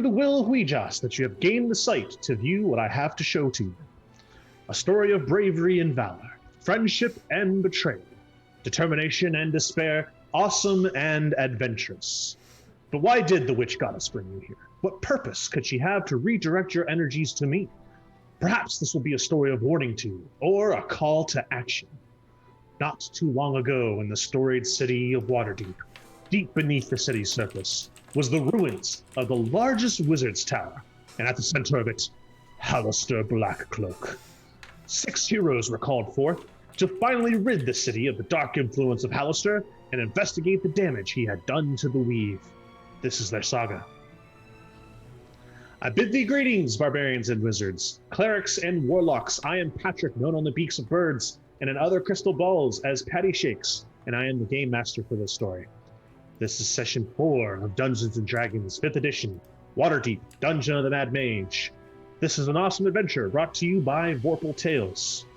through the will of Ouijas that you have gained the sight to view what I have to show to you. A story of bravery and valor, friendship and betrayal, determination and despair, awesome and adventurous. But why did the witch goddess bring you here? What purpose could she have to redirect your energies to me? Perhaps this will be a story of warning to you, or a call to action. Not too long ago in the storied city of Waterdeep, deep beneath the city's surface, was the ruins of the largest wizard's tower, and at the center of it, Hallister Blackcloak. 6 heroes were called forth to finally rid the city of the dark influence of Hallister and investigate the damage he had done to the weave. This is their saga. I bid thee greetings, barbarians and wizards, clerics and warlocks. I am Patrick, known on the beaks of birds and in other crystal balls as Patty Shakes, and I am the game master for this story. This is session 4 of Dungeons & Dragons 5th edition, Waterdeep, Dungeon of the Mad Mage. This is an awesome adventure brought to you by Vorpal Tales.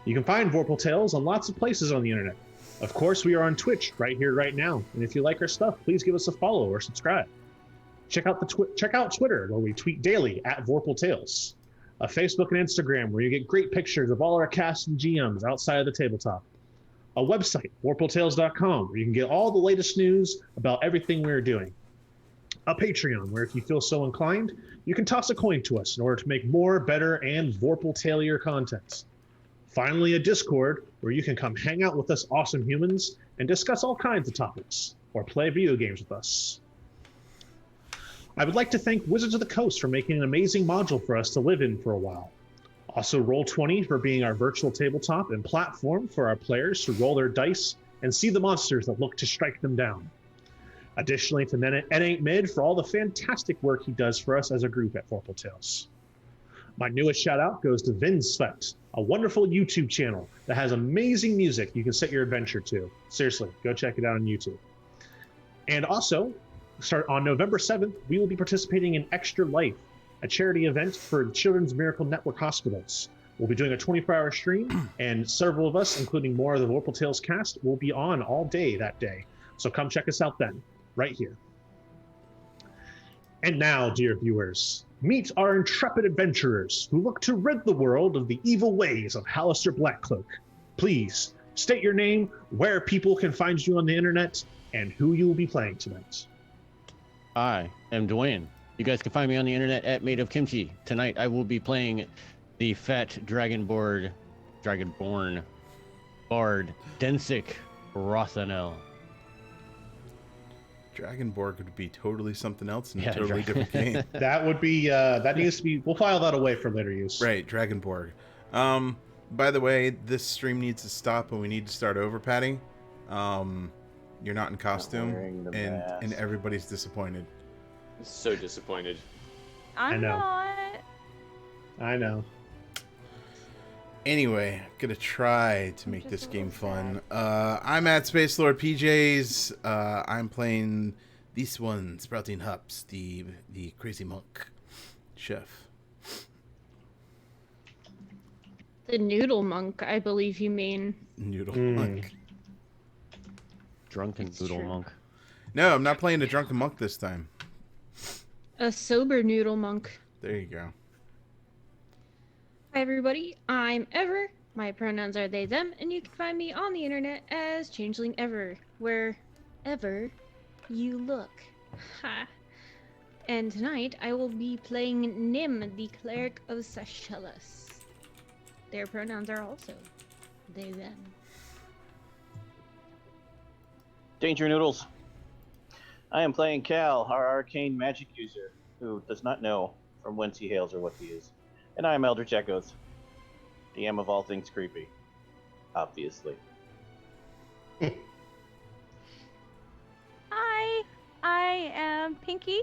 You can find Vorpal Tales on lots of places on the internet. Of course, we are on Twitch right here, right now, and if you like our stuff, please give us a follow or subscribe. Check out Twitter, where we tweet daily at Vorpal Tales. Facebook and Instagram, where you get great pictures of all our cast and GMs outside of the tabletop. A website, vorpaltales.com, where you can get all the latest news about everything we're doing. A Patreon, where if you feel so inclined, you can toss a coin to us in order to make more, better, and Vorpal-tailier content. Finally, a Discord, where you can come hang out with us awesome humans and discuss all kinds of topics, or play video games with us. I would like to thank Wizards of the Coast for making an amazing module for us to live in for a while. Also Roll20 for being our virtual tabletop and platform for our players to roll their dice and see the monsters that look to strike them down. Additionally to N8 Mid for all the fantastic work he does for us as a group at Vorpal Tales. My newest shout out goes to Vin Swept, a wonderful YouTube channel that has amazing music you can set your adventure to. Seriously, go check it out on YouTube. And also, start on November 7th, we will be participating in Extra Life, a charity event for Children's Miracle Network hospitals. We'll be doing a 24-hour stream, and several of us, including more of the Vorpal Tales cast, will be on all day that day. So come check us out then, right here. And now, dear viewers, meet our intrepid adventurers who look to rid the world of the evil ways of Hallister Blackcloak. Please, state your name, where people can find you on the internet, and who you will be playing tonight. I am Dwayne. You guys can find me on the internet at Made of Kimchi. Tonight I will be playing the fat dragonborn bard Densik Rothanel. Dragonborg would be totally something else in a totally different game. That would be, that needs to be, we'll file that away for later use. Right, Dragonborg. By the way, this stream needs to stop and we need to start over, Patty. You're not in costume, and everybody's disappointed. So disappointed. I'm not. I know. Anyway, gonna try to make this game fun. I'm at Space Lord PJs. I'm playing this one, Sprouting Hups, the crazy monk chef. The noodle monk, I believe you mean. Noodle monk. Drunken noodle monk. No, I'm not playing a drunken monk this time. A sober noodle monk. There you go. Hi everybody, I'm Ever. My pronouns are they, them, and you can find me on the internet as Changeling Ever, wherever you look. Ha. And tonight I will be playing Nim, the cleric of Seychelles. Their pronouns are also they, them. Danger Noodles. I am playing Cal, our arcane magic user, who does not know from whence he hails or what he is. And I am Eldritch Echoes, DM of all things creepy. Obviously. Hi, I am Pinky,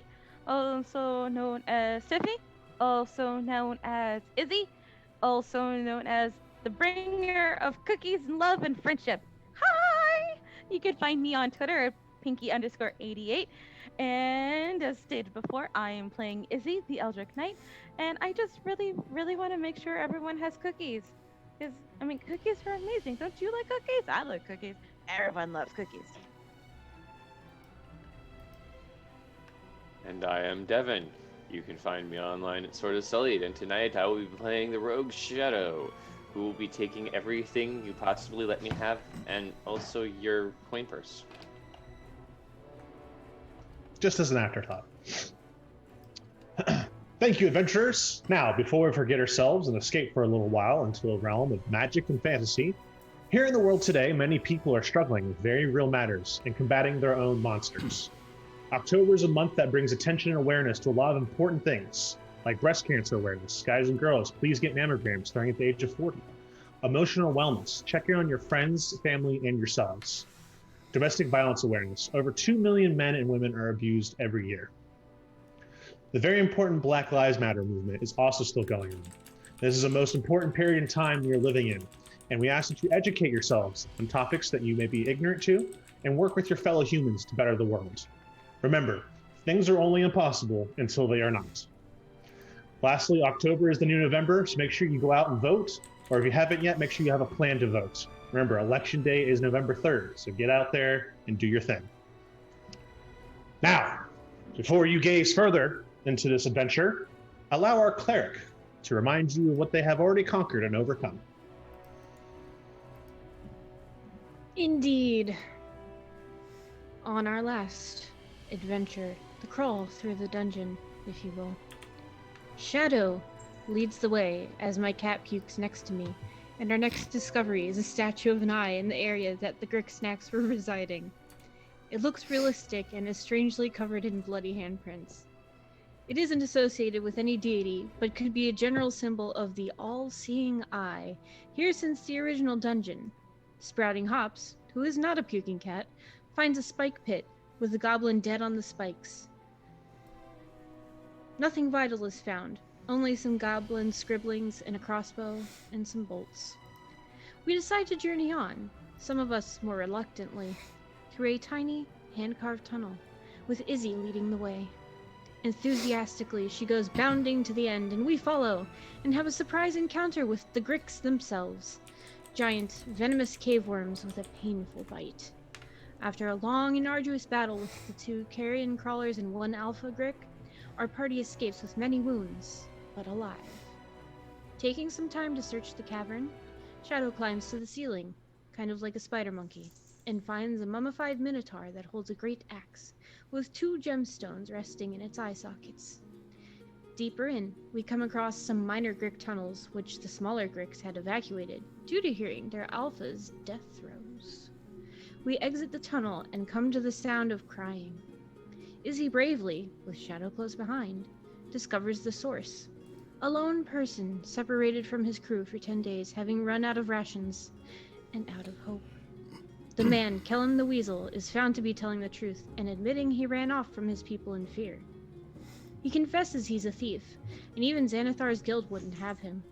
also known as Tiffy, also known as Izzy, also known as the bringer of cookies and love and friendship. Hi! You can find me on Twitter at Pinky_88. And as stated before, I am playing Izzy, the Eldritch Knight, and I just really want to make sure everyone has cookies. Because, I mean, cookies are amazing. Don't you like cookies? I like cookies. Everyone loves cookies. And I am Devin, You can find me online at Sword of Sullied, and tonight I will be playing the Rogue Shadow, who will be taking everything you possibly let me have, and also your coin purse. Just as an afterthought. Thank you, adventurers. Now, before we forget ourselves and escape for a little while into a realm of magic and fantasy, here in the world today, many people are struggling with very real matters and combating their own monsters. October is a month that brings attention and awareness to a lot of important things, like breast cancer awareness. Guys and girls, please get mammograms starting at the age of 40. Emotional wellness, check in on your friends, family, and yourselves. Domestic violence awareness, over 2 million men and women are abused every year. The very important Black Lives Matter movement is also still going on. This is the most important period in time we are living in, and we ask that you educate yourselves on topics that you may be ignorant to and work with your fellow humans to better the world. Remember, things are only impossible until they are not. Lastly, October is the new November, so make sure you go out and vote, or if you haven't yet, make sure you have a plan to vote. Remember, Election Day is November 3rd, so get out there and do your thing. Now, before you gaze further into this adventure, allow our cleric to remind you of what they have already conquered and overcome. Indeed. On our last adventure, the crawl through the dungeon, if you will, Shadow leads the way as my cat pukes next to me, and our next discovery is a statue of an eye in the area that the Gricksnacks were residing. It looks realistic and is strangely covered in bloody handprints. It isn't associated with any deity, but could be a general symbol of the all-seeing eye, here since the original dungeon. Sprouting Hops, who is not a puking cat, finds a spike pit with the goblin dead on the spikes. Nothing vital is found, only some goblin scribblings and a crossbow and some bolts. We decide to journey on, some of us more reluctantly, through a tiny, hand-carved tunnel, with Izzy leading the way. Enthusiastically, she goes bounding to the end, and we follow, and have a surprise encounter with the Gricks themselves. Giant, venomous cave worms with a painful bite. After a long and arduous battle with the 2 carrion crawlers and 1 alpha Grick, our party escapes with many wounds, but alive. Taking some time to search the cavern, Shadow climbs to the ceiling, kind of like a spider monkey, and finds a mummified minotaur that holds a great axe, with 2 gemstones resting in its eye sockets. Deeper in, we come across some minor Grick tunnels, which the smaller Gricks had evacuated, due to hearing their alpha's death throes. We exit the tunnel and come to the sound of crying. Izzy bravely, with Shadow close behind, discovers the source. A lone person separated from his crew for 10 days, having run out of rations and out of hope. The man, Kellum the Weasel, is found to be telling the truth and admitting he ran off from his people in fear. He confesses he's a thief, and even Xanathar's guild wouldn't have him.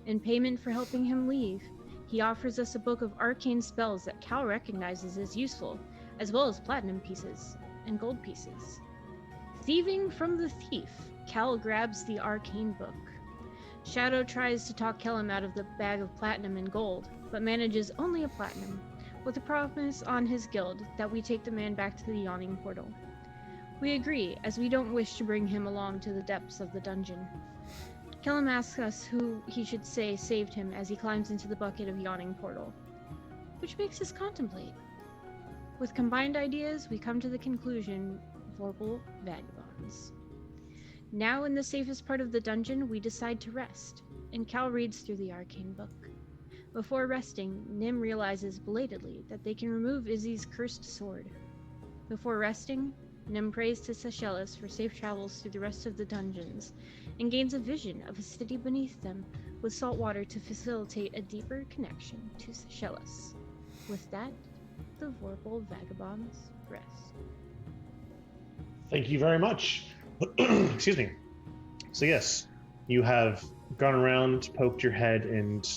In payment for helping him leave, he offers us a book of arcane spells that Cal recognizes as useful, as well as platinum pieces and gold pieces. Thieving from the thief, Cal grabs the arcane book. Shadow tries to talk Kellum out of the bag of platinum and gold, but manages only a platinum, with a promise on his guild that we take the man back to the yawning portal. We agree, as we don't wish to bring him along to the depths of the dungeon. Kellum asks us who he should say saved him as he climbs into the bucket of yawning portal, which makes us contemplate. With combined ideas, we come to the conclusion, Vorpal Vagabonds. Now in the safest part of the dungeon, we decide to rest, and Cal reads through the arcane book. Before resting, Nim realizes belatedly that they can remove Izzy's cursed sword. Before resting, Nim prays to Seychelles for safe travels through the rest of the dungeons, and gains a vision of a city beneath them with salt water to facilitate a deeper connection to Seychelles. With that, the Vorpal Vagabonds rest. Thank you very much. Excuse me. So yes, you have gone around, poked your head and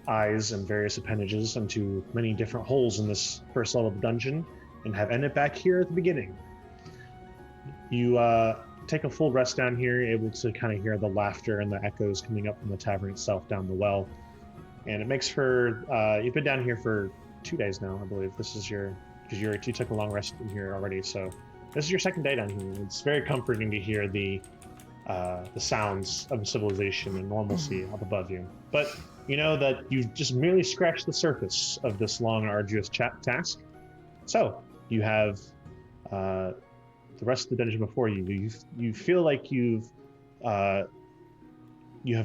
eyes and various appendages into many different holes in this first level of the dungeon, and have ended back here at the beginning. You take a full rest down here, able to kind of hear the laughter and the echoes coming up from the tavern itself down the well. And it makes for, you've been down here for 2 days now, I believe. This is because you took a long rest in here already, so this is your second day down here. It's very comforting to hear the the sounds of civilization and normalcy up above you. But you know that you've just merely scratched the surface of this long, arduous task. So you have the rest of the dungeon before you. You feel like you have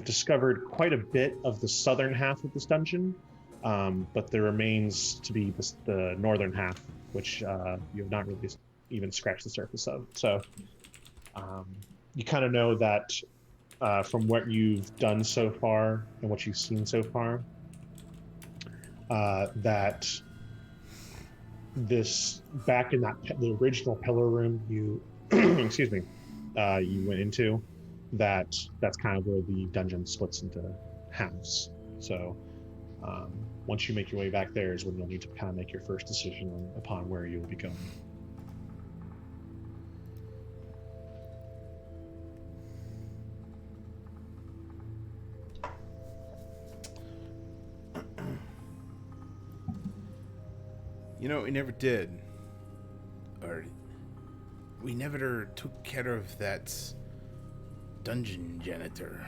discovered quite a bit of the southern half of this dungeon, but there remains to be the northern half, which you have not really even scratched the surface of. So you kind of know that from what you've done so far and what you've seen so far, that this back in the original pillar room you excuse me, you went into, that's kind of where the dungeon splits into halves. So once you make your way back there is when you'll need to kind of make your first decision upon where you will be going. You know, we never did. Or we never took care of that dungeon janitor.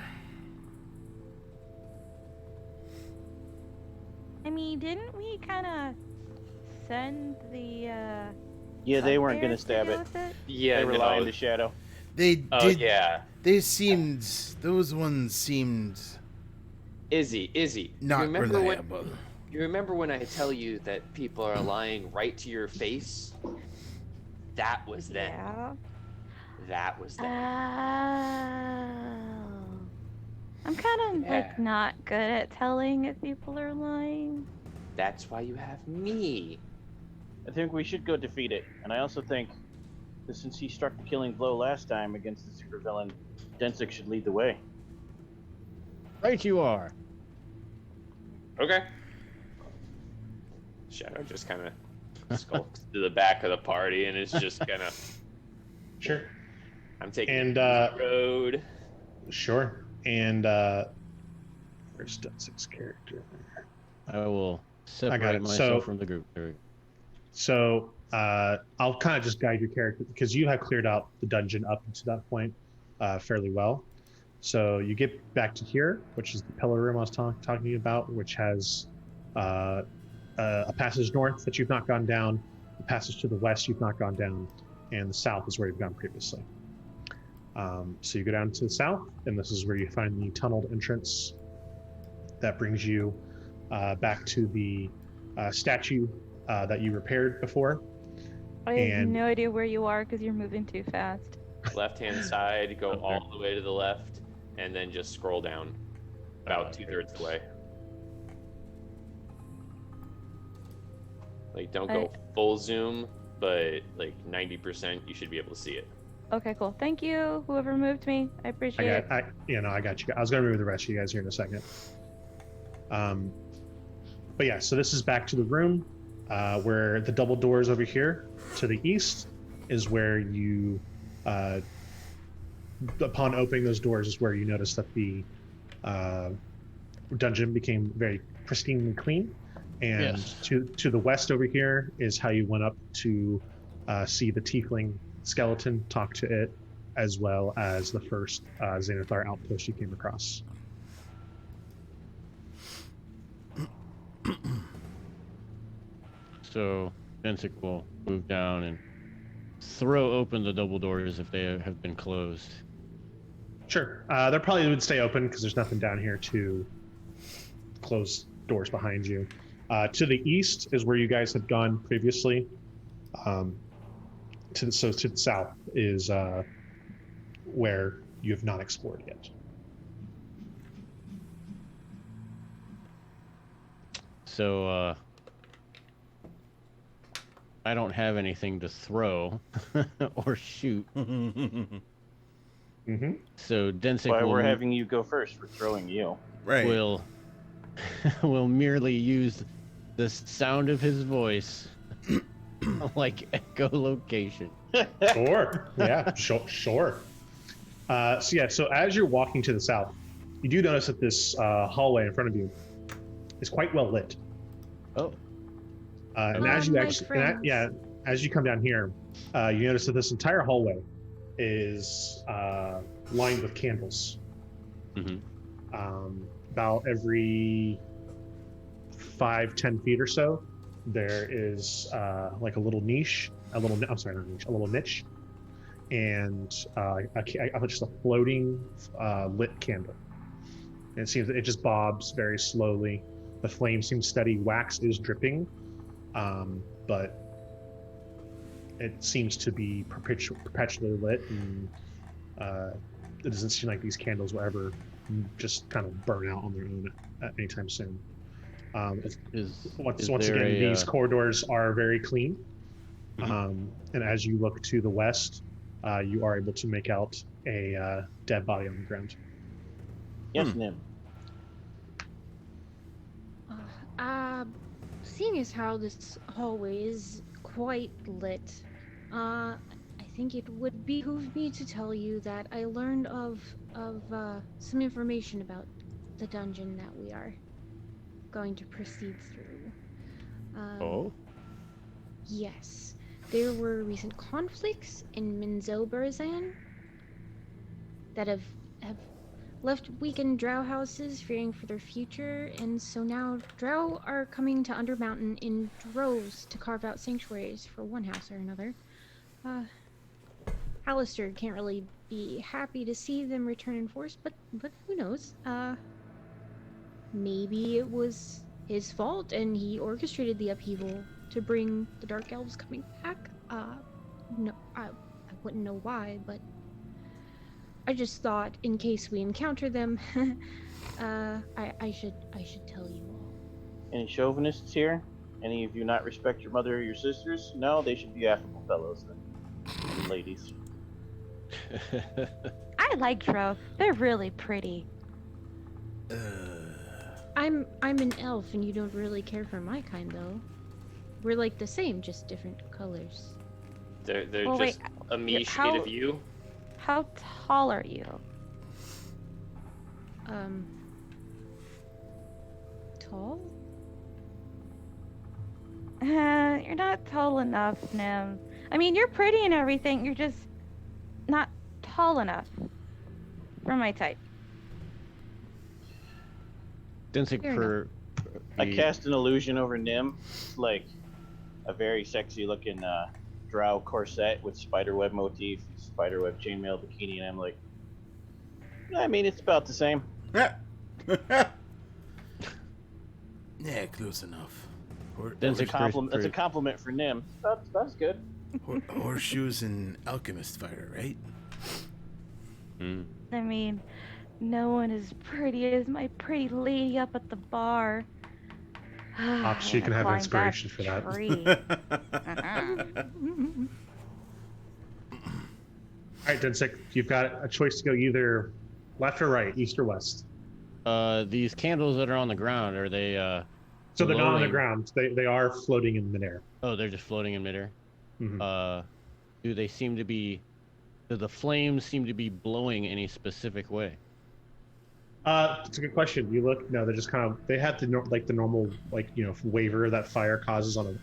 I mean, didn't we kind of send the, Yeah, they weren't bugbears gonna stab deal it. with it? Yeah, They rely on no. the shadow. They Oh did. yeah, Those ones seemed Izzy. not remember reliable. You remember when I tell you that people are lying right to your face? That was them. Yeah. That was them. I'm kind of Yeah. like not good at telling if people are lying. That's why you have me. I think we should go defeat it. And I also think that since he struck the killing blow last time against the supervillain, Densik should lead the way. Right you are. Okay. Shadow just kind of skulks to the back of the party and is just gonna. Sure. I'm taking And the road. sure. And where's Dunsik's character? I will it. separate myself So- from the group. There we go. So I'll kind of just guide your character because you have cleared out the dungeon up to that point fairly well. So you get back to here, which is the pillar room I was talking about, which has a passage north that you've not gone down, a passage to the west you've not gone down, and the south is where you've gone previously. So you go down to the south, and this is where you find the tunneled entrance that brings you back to the statue that you repaired before. I have And- no idea where you are because you're moving too fast. Left-hand side, go Okay. all the way to the left, and then just scroll down about Okay. 2/3 the way. Like, don't go full zoom, but like 90%, you should be able to see it. Okay, cool. Thank you, whoever moved me. I appreciate it. I got you. I was going to move the rest of you guys here in a second. But yeah, so this is back to the room where the double doors over here to the east is where you, upon opening those doors, is where you notice that the dungeon became very pristinely clean. And Yes. to the west over here is how you went up to see the tiefling skeleton, talk to it, as well as the first Xanathar outpost you came across. So Bensik will move down and throw open the double doors if they have been closed. Sure. They probably would stay open because there's nothing down here to close doors behind you. To the east is where you guys had gone previously. To the south is where you have not explored yet. So I don't have anything to throw or shoot. Mm-hmm. So Densik Why will, we're having you go first. We're throwing you. Right. will merely use the sound of his voice like echolocation. Sure. Yeah. Sure. So as you're walking to the south, you do notice that this hallway in front of you is quite well lit. Oh. And as you my actually, friends. as you come down here, you notice that this entire hallway is lined with candles. Mm-hmm. About every 5-10 feet or so, there is like a little niche, a little niche, and just a floating lit candle. And it seems that it just bobs very slowly. The flame seems steady. Wax is dripping, but it seems to be perpetually lit, and it doesn't seem like these candles will ever just kind of burn out on their own at any time soon. Once again, these corridors are very clean. Mhm. And as you look to the west, you are able to make out a dead body on the ground. Yes, Nim. Seeing as how this hallway is quite lit, I think it would behoove me to tell you that I learned of some information about the dungeon that we are going to proceed through. Oh? Yes. There were recent conflicts in Minzo-Burzan that have left weakened drow houses fearing for their future, and so now drow are coming to Undermountain in droves to carve out sanctuaries for one house or another. Hallister can't really be happy to see them return in force, but who knows? Maybe it was his fault and he orchestrated the upheaval to bring the Dark Elves coming back. No, I wouldn't know why, but I just thought in case we encounter them, I should tell you all. Any chauvinists here? Any of you not respect your mother or your sisters? No, they should be affable fellows then. And ladies. I like drow. They're really pretty. I'm an elf, and you don't really care for my kind, though. We're like the same, just different colors. They're Well, just wait, a me shade of you. How tall are you? Tall? You're not tall enough, Nim. I mean, you're pretty and everything. You're just not tall enough for my type. Densik Fair I cast an illusion over Nim. It's like a very sexy looking drow corset with spiderweb motif, spiderweb chainmail bikini, and I'm like, I mean, it's about the same. Yeah, close enough. That's a compliment for Nim. That's good. Horseshoes and alchemist fighter, right? Mm. I mean, no one as pretty as my pretty lady up at the bar. She can have inspiration for that. All right, Densik, you've got a choice to go either left or right, east or west. These candles that are on the ground, are they So they're not on the glowing? ground. They are floating in midair. Oh, they're just floating in midair. Mhm. Do they seem to be? Do the flames seem to be blowing any specific way? It's a good question. You look, no, they're just kind of, they have the normal waiver that fire causes on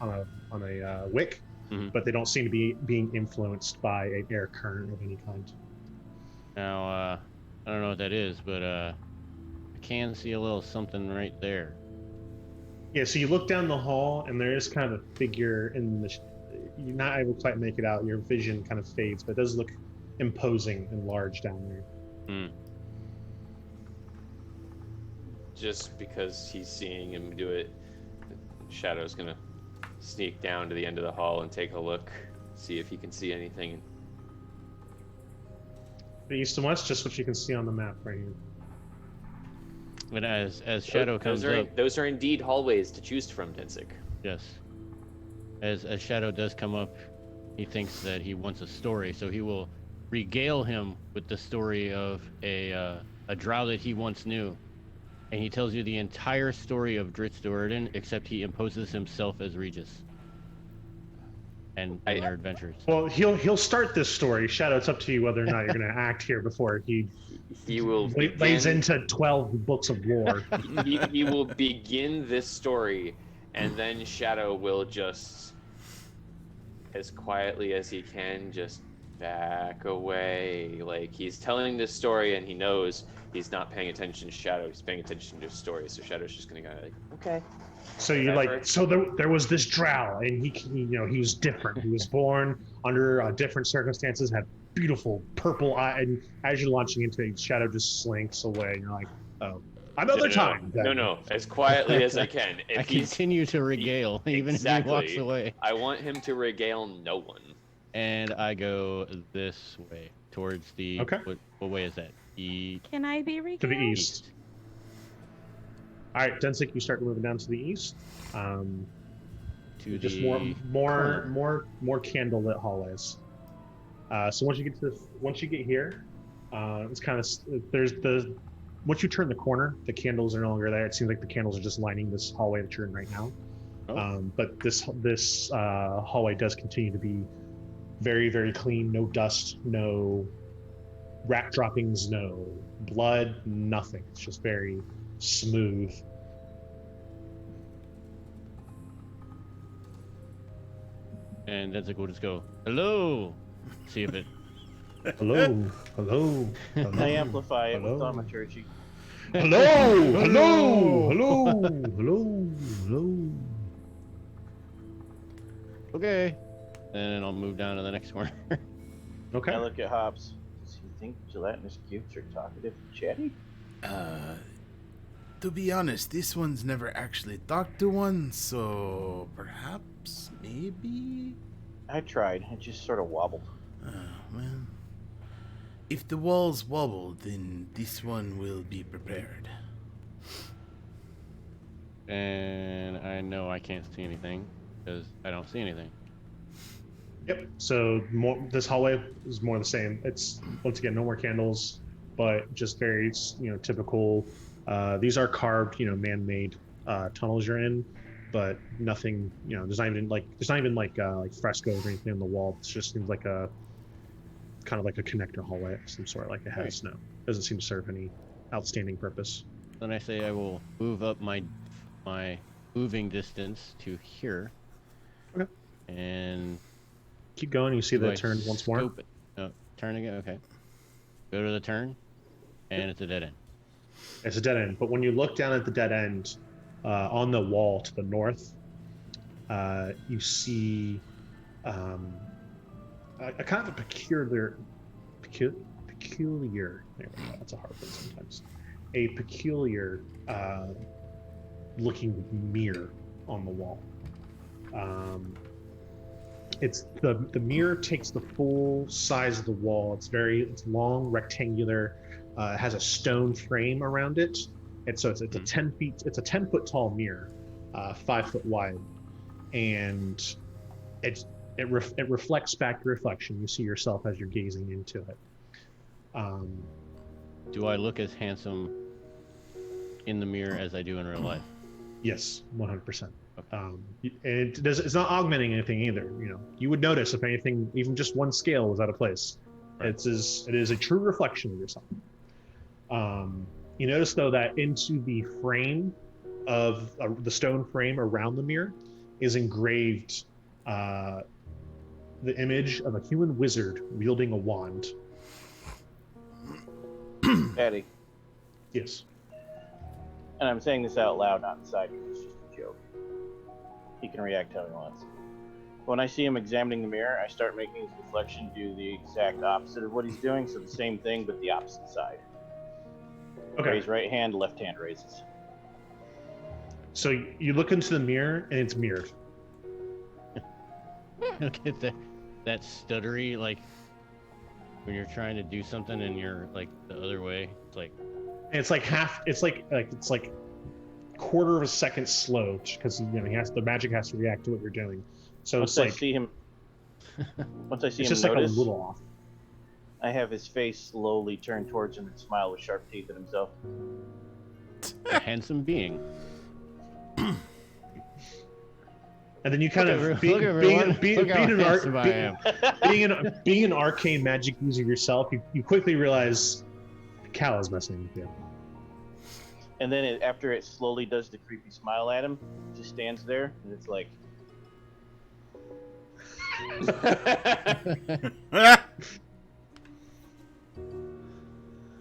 a wick, Mhm. but they don't seem to be being influenced by an air current of any kind. Now, I don't know what that is, but I can see a little something right there. Yeah, so you look down the hall, and there is kind of a figure in the. You're not able to quite make it out. Your vision kind of fades, but it does look imposing and large down there. Mm. Just because he's seeing him do it, Shadow's gonna sneak down to the end of the hall and take a look, see if he can see anything. The east and west, just what you can see on the map right here. But as Shadow comes up, Those are indeed hallways to choose from, Densik. yes. As Shadow does come up, he thinks that he wants a story, so he will regale him with the story of a drow that he once knew. And he tells you the entire story of Dritz Duerden, except he imposes himself as Regis. And their adventures. Well, he'll start this story. Shadow, it's up to you whether or not you're going to act here before he will lays into 12 books of lore. he will begin this story, and then Shadow will just, as quietly as he can, just back away. Like, he's telling this story and he knows he's not paying attention to Shadow. He's paying attention to his story. So Shadow's just gonna go like, okay. So you're like, so there was this drow, and he was different. He was born under different circumstances, had beautiful purple eye, and as you're launching into it, Shadow just slinks away, and you're like, oh, another time. No, as quietly as I can. If I continue to regale, even if he walks away. I want him to regale no one. And I go this way, towards the... Okay. What way is that? Can I be regaled? To the east. All right, Densik, you start moving down to the east. To just the more candlelit hallways. So once you get here, it's kind of once you turn the corner, the candles are no longer there. It seems like the candles are just lining this hallway that you're in right now. Oh. But this hallway does continue to be very, very clean. No dust, no rat droppings, no blood, nothing. It's just very smooth. And then we'll just go, hello! See if it... Hello. I amplify it with thaumaturgy. Hello. Okay. And I'll move down to the next corner. Okay. I look at Hobbs. Does he think gelatinous cubes are talkative and chatty? To be honest, this one's never actually talked to one, so perhaps, maybe? I tried. It just sort of wobbled. Well, if the walls wobble, then this one will be prepared. And I know I can't see anything, because I don't see anything. Yep. So this hallway is more the same. It's once again no more candles, but just very typical. These are carved, man-made tunnels you're in, but nothing. There's not even like frescoes or anything on the wall. It just seems like a kind of like a connector hallway of some sort. Like it has doesn't seem to serve any outstanding purpose. Then I say I will move up my moving distance to here. Okay. And keep going. You see the turn once more. Turn again. Okay. Go to the turn, and it's a dead end. It's a dead end. But when you look down at the dead end, on the wall to the north, you see a kind of a peculiar. That's a hard word sometimes. A peculiar looking mirror on the wall. It's the mirror takes the full size of the wall. It's long, rectangular. It has a stone frame around it, and so it's a 10-foot tall mirror, 5 foot wide, and it reflects back your reflection. You see yourself as you're gazing into it. Do I look as handsome in the mirror as I do in real life? Yes, 100%. And it's not augmenting anything either. You would notice if anything, even just one scale was out of place. Right. It is a true reflection of yourself. You notice though that into the frame of the stone frame around the mirror is engraved the image of a human wizard wielding a wand. Patty. Yes. And I'm saying this out loud, not inside because it's just a joke. He can react how he wants. When I see him examining the mirror, I start making his reflection do the exact opposite of what he's doing, so the same thing, but the opposite side. Okay. Raise right hand, left hand raises. So you look into the mirror, and it's mirrored. Look at that stuttery, like, when you're trying to do something and you're, like, the other way. It's like... And it's like quarter of a second slow, because the magic has to react to what you're doing. So once I see him it's just like notice, a little off. I have his face slowly turn towards him and smile with sharp teeth at himself. A handsome being. And then you kind of being an arcane magic user yourself, you quickly realize Cal is messing with you. And then after it slowly does the creepy smile at him, it just stands there, and it's like...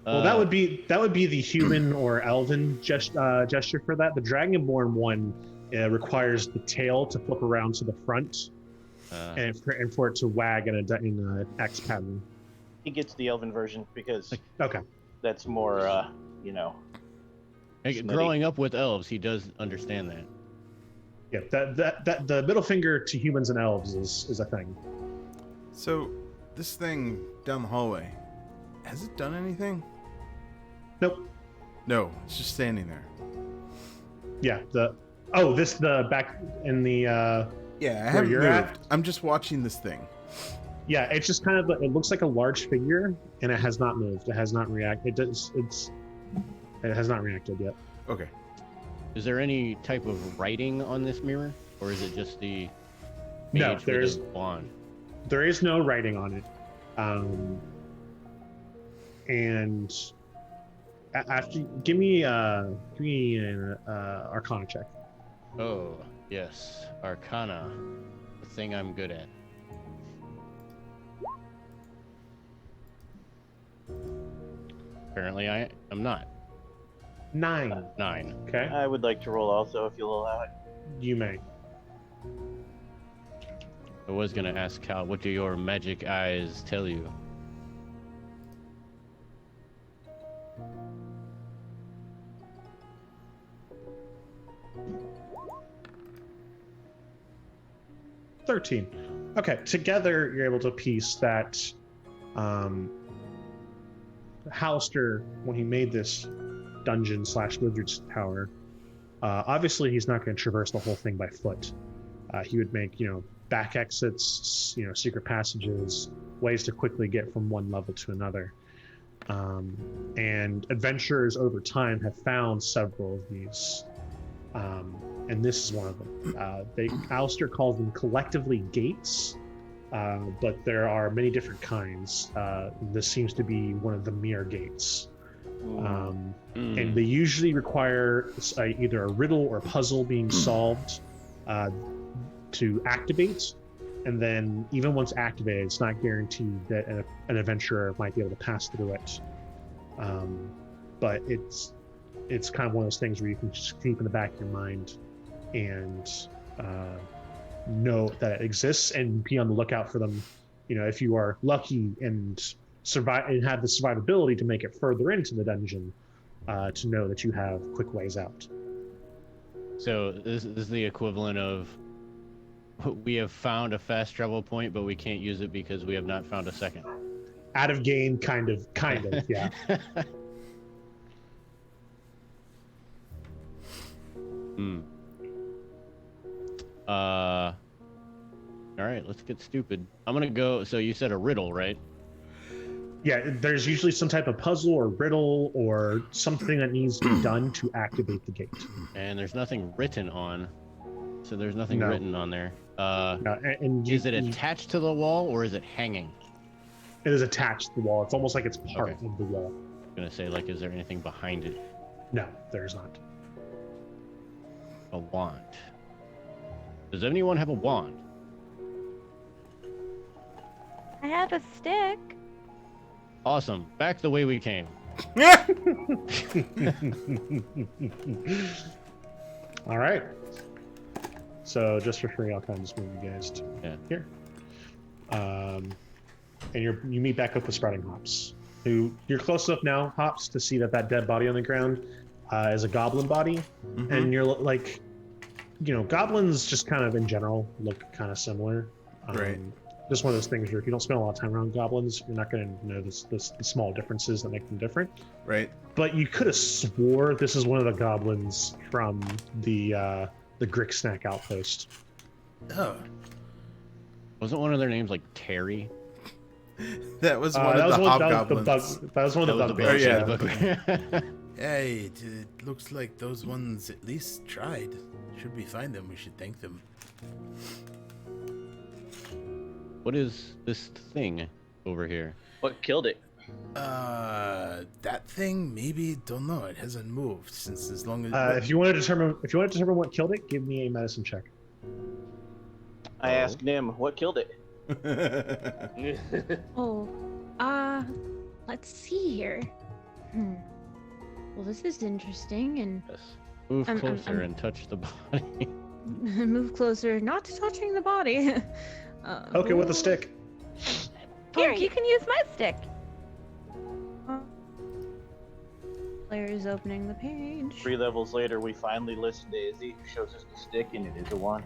Well, that would be the human or elven gesture for that. The dragonborn one requires the tail to flip around to the front, and for it to wag in an X pattern. He gets the elven version because Okay. that's more, Growing up with elves, he does understand that. Yeah, that the middle finger to humans and elves is a thing. So, this thing down the hallway, has it done anything? Nope. No, it's just standing there. Yeah. The back in the. Yeah, I haven't you're moved. at? I'm just watching this thing. Yeah, it's just kind of it looks like a large figure, and it has not moved. It has not reacted. It has not reacted yet. Okay. Is there any type of writing on this mirror, or is it just the No, mage with a wand? There is no writing on it, and after give me an Arcana check. Oh yes, Arcana, the thing I'm good at. Apparently, I'm not. 9. 9. Okay, I would like to roll also if you'll allow it. you may. I was gonna ask Cal, what do your magic eyes tell you? $13. Okay, together you're able to piece that Halister, when he made this dungeon / wizard's tower, obviously he's not going to traverse the whole thing by foot. He would make, back exits, secret passages, ways to quickly get from one level to another. And adventurers over time have found several of these. And this is one of them. Alistair calls them collectively gates, but there are many different kinds. This seems to be one of the mere gates. And they usually require either a riddle or puzzle being solved to activate. And then even once activated, it's not guaranteed that an adventurer might be able to pass through it. But it's kind of one of those things where you can just keep in the back of your mind and know that it exists and be on the lookout for them. If you are lucky and survive and have the survivability to make it further into the dungeon, to know that you have quick ways out. So this is the equivalent of we have found a fast travel point, but we can't use it because we have not found a second. Out of game, kind of, yeah. All right, let's get stupid. I'm gonna go. So you said a riddle, right? Yeah, there's usually some type of puzzle or riddle or something that needs to be done to activate the gate. And there's nothing written on, so there's nothing No. written on there. No, Is it attached to the wall or is it hanging? It is attached to the wall. It's almost like it's part Okay. of the wall. I'm gonna say, like, is there anything behind it? No, there's not. A wand. Does anyone have a wand? I have a stick. Awesome. Back the way we came. All right. So just for free, I'll kind of just move you guys to here. And you meet back up with Sprouting Hops, who you're close enough now, Hops, to see that dead body on the ground is a goblin body, and you're like, goblins just kind of in general look kind of similar. Right. Just one of those things where if you don't spend a lot of time around goblins, you're not going to notice the small differences that make them different. Right. But you could have swore this is one of the goblins from the Gricksnack outpost. Oh. Wasn't one of their names like Terry? That was one of the hobgoblins. That was one of the bug. bugbear. yeah. The bugbear. Hey, it looks like those ones at least tried. Should we find them, we should thank them. What is this thing over here? What killed it? That thing, maybe, don't know. It hasn't moved since as long as. If you want to determine what killed it, give me a medicine check. I asked Nim, what killed it? Oh, let's see here. Well, this is interesting, and Yes. Move I'm- closer and touch the body. move closer, not touching the body. Poke it with a stick. Here, you can use my stick. Player is opening the page. 3 levels later, we finally listen to Izzy, who shows us the stick, and it is a wand.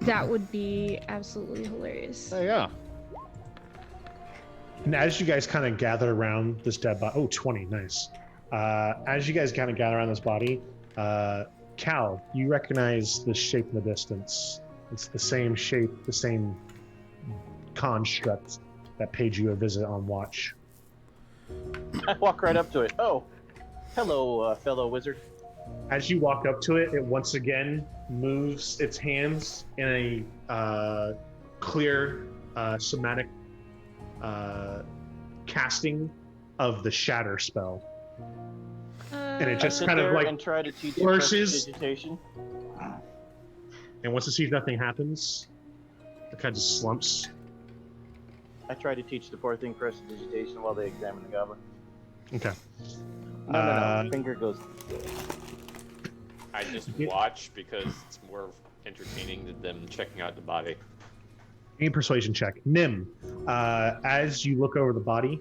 That would be absolutely hilarious. There you go. And as you guys kind of gather around this dead body, 20, nice. As you guys kind of gather around this body, Cal, you recognize the shape in the distance. It's the same shape, the same construct that paid you a visit on watch. I walk right up to it. Oh, hello, fellow wizard. As you walk up to it, it once again moves its hands in a clear somatic casting of the shatter spell. And it just Sit kind of there like and try to teach flourishes. prestidigitation. And once it sees nothing happens, it kind of slumps. I try to teach the poor thing prestidigitation while they examine the goblin. Okay. No. Finger goes. I just watch because it's more entertaining than them checking out the body. Give me a persuasion check. Nim, as you look over the body,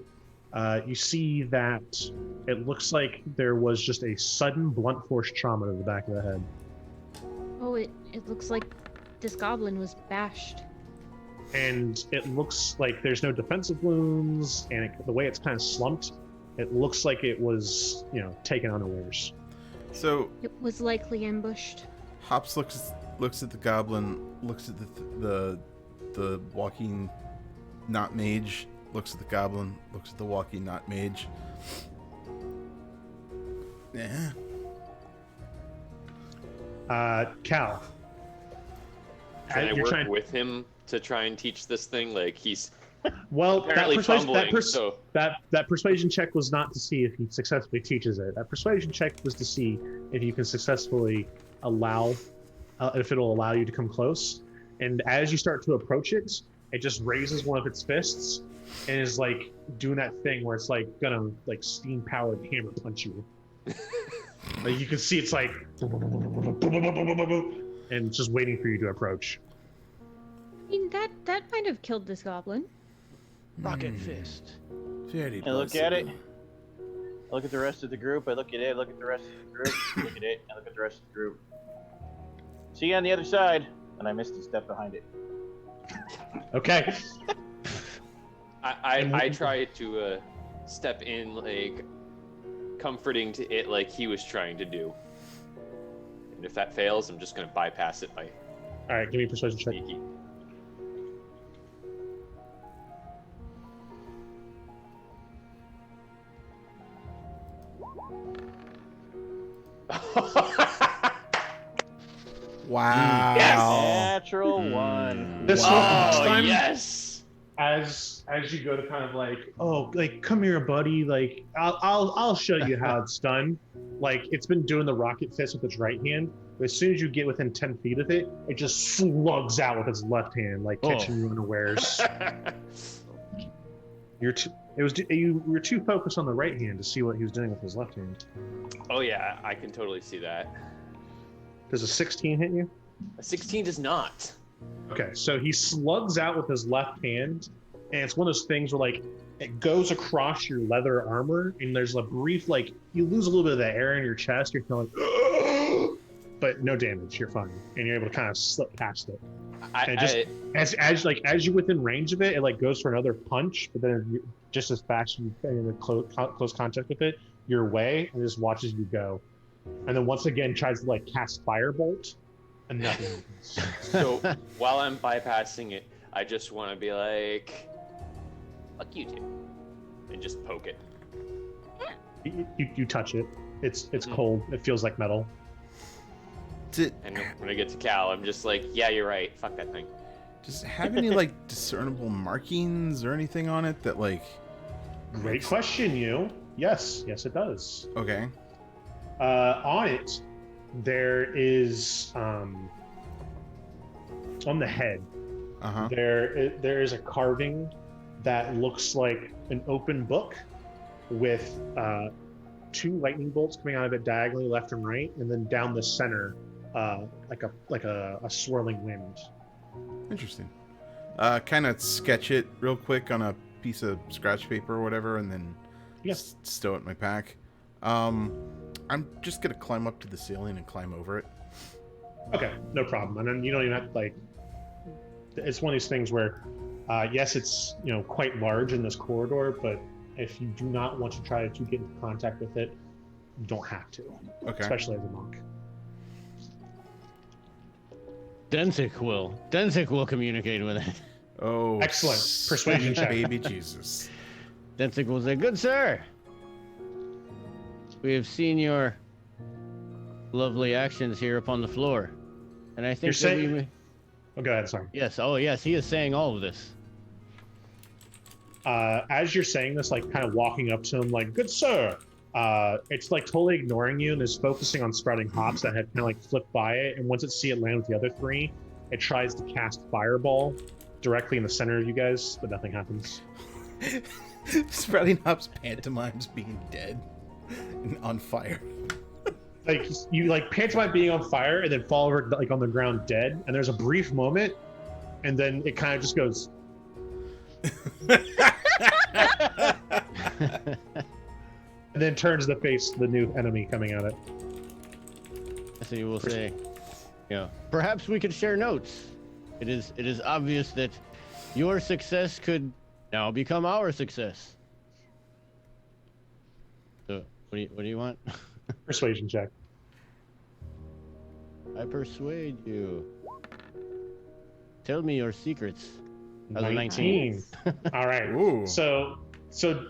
you see that it looks like there was just a sudden blunt force trauma to the back of the head. Oh, it looks like this goblin was bashed. And it looks like there's no defensive wounds, and the way it's kind of slumped, it looks like it was, taken unawares. So It was likely ambushed. Hops looks at the goblin, looks at the walking not mage, looks at the goblin, looks at the walking not mage. Yeah. Cal. Can I you're work trying- with him to try and teach this thing? Like, he's Well, apparently fumbling, so... that persuasion check was not to see if he successfully teaches it. That persuasion check was to see if you can successfully if it'll allow you to come close. And as you start to approach it, it just raises one of its fists and is like doing that thing where it's like gonna like steam powered hammer punch you. Like you can see it's like and just waiting for you to approach. I mean, that might have killed this goblin. Rocket fist. Very I look at it. pleasant. I look at the rest of the group. I look at it. I look at the rest of the group. I look at it. I look at the rest of the group. See you on the other side. And I missed a step behind it. Okay. I try to step in, like, comforting to it like he was trying to do. And if that fails, I'm just going to bypass it by All right, give me a persuasion check. sneaky. Wow. Natural one. This Oh, time, yes! as you go to kind of like, come here, buddy. Like, I'll show you how it's done. Like, it's been doing the rocket fist with its right hand. But as soon as you get within 10 feet of it, it just slugs out with its left hand, like catching you unawares. You were too focused on the right hand to see what he was doing with his left hand. Oh, yeah, I can totally see that. Does a 16 hit you? A 16 does not. Okay, so he slugs out with his left hand, and it's one of those things where, like, it goes across your leather armor, and there's a brief, like, you lose a little bit of the air in your chest, you're feeling, but no damage, you're fine, and you're able to kind of slip past it. As you're within range of it, it, like, goes for another punch, but then just as fast as you get in close contact with it, you're away, and it just watches you go. And then once again tries to, like, cast Firebolt, and nothing happens. So while I'm bypassing it, I just want to be like, fuck you two, and just poke it. You touch it. It's cold. It feels like metal. And when I get to Cal, I'm just like, yeah, you're right. Fuck that thing. Does it have any like discernible markings or anything on it that like? Great question, you. Yes, it does. Okay. On it, there is on the head, Uh-huh. there is a carving that looks like an open book with 2 lightning bolts coming out of it diagonally left and right, and then down the center, like a swirling wind. Interesting. Kind of sketch it real quick on a piece of scratch paper or whatever, and then stow it in my pack. I'm just gonna climb up to the ceiling and climb over it. Okay, no problem. And then you don't even have to, like, it's one of these things where, yes, it's, you know, quite large in this corridor, but if you do not want to try to get into contact with it, you don't have to. Okay. Especially as a monk. Denzik will communicate with it. Oh, Excellent. Persuasion check. Baby Jesus. Denzik will say, "Good sir, we have seen your lovely actions here upon the floor, and I think You're that saying... we..." Oh, go ahead, sorry. Yes, oh yes, he is saying all of this. As you're saying this, like, kind of walking up to him, like, "Good sir," it's like totally ignoring you and is focusing on sprouting hops that had kind of like flipped by it. And once it see it land with the other 3, it tries to cast fireball directly in the center of you guys, but nothing happens. Sprouting Hops pantomimes being dead and on fire. Like, you like pantomime being on fire and then fall over like on the ground dead, and there's a brief moment, and then it kind of just goes. And then turns to face the new enemy coming at it. So you will say, you know, perhaps we could share notes. It is obvious that your success could now become our success. So what do you want? Persuasion check. I persuade you. Tell me your secrets. That was 19. All right. Ooh. So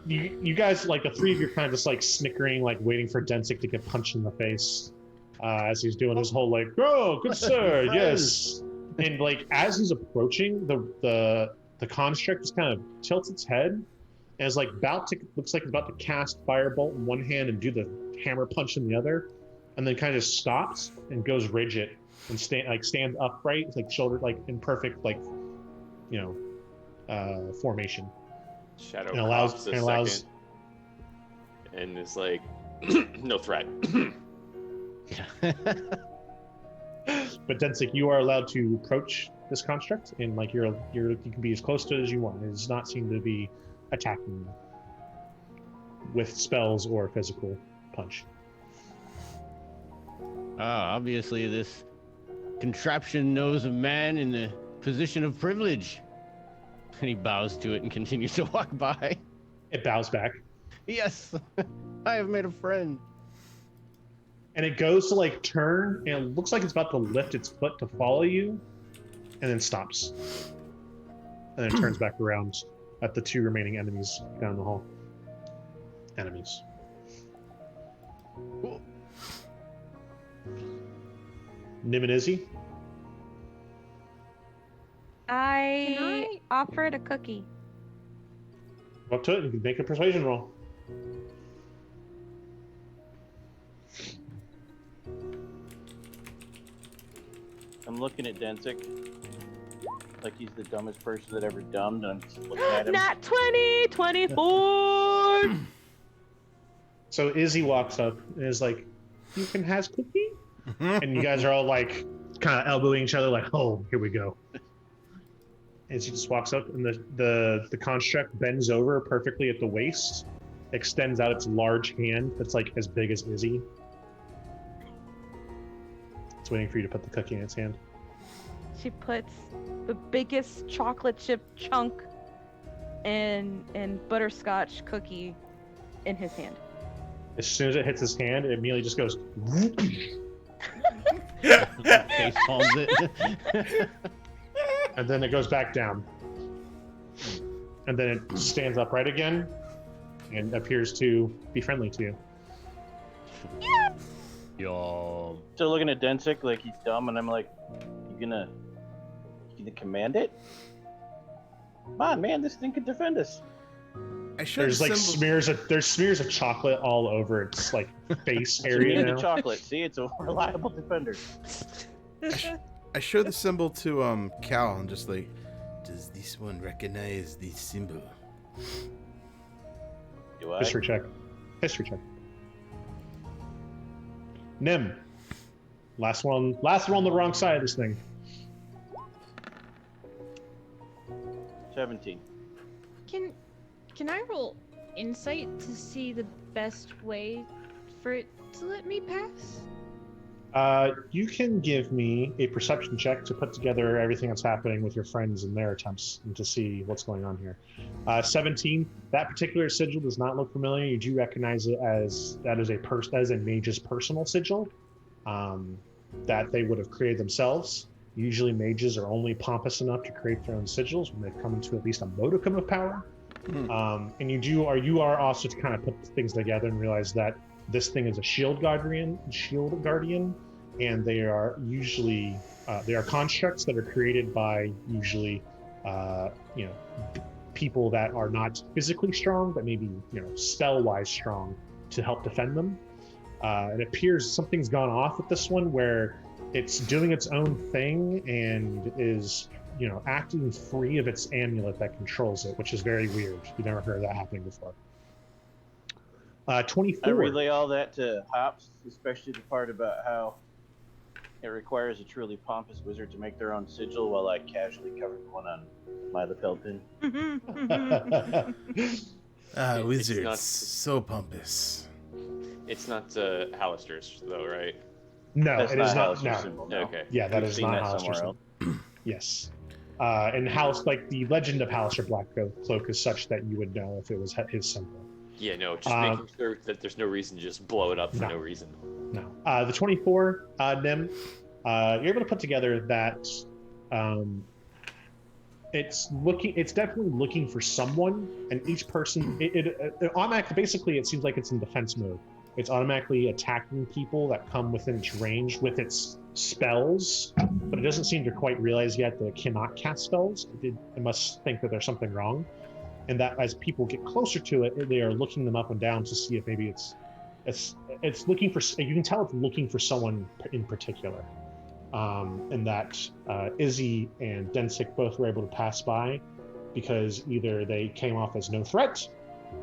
you guys, like, the 3 of you are kind of just like snickering, like waiting for Denzik to get punched in the face as he's doing his whole like, "Oh, good sir, yes." And like as he's approaching, the construct just kind of tilts its head and is like looks like it's about to cast firebolt in one hand and do the hammer punch in the other, and then kind of stops and goes rigid and stands upright, like shoulder like in perfect, like, you know, formation. Shadow And allows- coughs a and allows- second, and it's like, no threat. But Denzik, you are allowed to approach this construct, and like you can be as close to it as you want. It does not seem to be attacking you with spells or physical punch. Obviously this contraption knows a man in the position of privilege. And he bows to it and continues to walk by. It bows back, Yes, I have made a friend. and it goes to like turn, and it looks like it's about to lift its foot to follow you, and then stops, and then turns back around at the 2 remaining enemies down the hall. Enemies. Cool. Nim and Izzy. I offered a cookie. Go up to it and make a persuasion roll. I'm looking at Denzik like he's the dumbest person that ever dumbed, and I'm just looking at him. Not 20, 24. So Izzy walks up and is like, "You can has cookie?" And you guys are all like, kind of elbowing each other, like, "Oh, here we go." And she just walks up, and the construct bends over perfectly at the waist, extends out its large hand that's like as big as Izzy. It's waiting for you to put the cookie in its hand. She puts the biggest chocolate chip chunk and butterscotch cookie in his hand. As soon as it hits his hand, it immediately just goes. Face palms it. And then it goes back down. And then it stands upright again and appears to be friendly to you. Yum. Still looking at Denzik like he's dumb, and I'm like, you gonna command it? Come on, man, this thing could defend us. I showed There's like symbols. smears of chocolate all over its like face area Immune now. to chocolate. See, it's a reliable defender. I show the symbol to Cal and just like, does this one recognize the symbol? Do I? History check. History check. Nim. Last one on the wrong side of this thing. 17. Can I roll insight to see the best way for it to let me pass? You can give me a perception check to put together everything that's happening with your friends and their attempts and to see what's going on here. 17. That particular sigil does not look familiar. You do recognize it as that is a mage's personal sigil that they would have created themselves. Usually, mages are only pompous enough to create their own sigils when they've come into at least a modicum of power. And you are also to kind of put things together and realize that this thing is a shield guardian, and they are usually they are constructs that are created by usually people that are not physically strong, but maybe spell-wise strong to help defend them. It appears something's gone off with this one where it's doing its own thing and is acting free of its amulet that controls it, which is very weird. You've never heard of that happening before. 24. I relay all that to Hops, especially the part about how it requires a truly pompous wizard to make their own sigil while I casually covered one on my lapel pin. Wizards, not- so pompous. It's not Hallister's, though, right? No, That's it not is not. Hallister's No. symbol, no. Okay. Yeah, that We've is seen not that Hallister's. somewhere else. Yes. And the legend of Hallister Blackcloak is such that you would know if it was his symbol. Yeah, no, just making sure that there's no reason to just blow it up for no reason. No. The 24, Nim, you're able to put together that it's definitely looking for someone, and each person, it automatically, basically it seems like it's in defense mode. It's automatically attacking people that come within its range with its spells, but it doesn't seem to quite realize yet that it cannot cast spells. It must think that there's something wrong, and that as people get closer to it, they are looking them up and down to see if maybe it's looking for. You can tell it's looking for someone in particular, and that Izzy and Densik both were able to pass by because either they came off as no threat,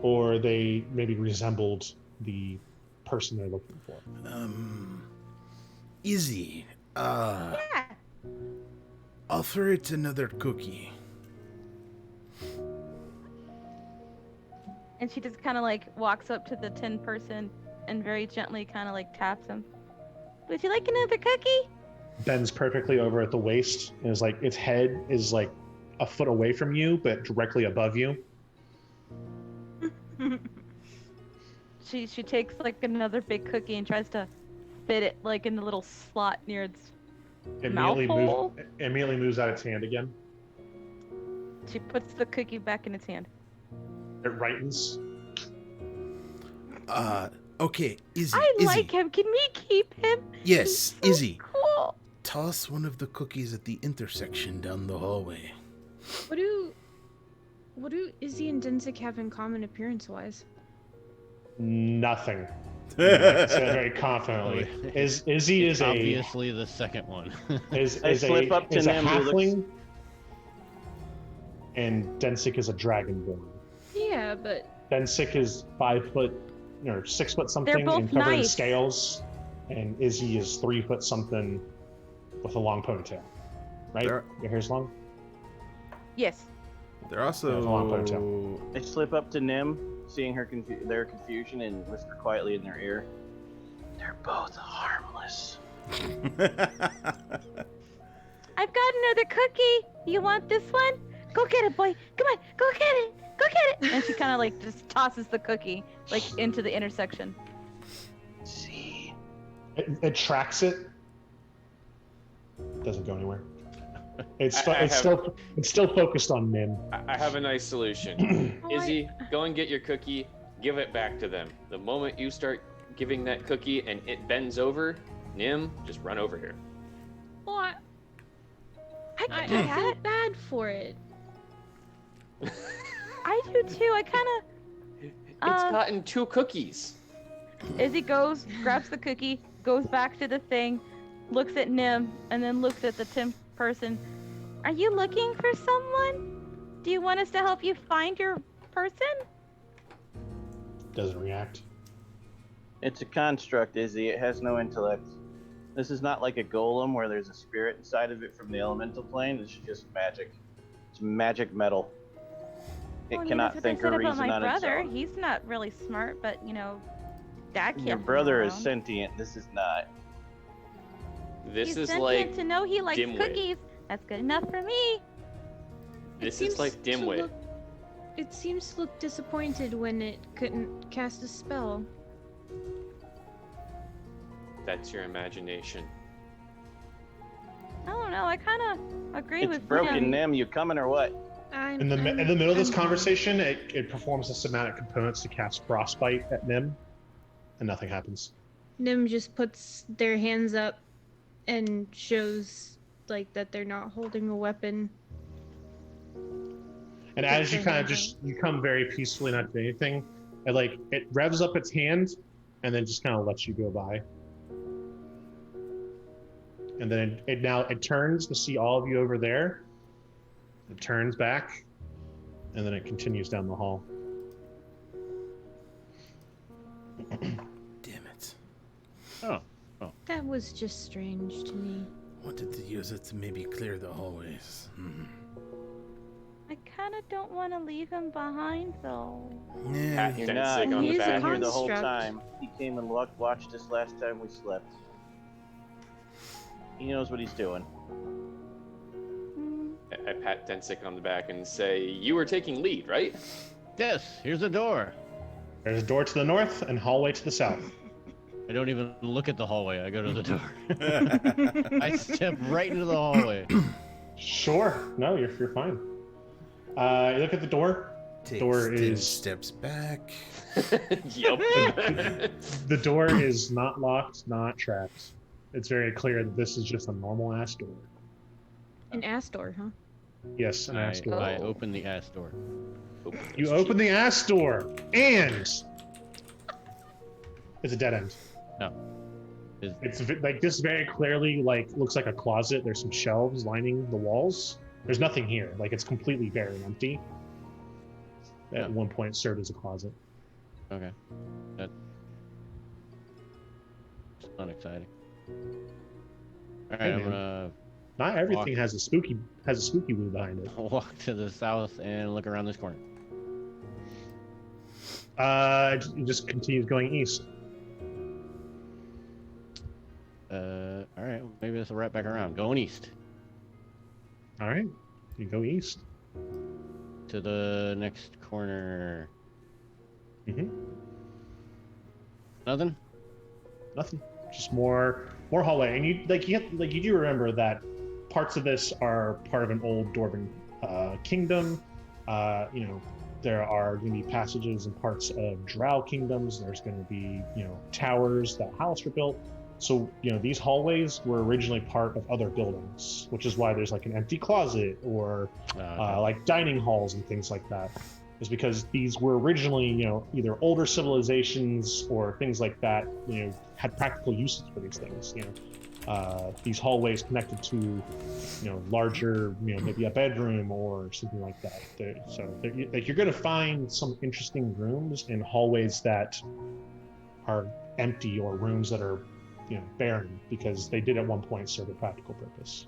or they maybe resembled the person they're looking for. Izzy, Yeah. offer it another cookie. And she just kind of like walks up to the tin person and very gently kind of like taps him. Would you like another cookie? Bends perfectly over at the waist, and is like its head is like a foot away from you, but directly above you. She takes like another big cookie and tries to fit it like in the little slot near its mouth hole. Immediately moves out its hand again. She puts the cookie back in its hand. It rightens. Okay, Izzy. I Izzy. like him. Can we keep him? Yes, He's so Izzy. Cool. Toss one of the cookies at the intersection down the hallway. What do Izzy and Densik have in common appearance-wise? Nothing. Say very confidently. Izzy is obviously the second one. is I a slip up to is a Nim who looks- halfling, and Densik is a dragonborn. Yeah, but Densik is 5 foot, or 6 foot something, both and covered in nice. scales, and Izzy is 3 foot something with a long ponytail. Right? There- Your hair's long. Yes. They're also. Yeah, it's a long ponytail. I slip up to Nim, seeing their confusion, and whisper quietly in their ear, "They're both harmless." I've got another cookie. You want this one? Go get it, boy. Come on. Go get it. Go get it. And she kind of like just tosses the cookie like into the intersection. See, It tracks it. Doesn't go anywhere. It's I still focused on Nim. I have a nice solution. Oh, Izzy, go and get your cookie. Give it back to them. The moment you start giving that cookie and it bends over, Nim, just run over here. well, I I can do feel that. bad for it. I do too. I kind It's of. gotten 2 cookies. Izzy goes, grabs the cookie, goes back to the thing, looks at Nim, and then looks at the Tim person. Are you looking for someone? Do you want us to help you find your person? Doesn't react. It's a construct, Izzy. It has no intellect. This is not like a golem where there's a spirit inside of it from the elemental plane. This is just magic. It's magic metal. It cannot that's what think they or said about reason my on brother. its own. He's not really smart, but Dad can't. Your brother is sentient. This is not. This He's is sentient like to know he likes dimwit. cookies. That's good enough for me. This is like dimwit. It seems to look disappointed when it couldn't cast a spell. That's your imagination. I don't know. I kind of agree It's with broken, Nim. Nim. You coming or what? In the middle of this conversation, it performs the somatic components to cast frostbite at Nim, and nothing happens. Nim just puts their hands up and shows like that they're not holding a weapon. And as you kind of you come very peacefully, not doing anything, and it revs up its hand, and then just kind of lets you go by. And then it turns to see all of you over there. It turns back, and then it continues down the hall. Damn it. Oh. That was just strange to me. Wanted to use it to maybe clear the hallways. I kind of don't want to leave him behind, though. Yeah, You're Ten not. sick on He's the been back. here the whole Construct. time. He came and watched us last time we slept. He knows what he's doing. I pat Densick on the back and say, "You were taking lead, right?" Yes, here's a door. There's a door to the north and hallway to the south. I don't even look at the hallway. I go to the door. I step right into the hallway. Sure. No, you're fine. You look at the door. Takes Door 10 is- steps back. Yup. The door is not locked, not trapped. It's very clear that this is just a normal ass door. An ass door, huh? Yes, an ass door. I open the ass door. You open the ass door, and it's a dead end. No. It's this very clearly looks like a closet. There's some shelves lining the walls. There's nothing here. It's completely bare and empty. At one point, served as a closet. Okay. That's not exciting. All right, Hey, I'm man. gonna Not everything has a spooky woo behind it. walk to the south and look around this corner. It just continues going east. All right, maybe this will wrap back around. Going east All right, you go east. to the next corner. Mm-hmm. Nothing. Nothing. Just more hallway, and you do remember that parts of this are part of an old Dwarven kingdom. There are going to be passages in parts of Drow kingdoms. There's going to be towers that House were built. So these hallways were originally part of other buildings, which is why there's an empty closet or dining halls and things like that. Is because these were originally either older civilizations or things like that had practical uses for these things. These hallways connected to larger maybe a bedroom or something like that. You're going to find some interesting rooms in hallways that are empty or rooms that are barren because they did at one point serve a practical purpose.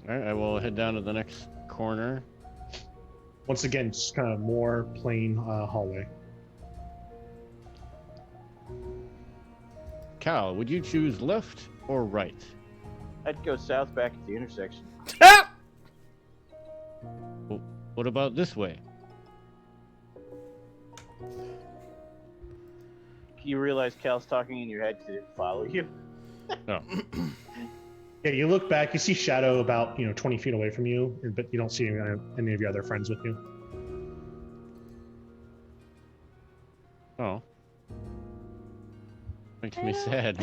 All right, I will head down to the next corner. Once again, just kind of more plain hallway. Cal, would you choose left or right? I'd go south back at the intersection. What about this way? You realize Cal's talking in your head because he didn't follow you. Oh. Yeah, you look back, you see Shadow about 20 feet away from you, but you don't see any of your other friends with you. Oh. Makes me sad.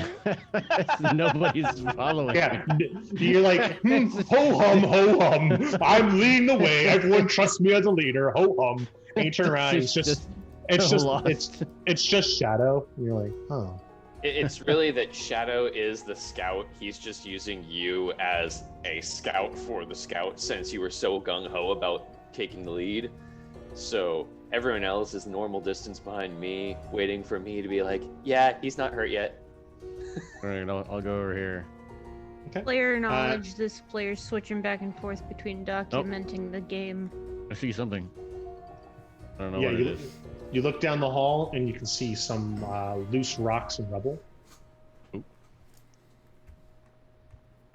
Nobody's following. Yeah, you're like, ho hum, I'm leading the way. Everyone trusts me as a leader. Ho hum. And you turn around, it's just Shadow. And you're like, oh. It's really that Shadow is the scout. He's just using you as a scout for the scout since you were so gung-ho about taking the lead. So everyone else is normal distance behind me, waiting for me to be like, yeah, he's not hurt yet. All right, I'll go over here. Okay. Player knowledge, this player's switching back and forth between Oh. documenting the game. I see something. I don't know Yeah, what it is. you look down the hall and you can see some loose rocks and rubble.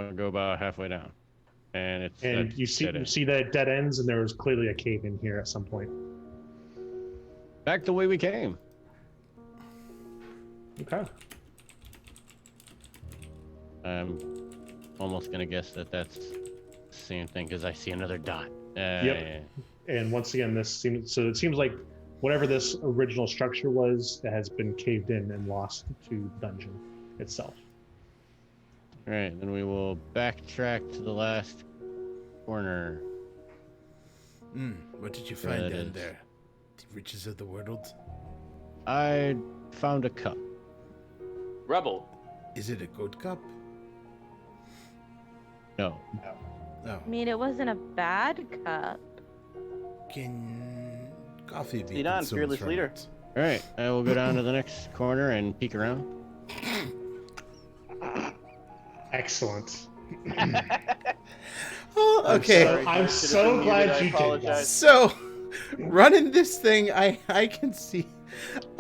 I'll go about halfway down, and it's And that's you see dead end. that it dead ends, and there was clearly a cave in here at some point. Back the way we came. Okay. I'm almost gonna guess that that's the same thing because I see another dot. Yep. And once again, it seems like whatever this original structure was has been caved in and lost to the dungeon itself. All right, then we will backtrack to the last corner. What did you find That down is- there? The riches of the world? I found a cup. Rebel. Is it a goat cup? No. No. I mean, it wasn't a bad cup. Can coffee be Lead on, consumed fearless from leader. it? All right, I will go down to the next corner and peek around. Excellent. Oh, I'm okay. sorry. I'm so glad you did that. So, running this thing, I can see.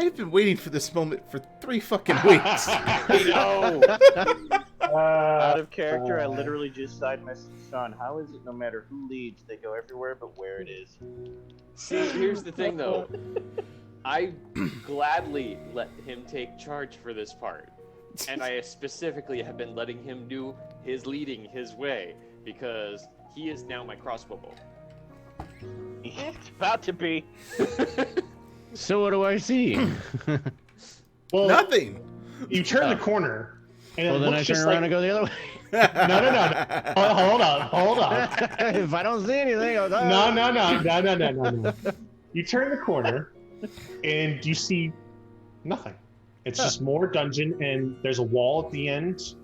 I've been waiting for this moment for 3 fucking weeks. No. Uh, Out of character, I literally just side messaged Sean. How is it no matter who leads, they go everywhere but where it is? See, here's the thing though. I gladly let him take charge for this part. And I specifically have been letting him do his leading his way because he is now my crossbow bolt. It's about to be. So what do I see? well, Nothing. you turn the corner, and Well, it then I looks turn just around like... and go the other way. No. Hold on. If I don't see anything, I'll die. No. You turn the corner, and you see nothing. It's just more dungeon, and there's a wall at the end,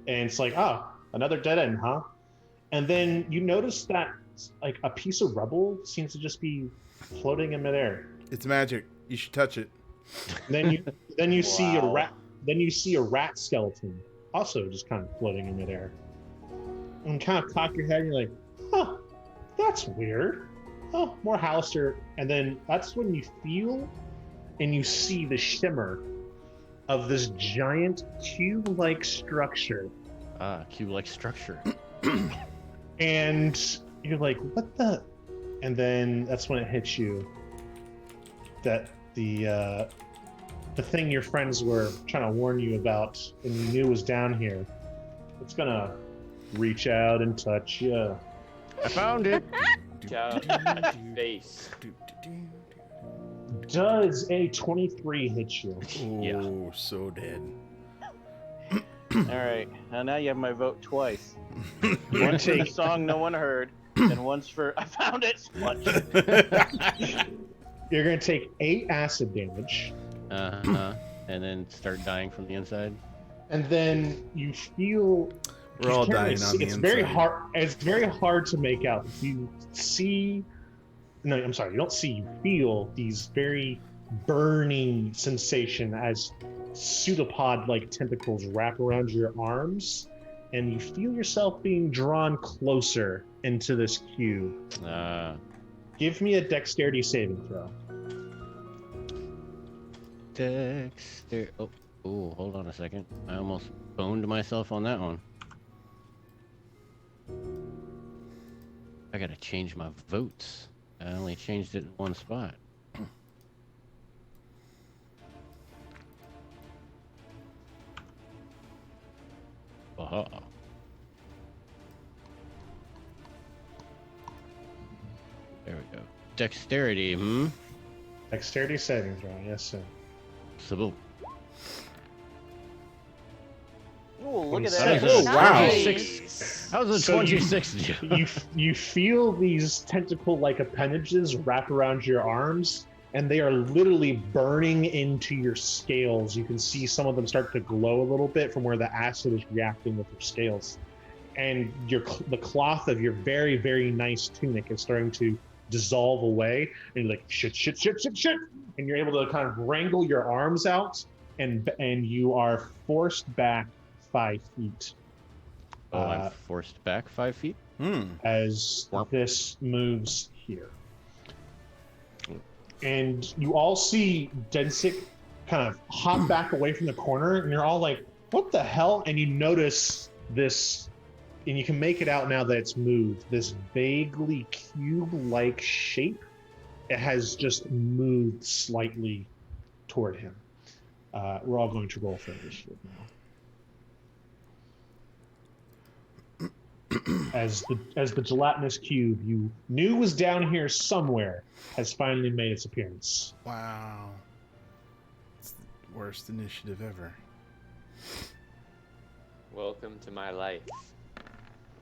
and it's like, oh, another dead end, huh? And then you notice that like a piece of rubble seems to just be floating in midair. It's magic. You should touch it. And then you see a Wow. rat. Then you see a rat skeleton also just kind of floating in midair. And kind of cock your head, and you're like, huh, that's weird. Oh, more Hallister. And then that's when you feel and you see the shimmer of this giant cube-like structure. Cube-like structure. And you're like, what the? And then that's when it hits you that the thing your friends were trying to warn you about and you knew was down here, it's gonna reach out and touch you. I found it. Face. Does a 23 hit you? Oh, so dead. Alright, now you have my vote twice. You're Once for the gonna song no one heard, and once for I found it! Splunch. you're gonna take 8 acid damage, And then start dying from the inside. and then you feel We're all you can't really dying on see- the it's inside. very hard. It's very hard to make out. You see, no, I'm sorry. You don't see. You feel these very burning sensation as pseudopod-like tentacles wrap around your arms, and you feel yourself being drawn closer into this cube. Give me a dexterity saving throw. Dexter. Oh, hold on a second. I almost boned myself on that one. I gotta change my votes. I only changed it in one spot. Aha. There we go. Dexterity, Dexterity saving throw. Yes, sir. So, Oh, look at That that. is- Oh, wow. Nice. How's a So you- 26? You feel these tentacle-like appendages wrap around your arms, and they are literally burning into your scales. You can see some of them start to glow a little bit from where the acid is reacting with your scales. And the cloth of your very, very nice tunic is starting to dissolve away, and you're like, shit, shit, shit, shit, shit. And you're able to kind of wrangle your arms out, and you are forced back 5 feet. Oh, I'm forced back 5 feet? As this moves here. And you all see Densick kind of hop back away from the corner, and you're all like, what the hell? And you notice this, and you can make it out now that it's moved, this vaguely cube-like shape. It has just moved slightly toward him. We're all going to roll for initiative now. As the gelatinous cube you knew was down here somewhere has finally made its appearance. Wow. It's the worst initiative ever. Welcome to my life.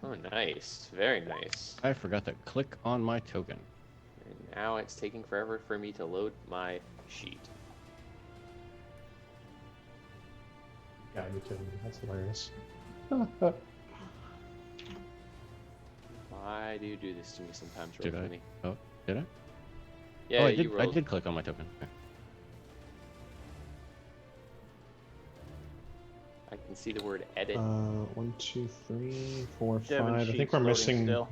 Oh, nice. Very nice. I forgot to click on my token. And now it's taking forever for me to load my sheet. Yeah, you're kidding me. That's hilarious. Why do you do this to me sometimes, Did I? Roll20? Oh, did I? Yeah, oh, I you did. I rolled. did click on my token. Okay. I can see the word edit. 1, 2, 3, 4, 5. Devin I think sheet's we're loading missing. Still.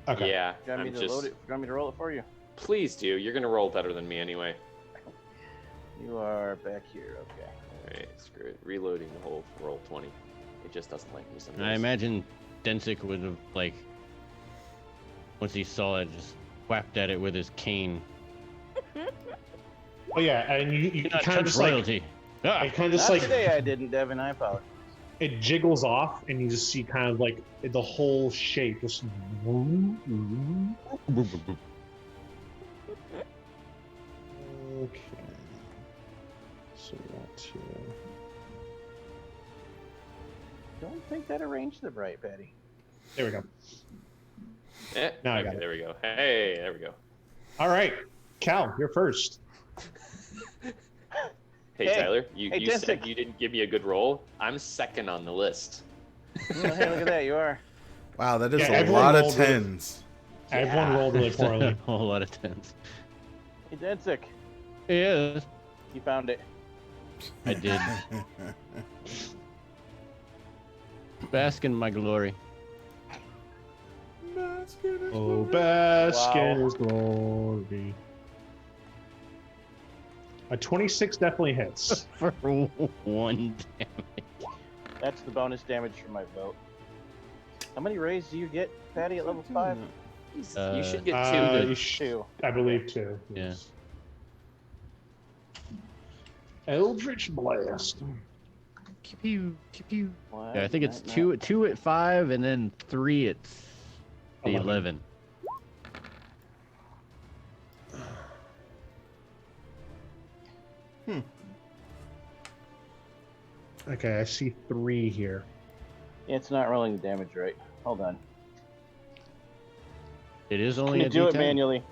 Okay. Yeah, Do you want me I'm to just. load it? Do you want me to roll it for you? Please do. You're gonna roll better than me anyway. You are back here. Okay. Alright, screw it. Reloading the whole roll 20. It just doesn't like me sometimes. I imagine Densick would have, like, once he saw it, just whacked at it with his cane. Oh yeah, and you Not kind of touch just royalty. like, it kind of just Not like today, I didn't, Devin. I apologize. it jiggles off, and you just see kind of like the whole shape just. Okay. So that's Don't think that arranged them right, Patty. there we go. Now I got it. There we go. Hey, there we go. All right, Cal, you're first. Hey, Hey. Tyler, you Hey, said Densick. you didn't give me a good roll. I'm second on the list. Oh, hey, look at that. You are. Wow, that is Yeah, a everyone lot of rolled really- tens. Everyone rolled really That's a poorly. whole lot of tens. Hey, Densick. He is. You found it. I did. Bask in my glory. Oh, bask in Wow. his glory. A 26 definitely hits. For 1 damage. That's the bonus damage from my vote. How many rays do you get, Patty, at level 5? You should get two. You sh- 2. I believe 2. Yeah. Yes. Eldritch Blast. Pew, pew, pew. What? Yeah, I think it's No. two at 5, and then 3 at 11. Okay, I see 3 here. Yeah, it's not rolling the damage right. Hold on. It is Can only you a do D10. it manually?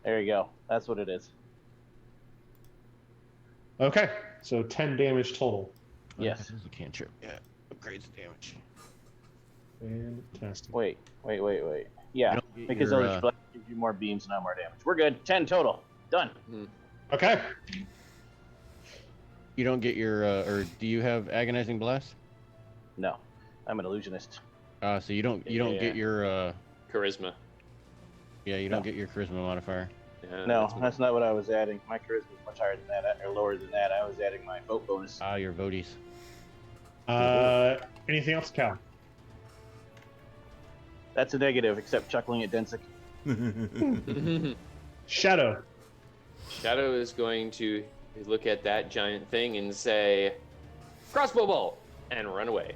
There you go. That's what it is. Okay, so 10 damage total. Yes. This is a cantrip. Yeah, upgrades the damage. Fantastic. Wait. You Yeah, don't get because your, Eldritch Blast gives you more beams, not more damage. We're good. 10 total. Done. Okay. You don't get your, or do you have agonizing blast? No, I'm an illusionist. So you don't get your, Charisma. you No. don't get your charisma modifier. Yeah, No, that's not what I was adding. My charisma is much higher than that, or lower than that. I was adding my vote bonus. Ah, your voties. Anything else, Cal? That's a negative, except chuckling at Densick. Shadow. Shadow is going to look at that giant thing and say, "Crossbow bolt," and run away.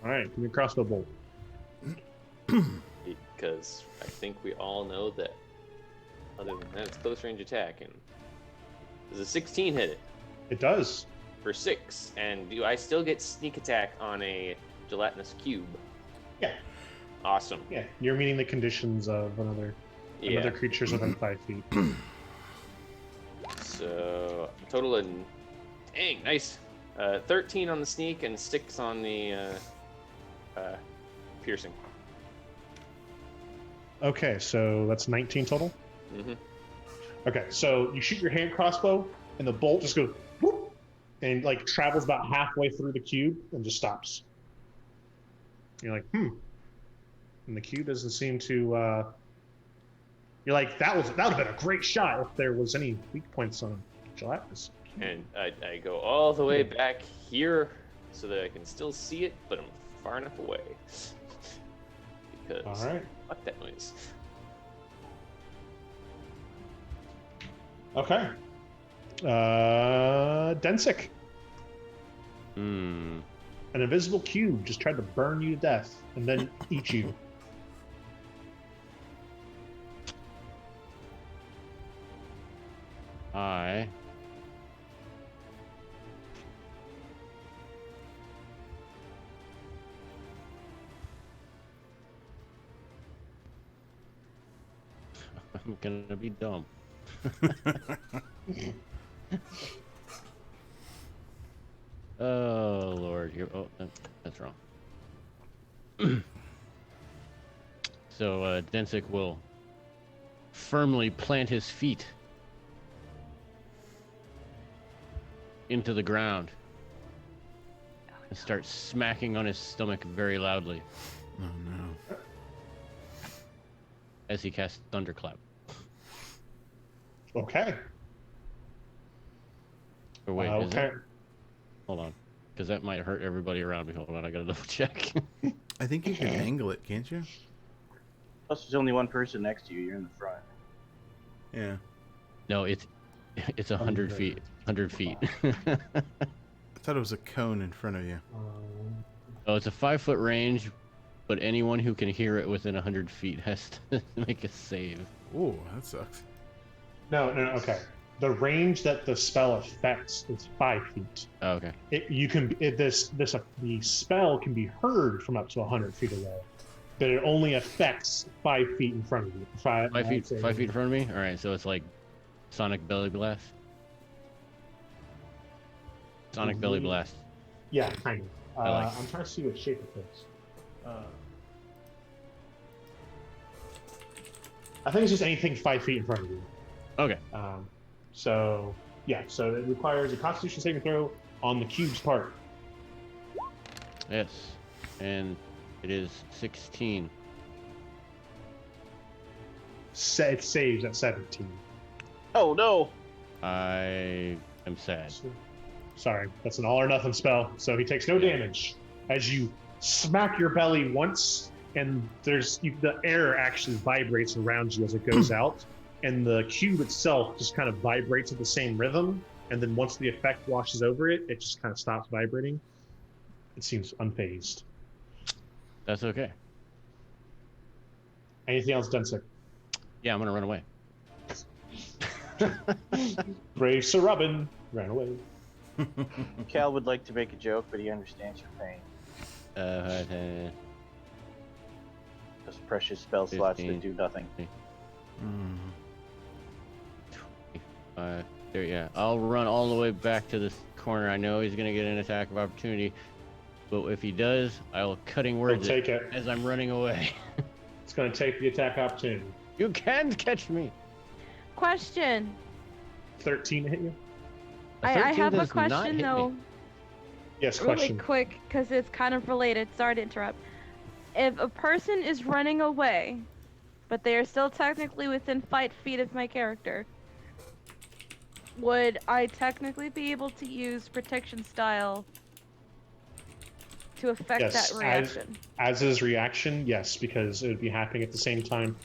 All right, give me a crossbow bolt. Because I think we all know that. Other than that, it's close range attack, and does a 16 hit it It does. for 6? And do I still get sneak attack on a gelatinous cube? Yeah. Awesome. Yeah, you're meeting the conditions of another creature's within 5 feet. So total of, dang, nice. 13 on the sneak and 6 on the piercing. Okay, so that's 19 total. Mm-hmm. Okay, so you shoot your hand crossbow, and the bolt just goes whoop, and like travels about halfway through the cube and just stops. You're like, and the cube doesn't seem to. You're like, that would have been a great shot if there was any weak points on Gelatinous. And I go all the way back here so that I can still see it, but I'm far enough away. Because All right. fuck that noise. Okay. Densic. Hmm. An invisible cube just tried to burn you to death and then eat you. I I'm gonna be dumb. Oh Lord, that's wrong. So Densic will firmly plant his feet into the ground and start smacking on his stomach very loudly Oh no. as he casts Thunderclap. Okay. Or wait, is okay. it? Hold on, because that might hurt everybody around me. Hold on, I gotta double check. I think you can angle it, can't you? Plus, there's only one person next to you. You're in the front. Yeah. No, it's 100 feet. 100 feet. I thought it was a cone in front of you. Oh, it's a 5-foot range, but anyone who can hear it within 100 feet has to make a save. Ooh, that sucks. No, okay. The range that the spell affects is 5 feet. Oh, okay. The spell can be heard from up to 100 feet away, but it only affects 5 feet in front of you. 5 feet in front of me? Alright, so it's like Sonic Belly Blast. Sonic Belly Blast. Yeah, kind of. like I'm trying to see what shape it takes. I think it's just anything 5 feet in front of you. Okay. So it requires a Constitution saving throw on the cube's part. Yes. And it is 16. It saves at 17. Oh no! I am sad. Sorry, that's an all or nothing spell, so he takes no damage. As you smack your belly once, and the air actually vibrates around you as it goes out, and the cube itself just kind of vibrates at the same rhythm, and then once the effect washes over it, it just kind of stops vibrating. It seems unfazed. That's okay. Anything else, Densic? Yeah, I'm gonna run away. Brave Sir Robin ran away. Cal would like to make a joke, but he understands your pain. Those precious spell slots that 15. do nothing. There, yeah. I'll run all the way back to this corner. I know he's gonna get an attack of opportunity, but if he does, I'll cutting words take it. as I'm running away. It's going to take the attack opportunity. You can't catch me. Question. 13 to hit you? A I 13 have a does not question hit me. though, Yes, really question. quick, because it's kind of related. Sorry to interrupt. If a person is running away, but they are still technically within 5 feet of my character, would I technically be able to use protection style to affect Yes, that reaction? As his reaction, yes, because it would be happening at the same time.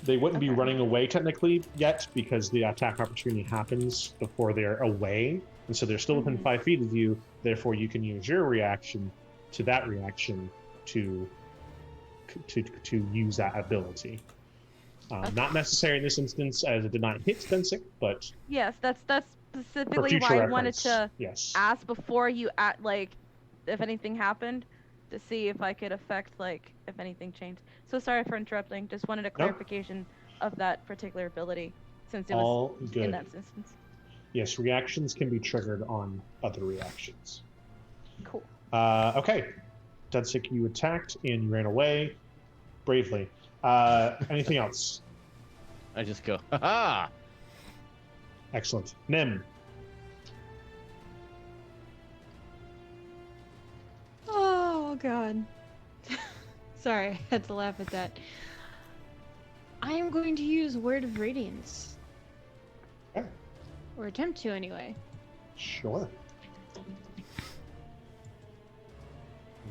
They wouldn't be Okay. running away technically yet because the attack opportunity happens before they're away, and so they're still within 5 feet of you. Therefore, you can use your reaction to that reaction to use that ability. Not necessary in this instance, as it did not hit Densic, but Yes, that's for specifically future why I reference, wanted to yes. ask before you if anything happened, to see if I could affect, like, if anything changed. So sorry for interrupting. Just wanted a clarification of that particular ability, since it was All in good. that instance. Yes, reactions can be triggered on other reactions. Cool. Okay. Dudsik, you attacked and you ran away bravely. Anything else? I just go, ha-ha! Excellent. Nim. Oh god. Sorry, I had to laugh at that. I am going to use Word of Radiance. Okay. Or attempt to, anyway. Sure.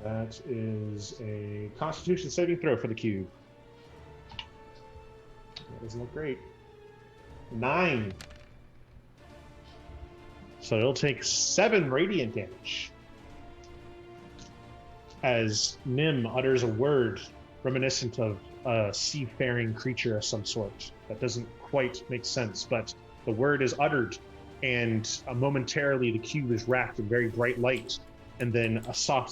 That is a Constitution saving throw for the cube. That doesn't look great. 9. So it'll take 7 radiant damage as Nim utters a word reminiscent of a seafaring creature of some sort. That doesn't quite make sense, but the word is uttered, and momentarily the cube is wrapped in very bright light, and then a soft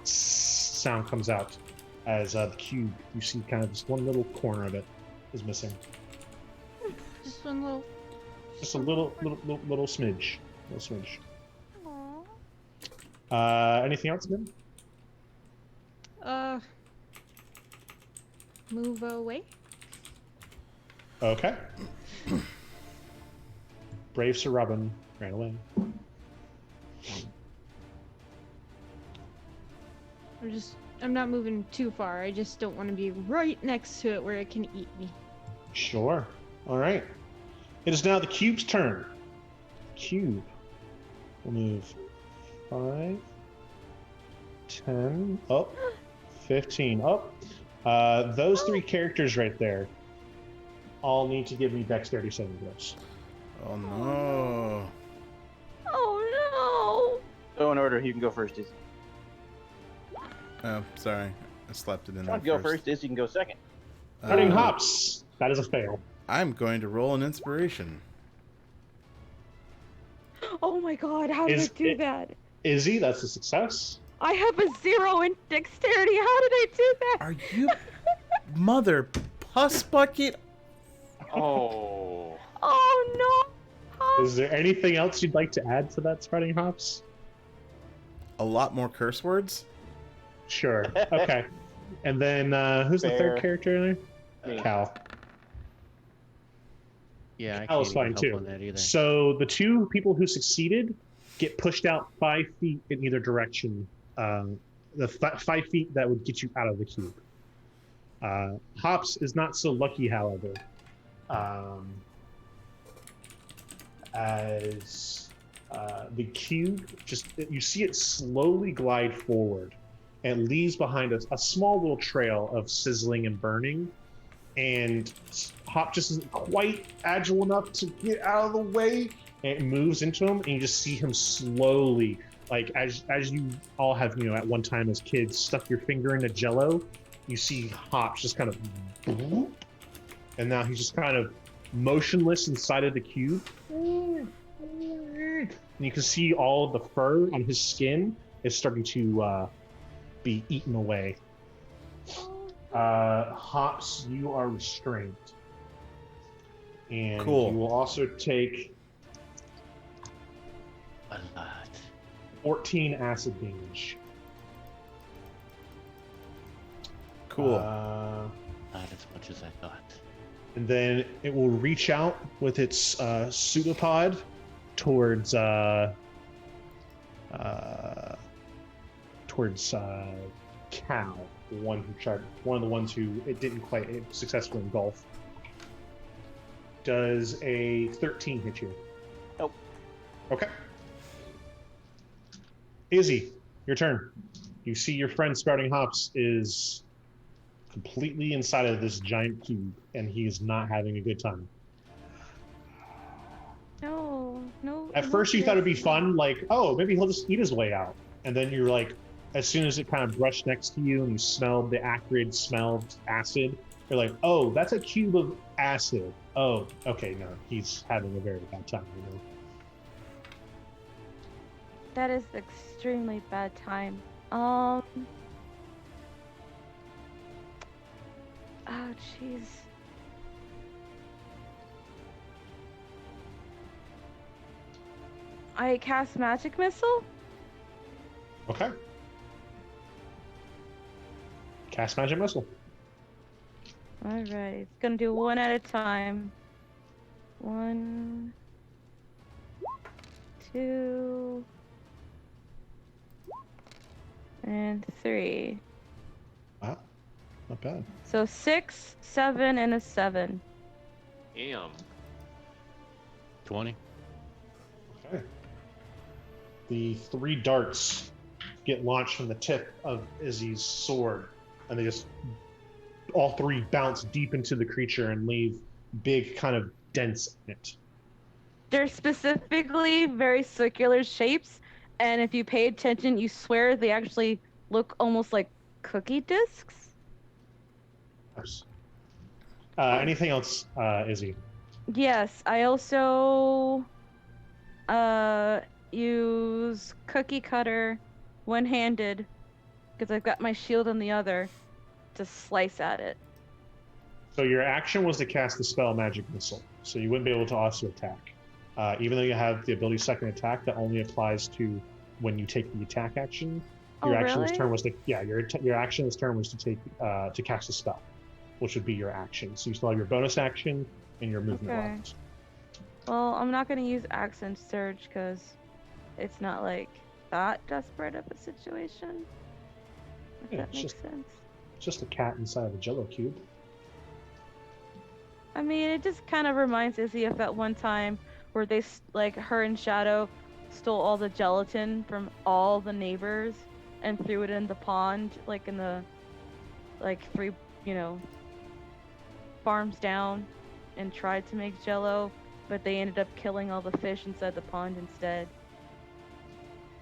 sound comes out as the cube, you see kind of just one little corner of it is missing. Just one little... Just a little smidge. Little smidge. Anything else, Nim? Move away? Okay. Brave Sir Robin ran away. I'm not moving too far. I just don't want to be right next to it where it can eat me. Sure. All right. It is now the cube's turn. Cube will move 5, 10, up, 15, up. Those 3 characters right there all need to give me dexterity saving throws. Oh no. Oh So in order, you can go first, Izzy. Oh, sorry. I slapped it in If you there want to go first, Izzy can go second. Cutting hops. That is a fail. I'm going to roll an inspiration. no! Oh my god, how did I do that? Izzy, that's a success. I have a 0 in dexterity. How did I do that? Are you mother puss bucket? Oh. Oh no! Is there anything else you'd like to add to that, Spreading Hops? A lot more curse words? Sure. Okay. And then who's the Fair. third character in there? Me. Cal. Yeah, I Cal's can't even fine help on too. that either. So the 2 people who succeeded get pushed out 5 feet in either direction. The 5 feet that would get you out of the cube. Hops is not so lucky, however, as the cube you see it slowly glide forward and leaves behind a small little trail of sizzling and burning, and Hop just isn't quite agile enough to get out of the way, and it moves into him, and you just see him slowly, like as you all have, at one time as kids, stuck your finger into Jello. You see Hop just kind of, and now he's just kind of motionless inside of the cube. And you can see all of the fur on his skin is starting to be eaten away. Hops, you are restrained. And Cool. you will also take A lot. 14 acid damage. Cool. Not as much as I thought. And then it will reach out with its pseudopod towards Cal, one of the ones who it didn't quite successfully engulf. Does a 13 hit you? Nope. Okay. Izzy, your turn. You see your friend Sprouting Hops is completely inside of this giant cube, and he is not having a good time. No. At first you thought it'd be fun, like, oh, maybe he'll just eat his way out. And then you're like, as soon as it kind of brushed next to you and you smelled the acrid smell of acid, you're like, oh, that's a cube of acid. Oh, okay, no, he's having a very bad time, That is extremely bad time. Oh, jeez. I cast magic missile. Okay. Cast magic missile. All right, it's gonna do one at a time. 1, 2, and 3. Wow. Not bad. So 6, 7, and a 7. Damn. 20. Okay. The 3 darts get launched from the tip of Izzy's sword, and they just all 3 bounce deep into the creature and leave big kind of dents in it. They're specifically very circular shapes, and if you pay attention, you swear they actually look almost like cookie discs. Nice. Anything else, Izzy? Yes, I also use cookie cutter one-handed because I've got my shield on the other to slice at it. So your action was to cast the spell Magic Missile, so you wouldn't be able to also attack. Even though you have the ability Second Attack, that only applies to when you take the attack action. Your action this turn was to your action this turn was to take to cast a spell, which would be your action. So you still have your bonus action and your movement Okay. left. Well, I'm not gonna use Accent Surge because it's not like that desperate of a situation. If Yeah, that it's makes just- sense. It's just a cat inside of a Jello cube. I mean, it just kind of reminds Izzy of that one time where they, like, her and Shadow stole all the gelatin from all the neighbors and threw it in the pond, like in the, like, 3, farms down, and tried to make Jello, but they ended up killing all the fish inside the pond instead.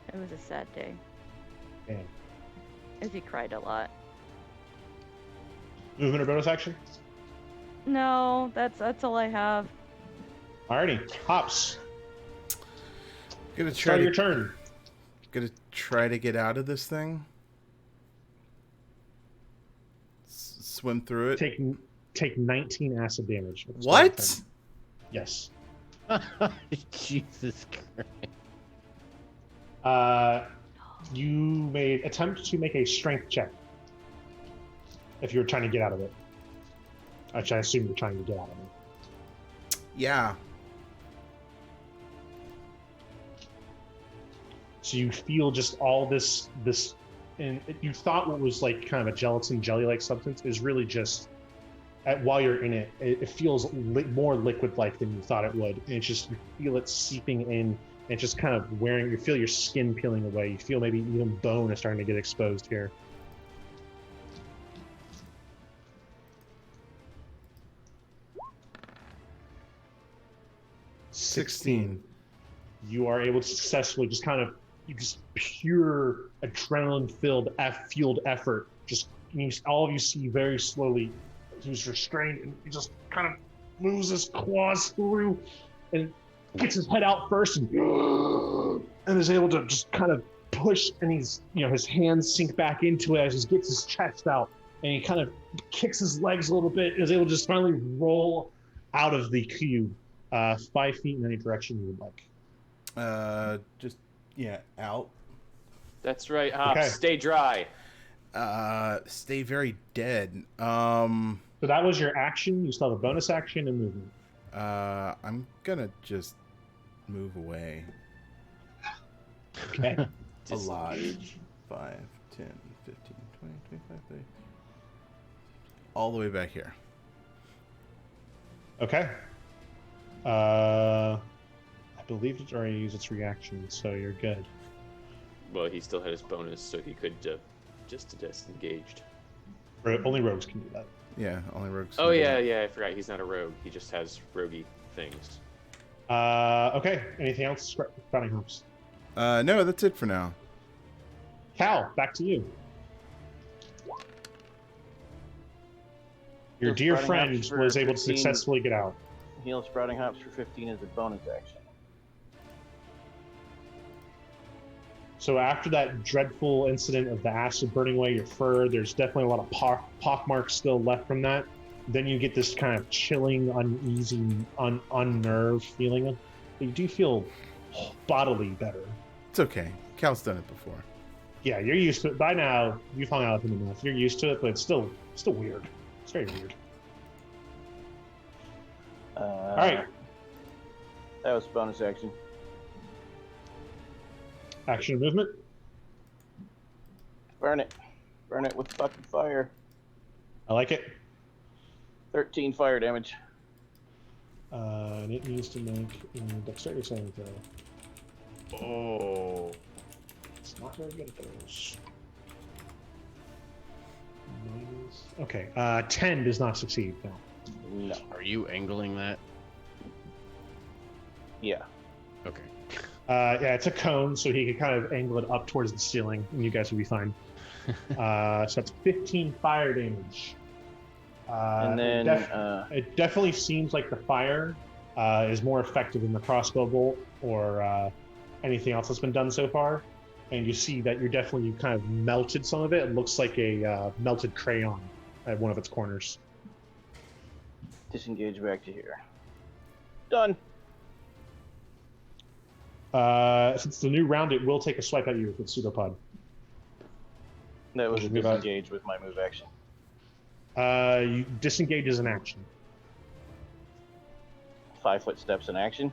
It was a sad day. Damn. Izzy cried a lot. Movement or bonus action? No, that's all I have. Alrighty, Hops. Gonna try Start to your turn. get out of this thing. Swim through it. Take 19 acid damage. at the start of your What? turn. Yes. Jesus Christ. You may attempt to make a strength check if you're trying to get out of it. Which I assume you're trying to get out of it. Yeah. So you feel just all this, and you thought what was like kind of a gelatin jelly-like substance is really just, while you're in it, it feels more liquid-like than you thought it would. And it's just, you feel it seeping in, and just kind of you feel your skin peeling away. You feel maybe even bone is starting to get exposed here. $16. You are able to successfully just kind of, pure adrenaline-filled, fueled effort. All of you see very slowly, he's restrained, and he just kind of moves his claws through and gets his head out first and is able to just kind of push, and his hands sink back into it as he gets his chest out, and he kind of kicks his legs a little bit and is able to just finally roll out of the cube 5 feet in any direction you would like. Out. That's right, Hops. Okay. Stay dry. Stay very dead. So that was your action. You still have a bonus action and movement. I'm gonna just move away. Okay. A lot. Disengage. 5, 10, 15, 20, 25, 30. All the way back here. Okay. I believe it's already used its reaction, so you're good. Well, he still had his bonus, so he could just disengaged. Only rogues can do that. Yeah, only rogues. Oh can do yeah, I forgot. He's not a rogue. He just has roguey things. Okay. Anything else, Sprouting Hops? that. No, that's it for now. Cal, back to you. Your So dear Sprouting friend Hops for was able to 15. successfully get out. Heal Sprouting Hops for 15 is a bonus action. So after that dreadful incident of the acid burning away your fur, there's definitely a lot of pock marks still left from that. Then you get this kind of chilling, uneasy, unnerved feeling. But you do feel bodily better. It's okay. Cal's done it before. Yeah, you're used to it. By now, you've hung out with him enough. You're used to it, but it's still weird. It's very weird. All right. That was bonus action. Action and movement. Burn it. Burn it with fucking fire. I like it. 13 fire damage. And it needs to make a dexterity saving throw. Oh. It's not very good at those. Okay, 10 does not succeed. No. No. Are you angling that? Yeah. Okay. Yeah, it's a cone, so he could kind of angle it up towards the ceiling, and you guys will be fine. So that's 15 fire damage. And then it definitely seems like the fire is more effective than the crossbow bolt or anything else that's been done so far. And you see that you've kind of melted some of it. It looks like a melted crayon at one of its corners. disengage back to here. Done. Since the new round, it will take a swipe at you with its pseudopod. That was a Move out. disengage with my move action. You disengage as an action. 5 foot steps in action.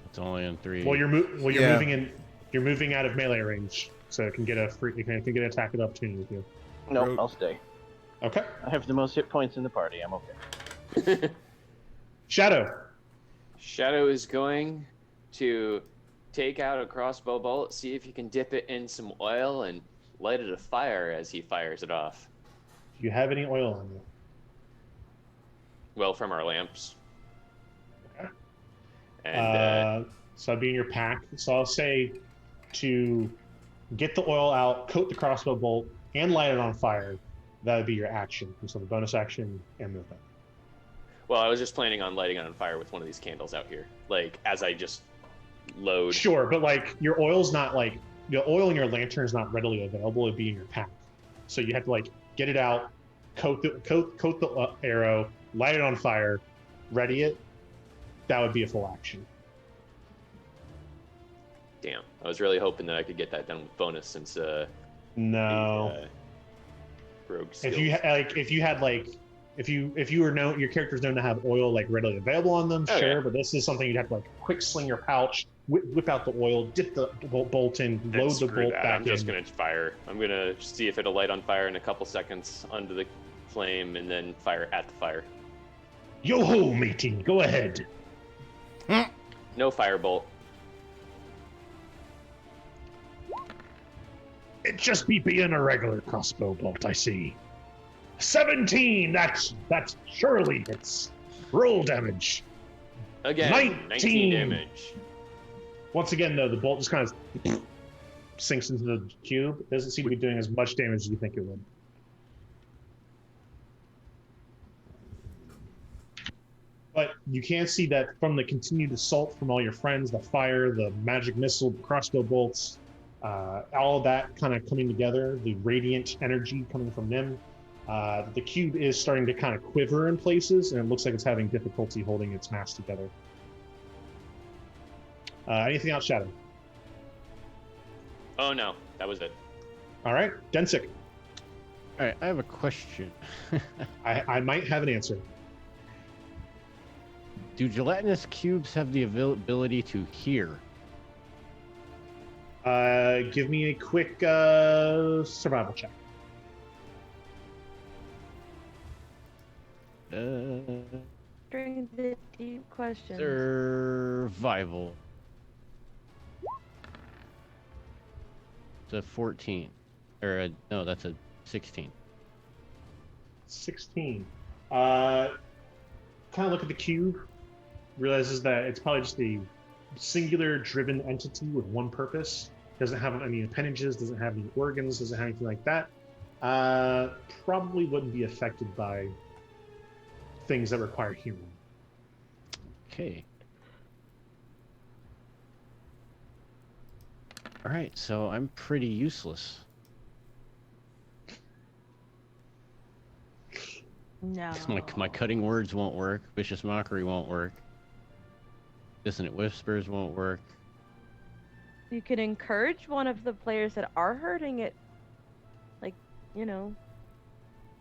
It's only in 3. Well, you're Yeah. moving in. You're moving out of melee range, so it can get it can get an attack of opportunity with you. Nope, Rogue. I'll stay. Okay. I have the most hit points in the party. I'm okay. Shadow. Shadow is going to take out a crossbow bolt, see if he can dip it in some oil and light it afire as he fires it off. Do you have any oil on you? Well, from our lamps. Okay. And So that'd be in your pack. So I'll say to get the oil out, coat the crossbow bolt, and light it on fire. That would be your action. So the bonus action and movement. well, I was just planning on lighting it on fire with one of these candles out here, like as I just load. Sure, but like your oil's not like the oil in your lantern is not readily available. It'd be in your pack, so you have to like get it out, coat the arrow, light it on fire, ready it. That would be a full action. Damn, I was really hoping that I could get that done with bonus since No, rogue if skills. you were known, your character's known to have oil like readily available on them. Oh, Sure, yeah. but this is something you'd have to like quick sling your pouch, whip out the oil, dip the bolt in, Then load the screw bolt that. back I'm just in. gonna fire. I'm gonna see if it'll light on fire in a couple seconds under the flame, and then fire at the fire. Yo ho, matey, go ahead. No firebolt. It just be being a regular crossbow bolt, I see. 17. That's surely hits. Roll damage. Again, 19 19 damage. Once again, though, the bolt just kind of sinks into the cube. It doesn't seem to be doing as much damage as you think it would. But you can see that from the continued assault from all your friends, the fire, the magic missile, the crossbow bolts, all of that kind of coming together, the radiant energy coming from them, the cube is starting to kind of quiver in places, and it looks like it's having difficulty holding its mass together. Anything else, Shadow? Oh no, that was it. All right, Densick. All right, I have a question. I might have an answer. Do gelatinous cubes have the ability to hear? Give me a quick survival check. During the deep questions. Survival. It's a 14. No, that's a 16. 16. Kind of look at the cube, realizes that it's probably just a singular driven entity with one purpose. Doesn't have any appendages, doesn't have any organs, doesn't have anything like that. Probably wouldn't be affected by things that require hearing. Okay. All right, so I'm pretty useless. No. My cutting words won't work. Vicious mockery won't work. Dissonant whispers won't work. You could encourage one of the players that are hurting it, like,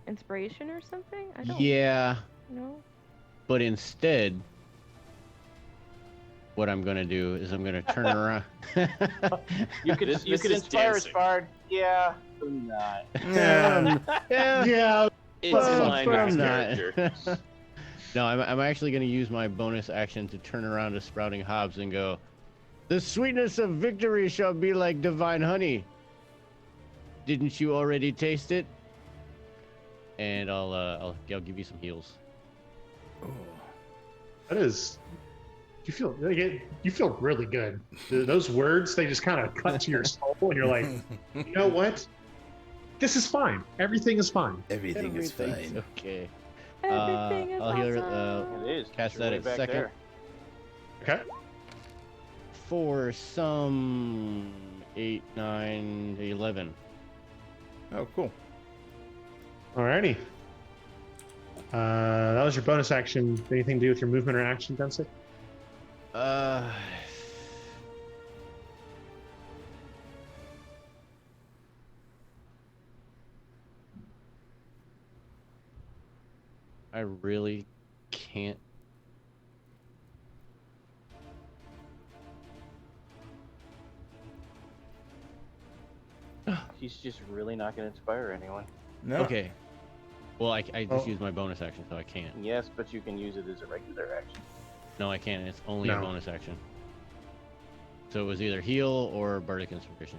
inspiration or something. I don't. Yeah, know. but instead, what I'm gonna do is I'm gonna turn around. You could This is inspire dancing. a Spard. Yeah, but not. Yeah. Yeah. It's But fine I'm with not. character. No, I'm actually gonna use my bonus action to turn around to Sprouting Hobbs and go, "The sweetness of victory shall be like divine honey. Didn't you already taste it?" And I'll give you some heals. That is. You feel really good. Those words, they just kind of cut to your soul, and you're like, you know what? This is fine. Everything is fine. Everything is Everything's fine. okay. Everything is I'll heal awesome. It is. Cast You're that way at back second. there. Okay. For some 8, 9, 11. Oh, cool. Alrighty. That was your bonus action. Anything to do with your movement or action, Dunsik? I really can't. He's just really not going to inspire anyone. No. Okay. Well, I just Oh. used my bonus action, so I can't. Yes, but you can use it as a regular action. No, I can't. It's only a No. bonus action. So it was either heal or bardic inspiration.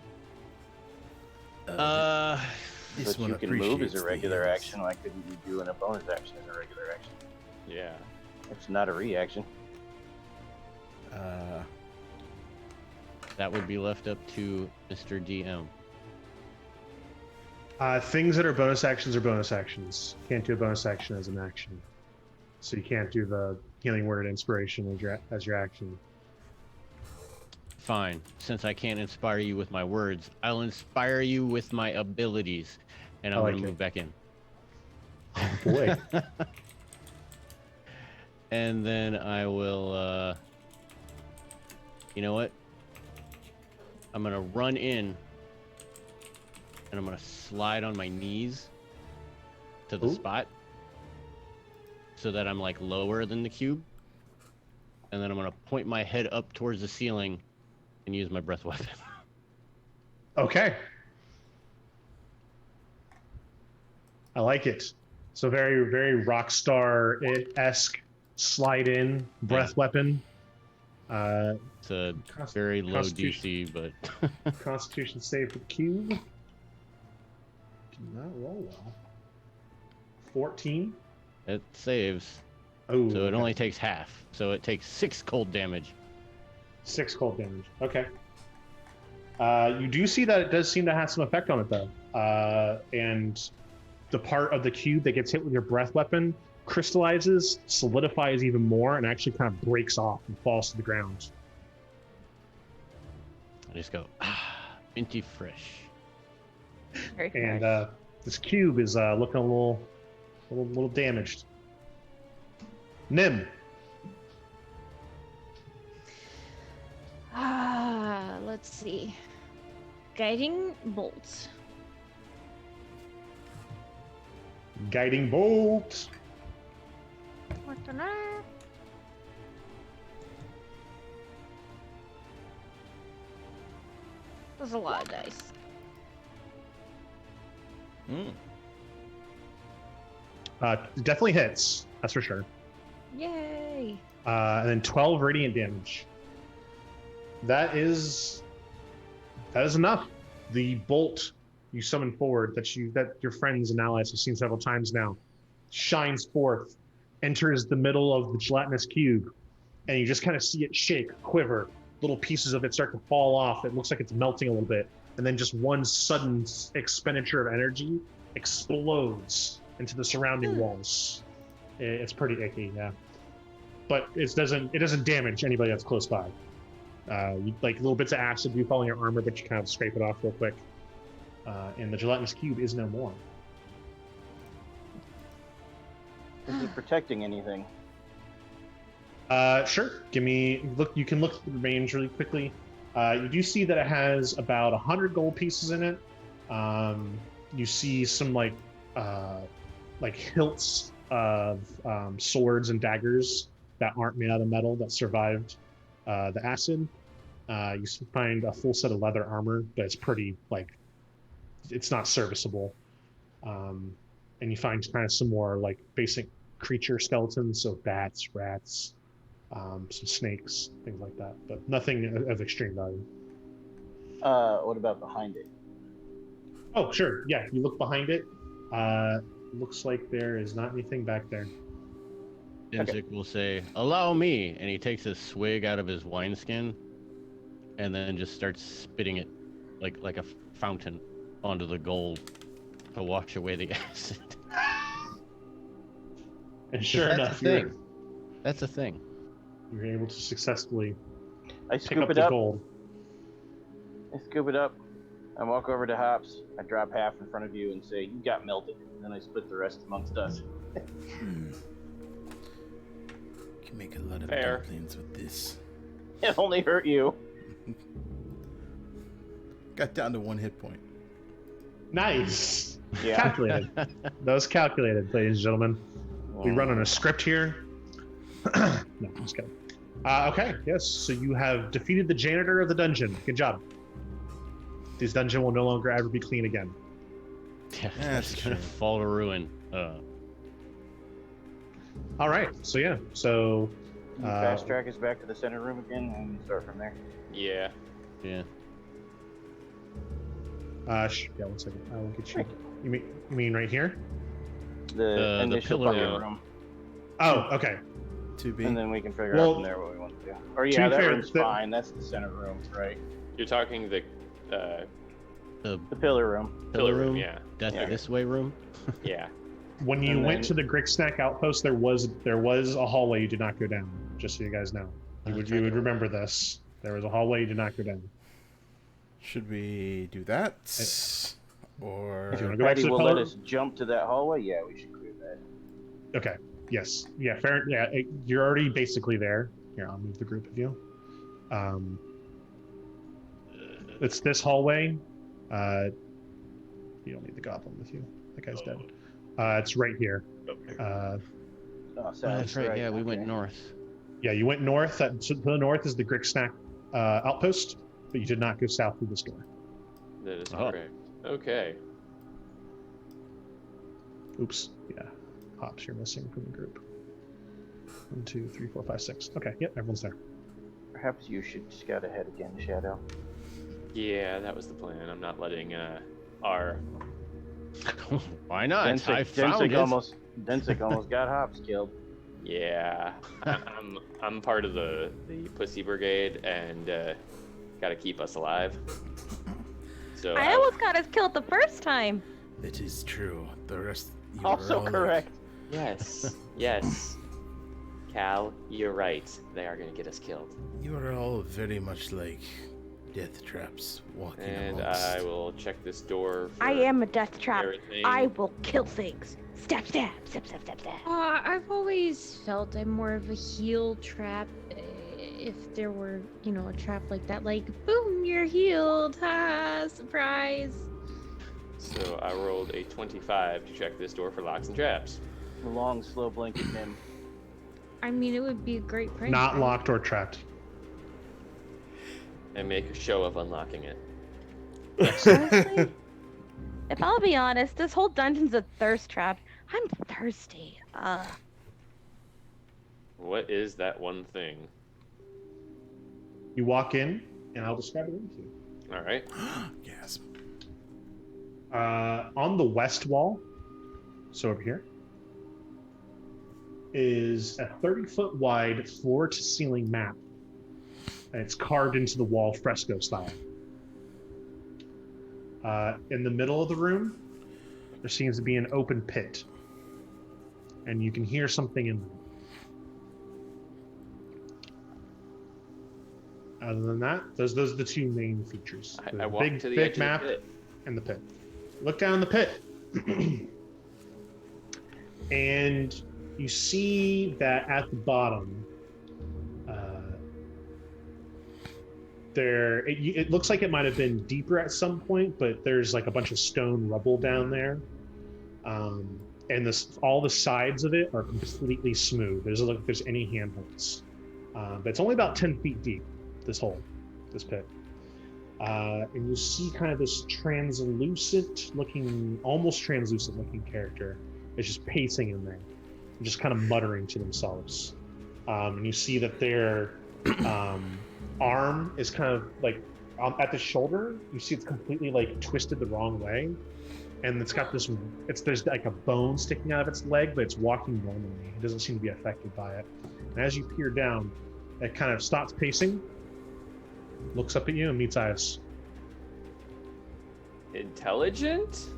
This But one you can move as appreciates a the regular heals. action. Why couldn't you do in a bonus action as a regular action? Yeah. It's not a reaction. That would be left up to Mr. DM. Things that are bonus actions are bonus actions. Can't do a bonus action as an action. So you can't do the healing word inspiration as your action. Fine. Since I can't inspire you with my words, I'll inspire you with my abilities. And I'm I like going to it. move back in. Boy. And then I will, you know what? I'm going to run in and I'm going to slide on my knees to the Ooh. spot so that I'm like lower than the cube. And then I'm going to point my head up towards the ceiling and use my breath weapon. Okay. I like it. So very, very Rockstar-esque slide in, breath weapon. It's a very low Constitution. DC, but Constitution save for the cube. Did not roll well. 14. it saves. Oh, So it okay. only takes half. So it takes 6 cold damage. 6 cold damage. Okay. You do see that it does seem to have some effect on it, though. And the part of the cube that gets hit with your breath weapon crystallizes, solidifies even more, and actually kind of breaks off and falls to the ground. I just go, minty fresh. Very And nice. this cube is looking a little damaged. Nim. Let's see. Guiding bolt. Guiding bolt. There's a lot of dice. Definitely hits. That's for sure. Yay! And then 12 radiant damage. That is enough. The bolt you summon forward that your friends and allies have seen several times now shines forth, enters the middle of the gelatinous cube, and you just kind of see it shake, quiver. Little pieces of it start to fall off. It looks like it's melting a little bit, and then just one sudden expenditure of energy explodes into the surrounding walls. It's pretty icky, yeah. But it doesn't damage anybody that's close by. You, like little bits of acid do fall on your armor, but you kind of scrape it off real quick. And the gelatinous cube is no more. Is it protecting anything? Sure. Give me look. You can look at the range really quickly. You do see that it has about 100 gold pieces in it. You see some like hilts of swords and daggers that aren't made out of metal that survived the acid. You find a full set of leather armor, but it's pretty like it's not serviceable. And you find kind of some more like basic creature skeletons, so bats, rats, some snakes, things like that, but nothing of extreme value. What about behind it? Oh, sure. Yeah, you look behind it. Looks like there is not anything back there. Denzik will say, "Allow me," and he takes a swig out of his wineskin, and then just starts spitting it like a fountain onto the gold to wash away the acid. And sure That's enough, a thing. That's a thing. you're able to successfully I pick scoop up it the up. gold. I scoop it up. I walk over to Hops. I drop half in front of you and say, "You got melted." And then I split the rest amongst us. Can make a lot of Fair. dumplings with this. It only hurt you. Got down to 1 hit point. Nice. Yeah. Calculated. That was calculated, ladies and gentlemen. We run on a script here. No, just kidding. Okay, yes. So you have defeated the janitor of the dungeon. Good job. This dungeon will no longer ever be clean again. Yeah, That's it's gonna true. fall to ruin. All right. So yeah. So Fast track us back to the center room again and start from there. Yeah. Yeah. yeah. 1 second. I will get you. You mean right here? The The initial pillar pillar room. room. Oh, okay. To be. And then we can figure Well, out from there what we want to do. Or to yeah, be that fair, room's the- fine. That's the center room, right? You're talking the The pillar room. Pillar room. yeah. Death Yeah. this way room. Yeah. When you And went then- to the Grick Snack outpost, there was a hallway you did not go down. Just so you guys know, you would remember this. There was a hallway you did not go down. Should we do that? Or If you want to go back to Patty the will pillar. let us jump to that hallway. Yeah, we should clear that. Okay. Yes. Yeah. Fair. Yeah. You're already basically there. Here, I'll move the group of you. It's this hallway. You don't need the goblin with you. That guy's dead. It's right here. Okay. Oh, Oh, sounds that's right. Yeah, we went okay. north. Yeah, you went north. To the north is the Grick Snack outpost, but you did not go south through this door. That is Oh. correct. Okay. Oops. Yeah. Hops, you're missing from the group. 1, 2, 3, 4, 5, 6. Okay. Yep. Everyone's there. Perhaps you should scout ahead again, Shadow. Yeah, that was the plan. I'm not letting our Why not? I found it. Denzik almost got Hops killed. yeah. I'm part of the Pussy Brigade and gotta keep us alive. So I almost got us killed the first time. it is true. The rest. You Also are all correct. yes, yes. Cal, you're right. They are gonna get us killed. You are all very much like death traps walking And amongst. I will check this door. For I am a death trap. everything. I will kill things. Stab, stab, stab, stab, stab, stab. I've always felt I'm more of a heal trap. If there were, a trap like that, like, boom, you're healed. Ha, surprise. So I rolled a 25 to check this door for locks and traps. The long, slow blink at him. I mean, it would be a great prank. Not right? locked or trapped. And make a show of unlocking it. Honestly, if I'll be honest, this whole dungeon's a thirst trap. I'm thirsty. What is that one thing? You walk in, and I'll describe it to you. All right. Gasp. On the west wall, so over here, is a 30-foot wide floor-to-ceiling map. And it's carved into the wall fresco style. In the middle of the room, there seems to be an open pit. And you can hear something in there. Other than that, those are the two main features. I walk to the edge map of the pit. and the pit. Look down the pit. And you see that at the bottom, it looks like it might have been deeper at some point, but there's like a bunch of stone rubble down there. And all the sides of it are completely smooth. There's look if there's any handholds. But it's only about 10 feet deep, this pit. And you see kind of this almost translucent looking character is just pacing in there, and just kind of muttering to themselves. And you see that their arm is kind of like at the shoulder. You see it's completely like twisted the wrong way. And it's got there's like a bone sticking out of its leg, but it's walking normally. It doesn't seem to be affected by it. And as you peer down, it kind of stops pacing, looks up at you, and meets eyes. Intelligent?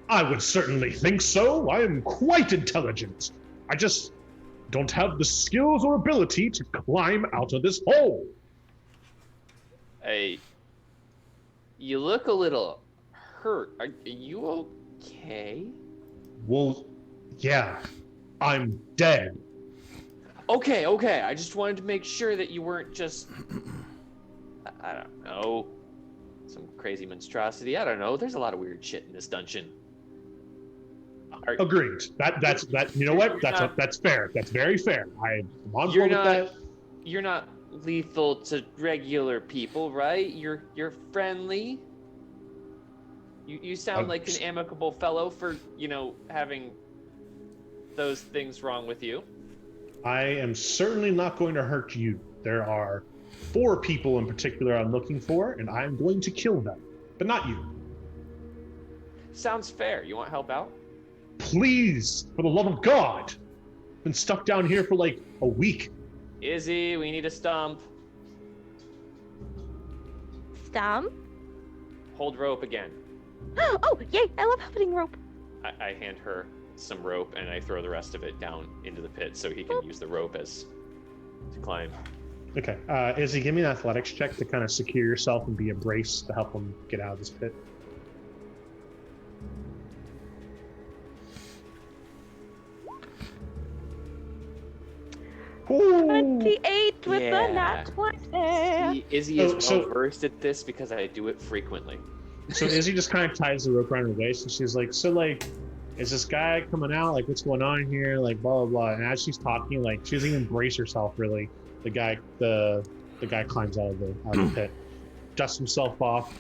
I would certainly think so. I am quite intelligent. I just don't have the skills or ability to climb out of this hole. Hey, you look a little hurt. Are you okay? Well, yeah, I'm dead. Okay. I just wanted to make sure that you weren't just, I don't know, some crazy monstrosity. I don't know. There's a lot of weird shit in this dungeon. Agreed. That's you know what? That's fair. That's very fair. I'm on board with that. You're not lethal to regular people, right? You're friendly. You sound like an amicable fellow for, having those things wrong with you. I am certainly not going to hurt you. There are 4 people in particular I'm looking for, and I'm going to kill them, but not you. Sounds fair. You want help out? Please, for the love of God. Been stuck down here for like a week. Izzy, we need a stump. Stump? Hold rope again. Oh, yay! I love hopping rope. I hand her some rope and I throw the rest of it down into the pit so he can use the rope to climb. Okay, Izzy, give me an athletics check to kind of secure yourself and be a brace to help him get out of this pit. Ooh. 28 with the nat 20. See, Izzy is well versed at this because I do it frequently. So Izzy just kind of ties the rope around her waist, and she's like, is this guy coming out? Like, what's going on here? Like, blah, blah, blah. And as she's talking, like, she doesn't even brace herself, really. The guy climbs out of the pit, dusts himself off,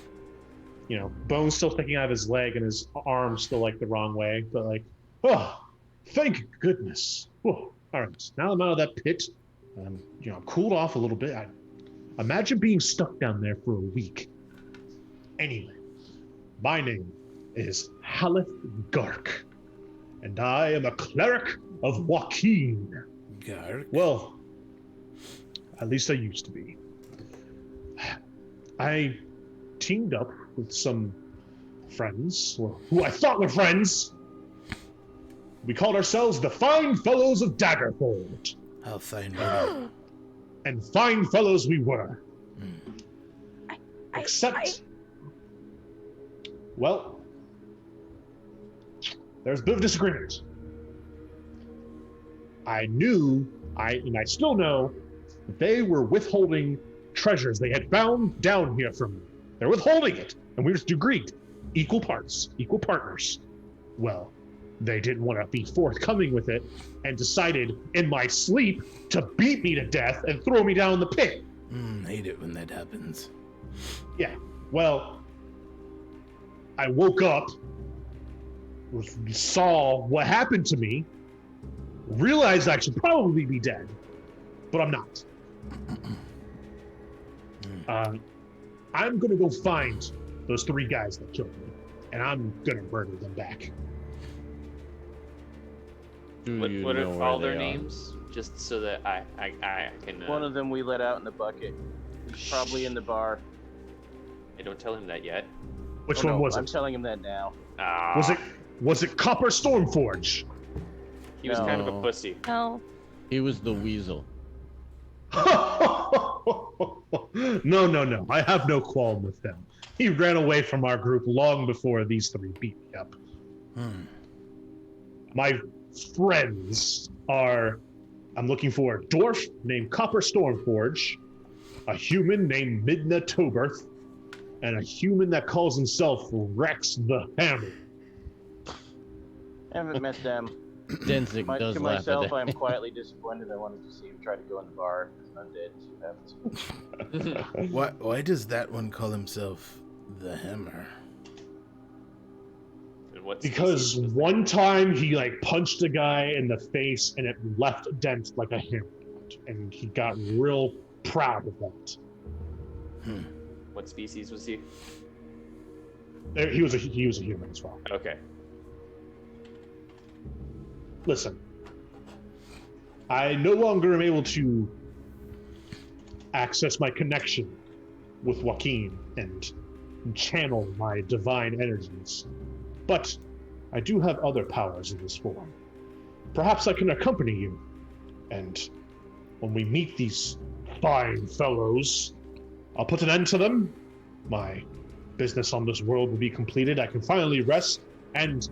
bones still sticking out of his leg and his arm still, like, the wrong way. But, like, oh, thank goodness. Whoa. All right, now I'm out of that pit. I'm cooled off a little bit. Imagine being stuck down there for a week. Anyway, my name is Haleth Gark, and I am a cleric of Joaquin. Gark? Well, at least I used to be. I teamed up with some friends, who I thought were friends. We called ourselves the Fine Fellows of Daggerfold. How fine were you? And fine fellows we were. Except, well, there's a bit of disagreement. I knew, and I still know, that they were withholding treasures they had found down here from me. They're withholding it, and we just agreed. Equal parts, equal partners. Well, they didn't want to be forthcoming with it and decided in my sleep to beat me to death and throw me down the pit. Hate it when that happens. Yeah, well, I woke up, saw what happened to me, realized I should probably be dead, but I'm not. I'm going to go find those 3 guys that killed me, and I'm going to murder them back. What are all their names? Just so that I can... One of them we let out in the bucket. He's probably in the bar. I don't tell him that yet. Which one was I'm it? telling him that now. Was it Copper Stormforge? He was kind of a pussy. No. He was the weasel. No. I have no qualm with him. He ran away from our group long before these three beat me up. My friends are... I'm looking for a dwarf named Copper Stormforge, a human named Midna Toberth, and a human that calls himself Rex the Hammer. I haven't met them. Denzig does To laugh myself, at that. I'm quietly disappointed. I wanted to see him try to go in the bar as an undead. See what happens. Why does that one call himself the Hammer? And what Because species was one time he like punched a guy in the face and it left a dent like a hammer, and he got real proud of that. What species was he? He was a human as well. Okay. Listen, I no longer am able to access my connection with Joaquin and channel my divine energies, but I do have other powers in this form. Perhaps I can accompany you, and when we meet these fine fellows, I'll put an end to them. My business on this world will be completed. I can finally rest, and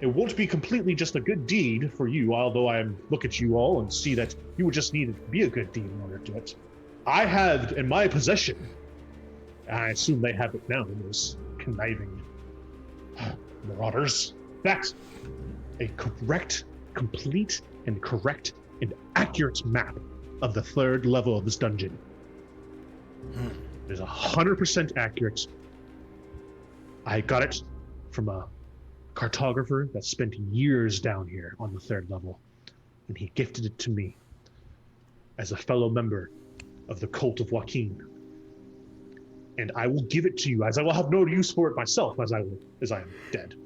it won't be completely just a good deed for you, although I look at you all and see that you would just need it to be a good deed in order to do it. I have in my possession, and I assume they have it now, those conniving marauders, that a complete and correct and accurate map of the third level of this dungeon. It is 100% accurate. I got it from a cartographer that spent years down here on the third level, and he gifted it to me as a fellow member of the cult of Joaquin. And I will give it to you, as I will have no use for it myself, as I am dead,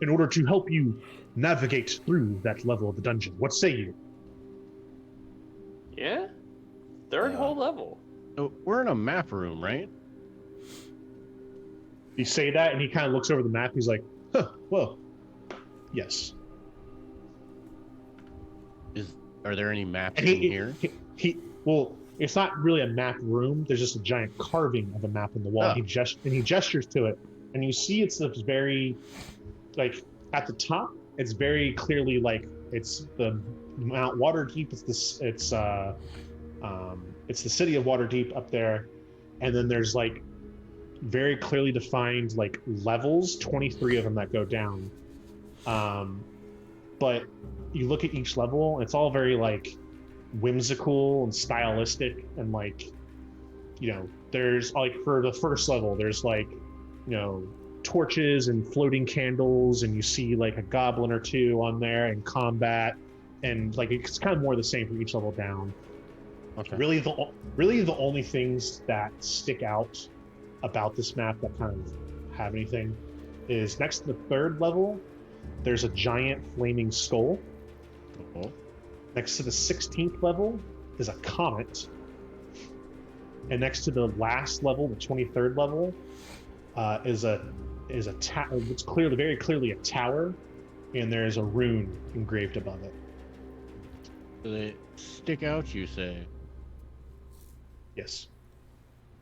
in order to help you navigate through that level of the dungeon. What say you? Yeah? Third whole level. So we're in a map room, right? You say that, and he kind of looks over the map. He's like, well, yes. Are there any maps And in here? Well, it's not really a map room. There's just a giant carving of a map on the wall. Oh. He gestures to it, and you see it's this very, like, at the top, it's very clearly like it's the Mount Waterdeep. It's the city of Waterdeep up there, and then there's like very clearly defined like levels, 23 of them that go down. But you look at each level, it's all very like whimsical and stylistic, and like, you know, there's like for the first level, there's like, you know, torches and floating candles, and you see like a goblin or two on there in combat, and like it's kind of more the same for each level down. Okay. Really the only things that stick out about this map that kind of have anything is next to the third level, there's a giant flaming skull. Oh. Next to the 16th level is a comet. And next to the last level, the 23rd level, is a it's very clearly a tower, and there's a rune engraved above it. Do they stick out, you say? Yes.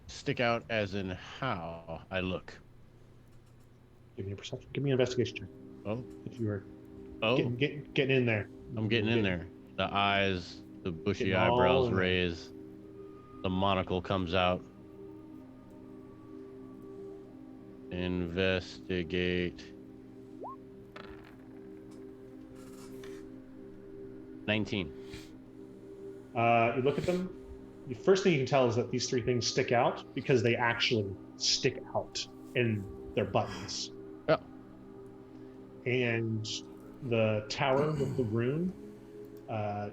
Stick out as in how I look. Give me a perception. Give me an investigation check. Oh. If you were Oh. getting in there. I'm getting in there. The eyes, the bushy Getting all eyebrows in there. raise. The monocle comes out. Investigate. 19. You look at them. The first thing you can tell is that these three things stick out because they actually stick out in their buttons. Oh. And the tower with the rune,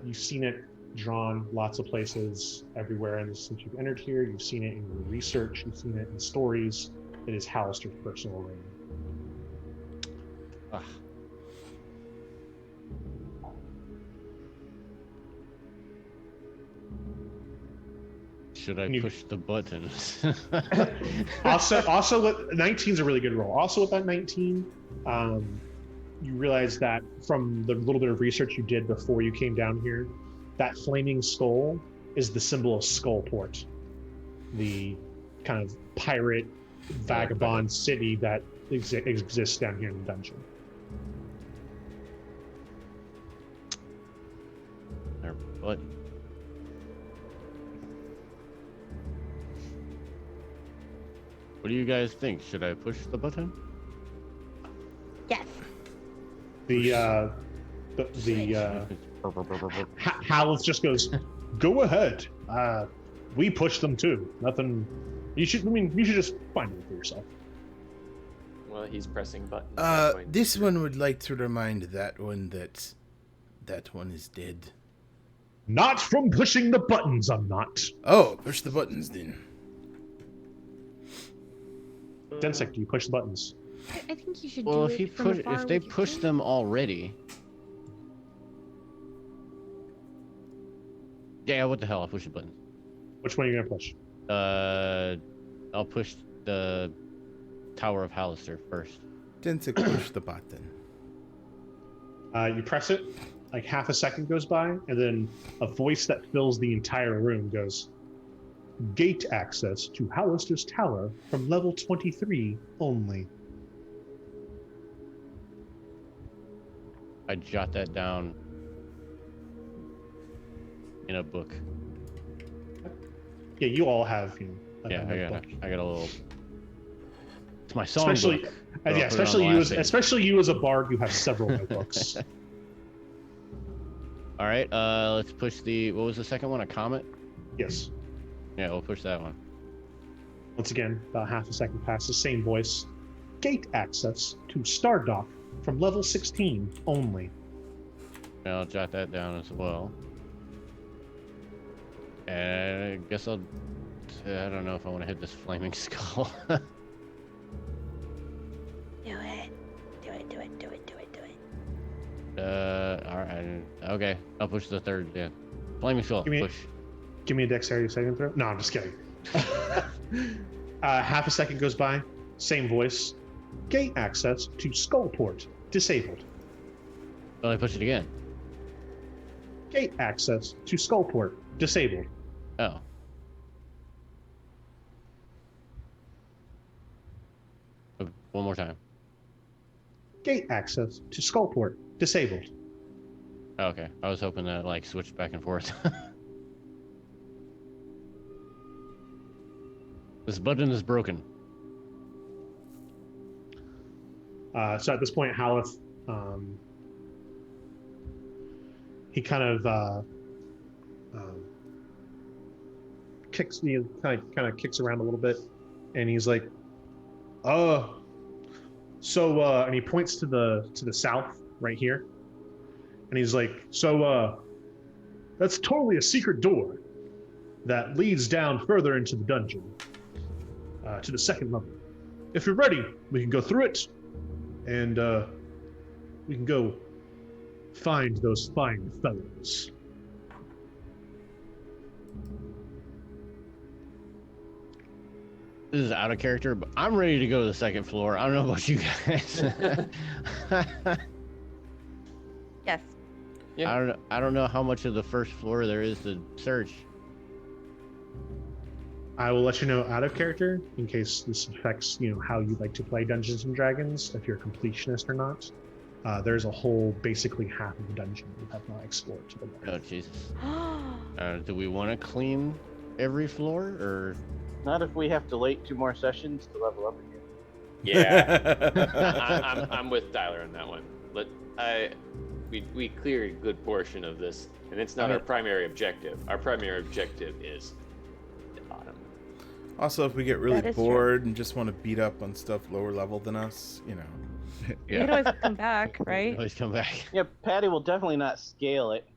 you've seen it drawn lots of places everywhere, and since you've entered here, you've seen it in your research, you've seen it in stories. It is Halaster's personal rune. Ah. Should I You- push the buttons? Also, with 19 is a really good roll. Also, with that 19, you realize that from the little bit of research you did before you came down here, that flaming skull is the symbol of Skullport. the kind of pirate vagabond city that exists down here in the dungeon. What? What do you guys think? Should I push the button? Yes. Haleth just goes, "Go ahead. We push them too. Nothing. You should just find it for yourself." Well, he's pressing buttons. That point. This one would like to remind that one that one is dead. Not from pushing the buttons, I'm not. Oh, push the buttons then. Densek, do you push the buttons? I think you should Well, do if he it from push, afar if they with your push feet. them already. Yeah, what the hell? I'll push the button. Which one are you gonna push? I'll push the Tower of Hallister first. Densek, push the button. You press it, like half a second goes by, and then a voice that fills the entire room goes, "Gate access to Hallister's Tower from level 23 only." I jot that down in a book. Yeah, you all have, like Yeah, a notebook. I got a little. It's my song Especially, book. yeah, I'll put it on especially the you last as page. especially you as a bard who have several notebooks. All right, let's push the. What was the second one? A comet? Yes. Yeah, we'll push that one. Once again, about half a second passes, same voice. Gate access to Stardock from level 16 only. Yeah, I'll jot that down as well. And I guess I don't know if I want to hit this flaming skull. Do it. Do it. Do it. Do it. Do it. Do it. All right. Okay, I'll push the third. Yeah, flaming skull. Give me- Push. Give me a dexterity saving throw. No, I'm just kidding. Half a second goes by, same voice. Gate access to Skullport disabled. Well, I push it again. Gate access to Skullport disabled. Oh. One more time. Gate access to Skullport disabled. Okay, I was hoping that like switched back and forth. This button is broken. So at this point, Haleth, he kind of kicks kicks around a little bit, and he's like, and he points to the south right here, and he's like, that's totally a secret door that leads down further into the dungeon, to the second level. If you're ready, we can go through it, and we can go find those fine fellows. This is out of character, but I'm ready to go to the second floor. I don't know about you guys. Yes. Yeah. I don't know how much of the first floor there is to search. I will let you know out of character in case this affects, how you like to play Dungeons and Dragons, if you're a completionist or not. There's a whole, basically half of the dungeon you have not explored to the north. Oh Jesus! Do we want to clean every floor, or? Not if we have to wait 2 more sessions to level up again. Yeah, I'm with Tyler on that one. We clear a good portion of this, and it's not our primary objective. Our primary objective is the bottom. Also, if we get really That is true. bored and just want to beat up on stuff lower level than us, You can always come back, right? Always come back. Yeah, Patty will definitely not scale it.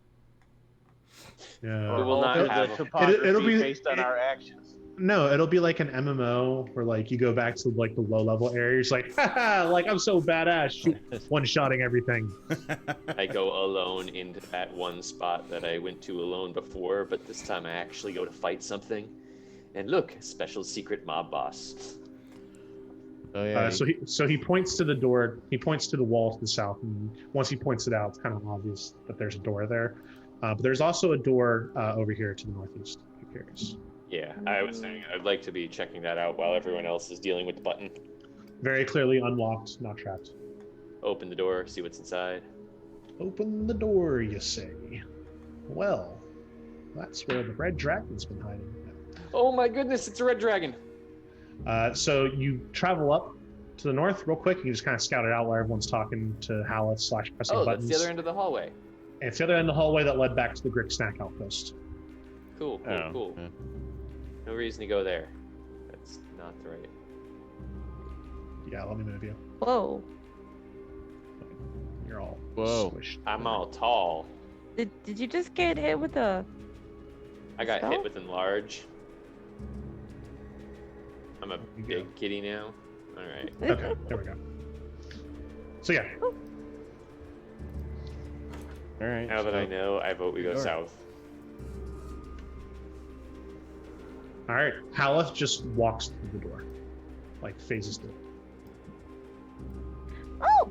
Yeah. We will not alter have the a- topography It'll be- based on our actions. No, it'll be like an MMO where you go back to the low level areas, haha, I'm so badass, one-shotting everything. I go alone into that one spot that I went to alone before, but this time I actually go to fight something. And look, special secret mob boss. Oh yeah. So he points to the door. He points to the wall to the south, and once he points it out, it's kind of obvious that there's a door there. But there's also a door over here to the northeast. If you're curious. Yeah, I was saying I'd like to be checking that out while everyone else is dealing with the button. Very clearly unlocked, not trapped. Open the door, see what's inside. Open the door, you say. Well, that's where the red dragon's been hiding. Oh my goodness, it's a red dragon. So you travel up to the north real quick. You just kind of scout it out while everyone's talking to Howlett / pressing Oh, buttons. that's the other end of the hallway. And it's the other end of the hallway that led back to the Grick Snack Outpost. Cool. Yeah. No reason to go there. That's not the right. Yeah, let me move you. Whoa. You're all Whoa. squished. I'm all tall. Did you just get hit with a... I got Spell? hit with enlarge. I'm a You big go. kitty now. All right. Okay, there we go. So yeah, All right. Now that I so- know, I vote we go Sure. south. all right. Howlett just walks through the door, like phases through. Oh!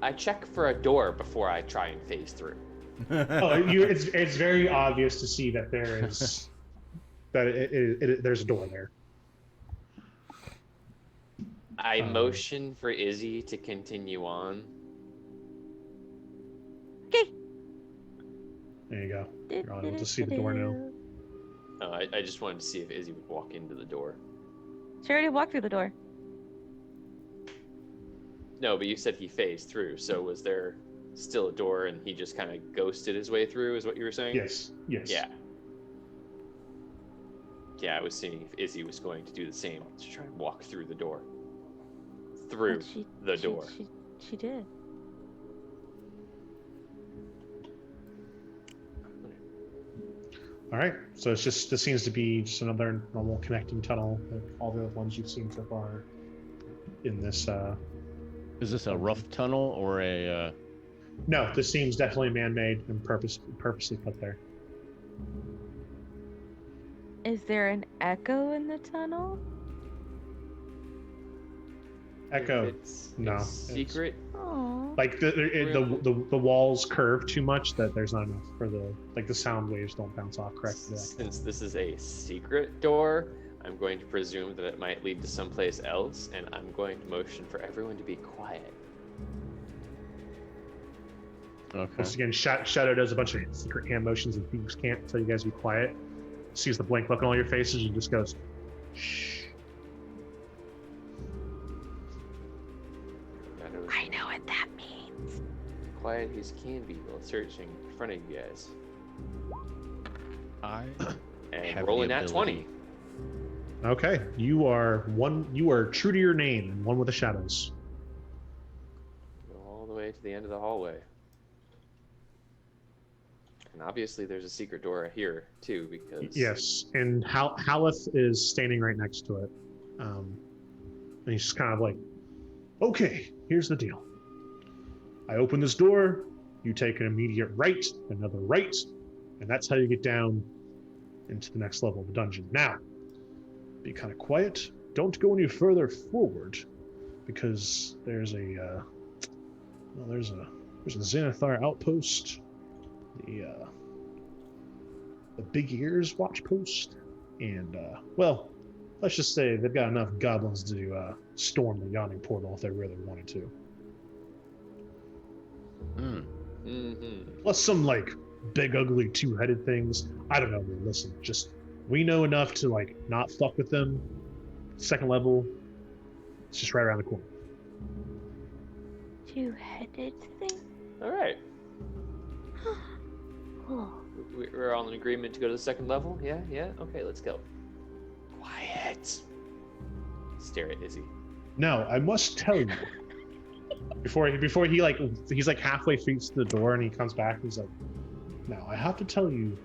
I check for a door before I try and phase through. It's very obvious to see that there is there's a door there. I motion for Izzy to continue on. Okay. There you go. You're all able to see the door now. Oh, I just wanted to see if Izzy would walk into the door. She already walked through the door. No, but you said he phased through, so was there still a door and he just kind of ghosted his way through, is what you were saying? Yes. Yeah. Yeah, I was seeing if Izzy was going to do the same, to try and walk through the door. Through But the door. She did. All right. So this seems to be just another normal connecting tunnel, like all the other ones you've seen so far in this. Is this a rough tunnel or a? No, this seems definitely man-made and purposely put there. Is there an echo in the tunnel? Echo. It's No, a it's- secret. Oh. Like the walls curve too much that there's not enough for the sound waves don't bounce off correctly. Since this is a secret door, I'm going to presume that it might lead to someplace else, and I'm going to motion for everyone to be quiet. Okay. Once again, Shadow does a bunch of secret hand motions and thieves can't tell you guys to be quiet. Sees the blank look on all your faces and just goes, shh. I know what that means. Quiet as can be while searching in front of you guys. I And have rolling the that 20. ability. Okay, you are true to your name and one with the shadows. Go all the way to the end of the hallway. And obviously there's a secret door here, too, because... Yes, and Howlett is standing right next to it. And he's just kind of like, okay, here's the deal. I open this door, you take an immediate right, another right, and that's how you get down into the next level of the dungeon. Now, be kind of quiet. Don't go any further forward, because there's a Xanathar outpost, the Big Ears watch post, and let's just say they've got enough goblins to storm the yawning portal if they really wanted to. Mm-hmm. Plus some like big ugly two-headed things. I don't know. Listen, we know enough to like not fuck with them. Second level, it's just right around the corner. Two-headed thing? All right. Oh. We're all in agreement to go to the second level? Yeah? Okay, let's go. Quiet. Stare at Izzy. Now, I must tell you, before he like, he's like halfway through the door and he comes back, he's like, now I have to tell you,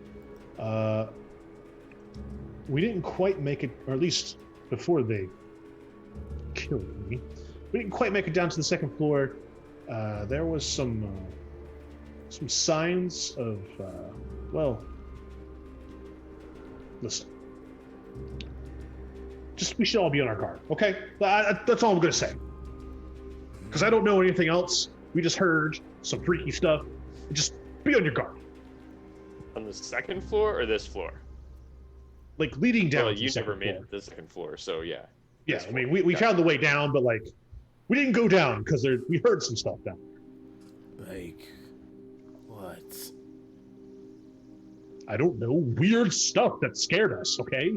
we didn't quite make it, or at least before they killed me, we didn't quite make it down to the second floor. There was some signs of, listen. We should all be on our guard, okay? That's all I'm gonna say. Because I don't know anything else. We just heard some freaky stuff. Just be on your guard. On the second floor or this floor? like leading down. Well, to you the never second made floor. it to the second floor, so yeah. Yeah, This I mean, floor. we Gotcha. found the way down, but like, we didn't go down because we heard some stuff down. Like, what? I don't know, weird stuff that scared us. Okay.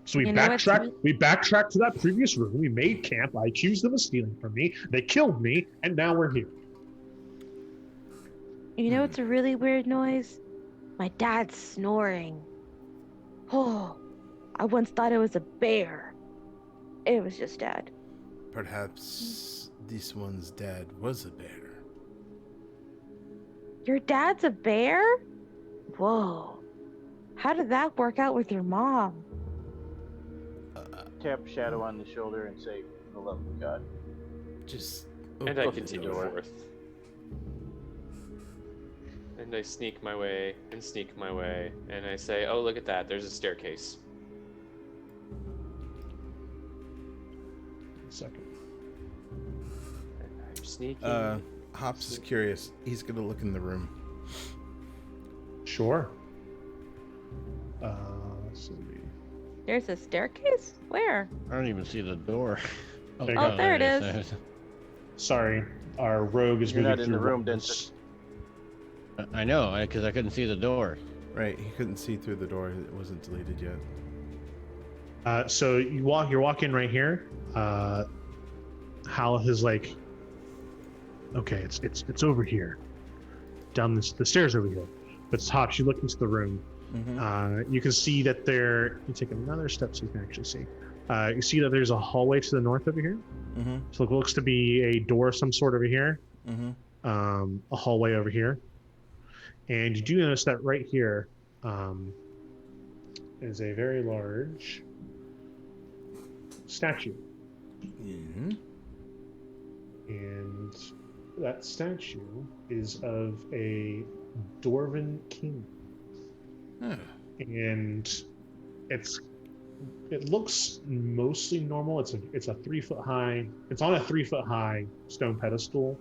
So we You know what's backtracked. We backtracked to that previous room. We made camp. I accused them of stealing from me. They killed me, and now we're here. You know what's a really weird noise? My dad's snoring. Oh, I once thought it was a bear. It was just Dad. Perhaps this one's dad was a bear. Your dad's a bear? Whoa. How did that work out with your mom? Tap Shadow on the shoulder and say, "For the love of God." Just And I open the continue door. forth. And I sneak my way, and sneak my way, and I say, oh, look at that, there's a staircase. Second. And I'm sneaking. Hops is curious. He's gonna look in the room. Sure. Let's see. There's a staircase? Where? I don't even see the door. There you Oh, go. there it is. Sorry, our rogue is You're moving not in the through room, rooms. I know, because I couldn't see the door. Right, he couldn't see through the door. It wasn't deleted yet. So you're walking right here. Hal is like, okay, it's over here, down the stairs over here. But Hops, you look into the room. Mm-hmm. You can see that there. You take another step so you can actually see. You see that there's a hallway to the north over here. Mm-hmm. So it looks to be a door of some sort over here. Mm-hmm. A hallway over here. And you do notice that right here is a very large statue. Mm-hmm. And that statue is of a Dwarven king. Oh. And it looks mostly normal. It's a 3 foot high. It's on a 3 foot high stone pedestal,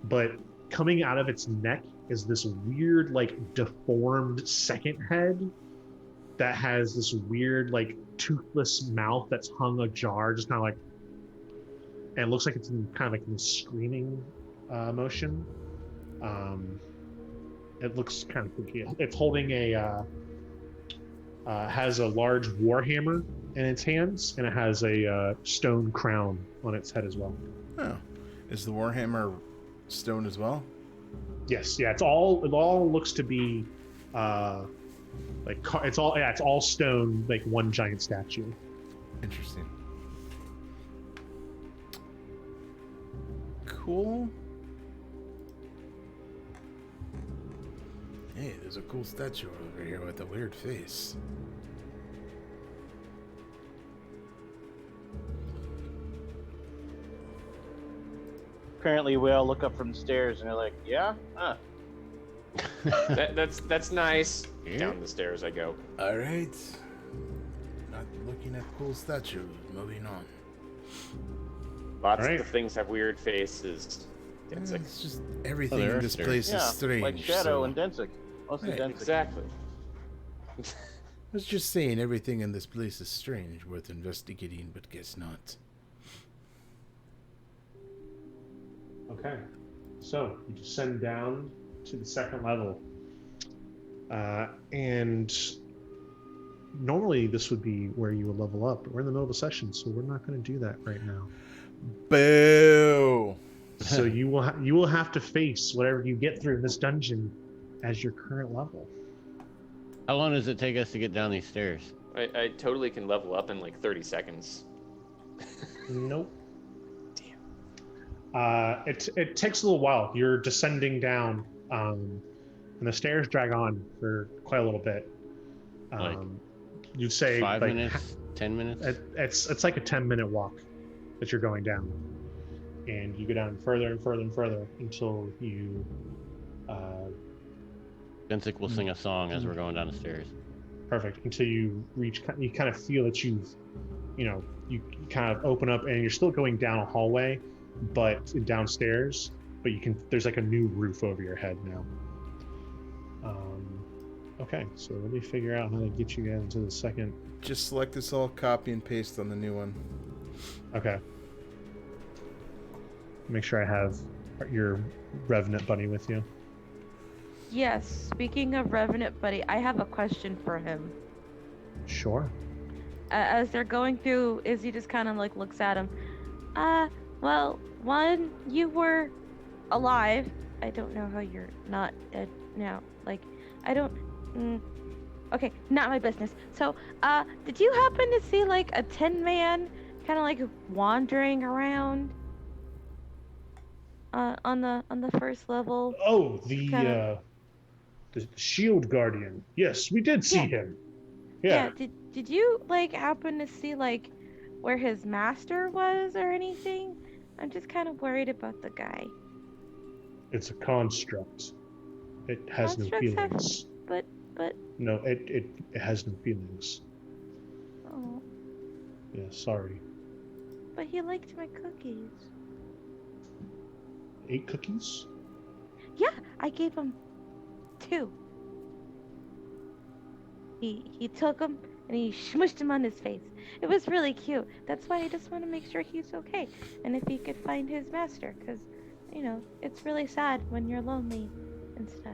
but coming out of its neck is this weird, like, deformed second head that has this weird, like, toothless mouth that's hung ajar, just kind of like, and it looks like it's kind of like in a screaming motion. It looks kind of freaky. It's holding has a large warhammer in its hands, and it has a stone crown on its head as well. Oh. Is the Warhammer stone as well? Yes, yeah, it all looks to be it's all stone, like one giant statue. Interesting. Cool. Hey, there's a cool statue over here with a weird face. Apparently, we all look up from the stairs and they're like, "Yeah, huh." That's nice. Yeah. Down the stairs I go. All right. Not looking at cool statues. Moving on. Lots Alright. of things have weird faces. It's like, It's just everything there in are this stairs. place Yeah, is strange. like Shadow so- and Densik. Mostly Right, Densik. exactly. I was just saying everything in this place is strange, worth investigating, but guess not. Okay, so you descend down to the second level, and normally this would be where you would level up, but we're in the middle of a session, so we're not going to do that right now. Boo! So you will have to face whatever you get through in this dungeon as your current level. How long does it take us to get down these stairs? I totally can level up in like 30 seconds. Nope. It takes a little while. You're descending down, and the stairs drag on for quite a little bit. Like You'd say 5 like, minutes? 10 minutes? It's like a 10-minute walk that you're going down, and you go down further and further and further until you. Densik will sing a song as we're going down the stairs. Perfect. Until you reach, you kind of feel that you kind of open up, and you're still going down a hallway, but downstairs. But there's like a new roof over your head now. Okay, so let me figure out how to get you guys into the second. Just select this all, copy and paste on the new one. Okay. Make sure I have your Revenant buddy with you. Yes, speaking of Revenant Buddy, I have a question for him. Sure. As they're going through, Izzy just kind of like looks at him. Well, one, you were alive. I don't know how you're not dead now. Like, I don't. Okay, not my business. So, did you happen to see like a tin man kind of like wandering around? On the first level. Oh, Kinda- the Shield Guardian. Yes, we did see Yeah. him. Yeah. Did you like happen to see like where his master was or anything? I'm just kind of worried about the guy. It's a construct. It has no Constructs have- feelings. But No, it has no feelings. oh, Yeah, sorry. but he liked my cookies. 8 cookies? Yeah, I gave him 2. He took them and he smushed them on his face. It was really cute. That's why I just want to make sure he's okay and if he could find his master, because you know it's really sad when you're lonely and stuff.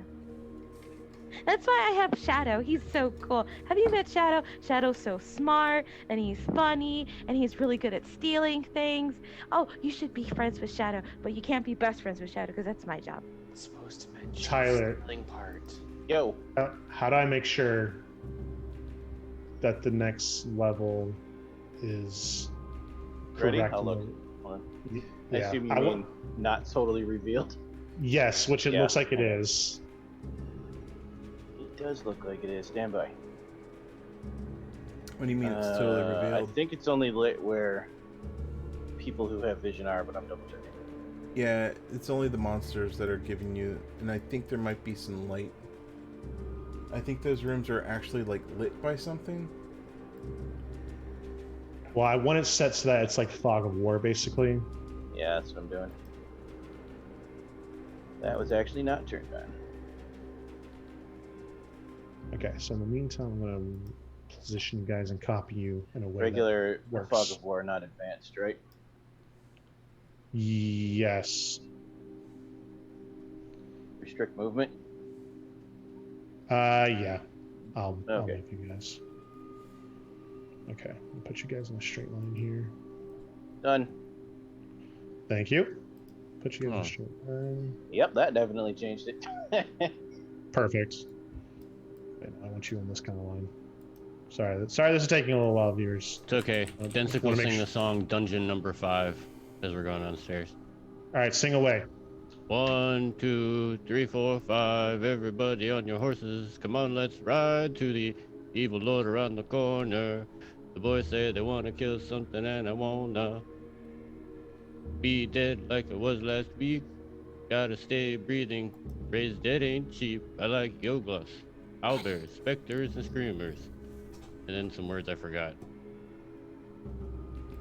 That's why I have Shadow. He's so cool. Have you met Shadow? Shadow's so smart and he's funny and he's really good at stealing things. Oh, you should be friends with Shadow, but you can't be best friends with Shadow because that's my job. It's supposed to mention Tyler. the stealing part. Yo, How do I make sure that the next level is ready? correct? I'll look. Hold on. I Yeah. assume you I wa- mean not totally revealed. Yes, which it Yeah. looks like it is. It does look like it is. Stand by. What do you mean it's totally I revealed? think it's only lit where people who have vision are, but I'm double checking. Yeah, it's only the monsters that are giving you, and I think there might be some light. I think those rooms are actually like lit by something. Well, I want it set so that it's like Fog of War, basically. Yeah, that's what I'm doing. That was actually not turned on. Okay, so in the meantime, I'm gonna position you guys and copy you in a way. Regular works. Fog of War, not advanced, right? Yes. Restrict movement. Yeah. I'll Okay. make you guys. Okay, I'll put you guys in a straight line here. Done. Thank you. Put you guys in Oh. a straight line. Yep, that definitely changed it. Perfect. Wait, I want you in this kind of line. Sorry, this is taking a little while, viewers. It's okay. Densic will wanna make sing sure- the song Dungeon Number 5 as we're going downstairs. All right, sing away. 1, 2, 3, 4, 5. Everybody on your horses. Come on, let's ride to the evil lord around the corner. The boys say they want to kill something and I wanna be dead like I was last week. Gotta stay breathing. Raised dead ain't cheap. I like yoglas, owlbears, specters, and screamers. And then some words I forgot.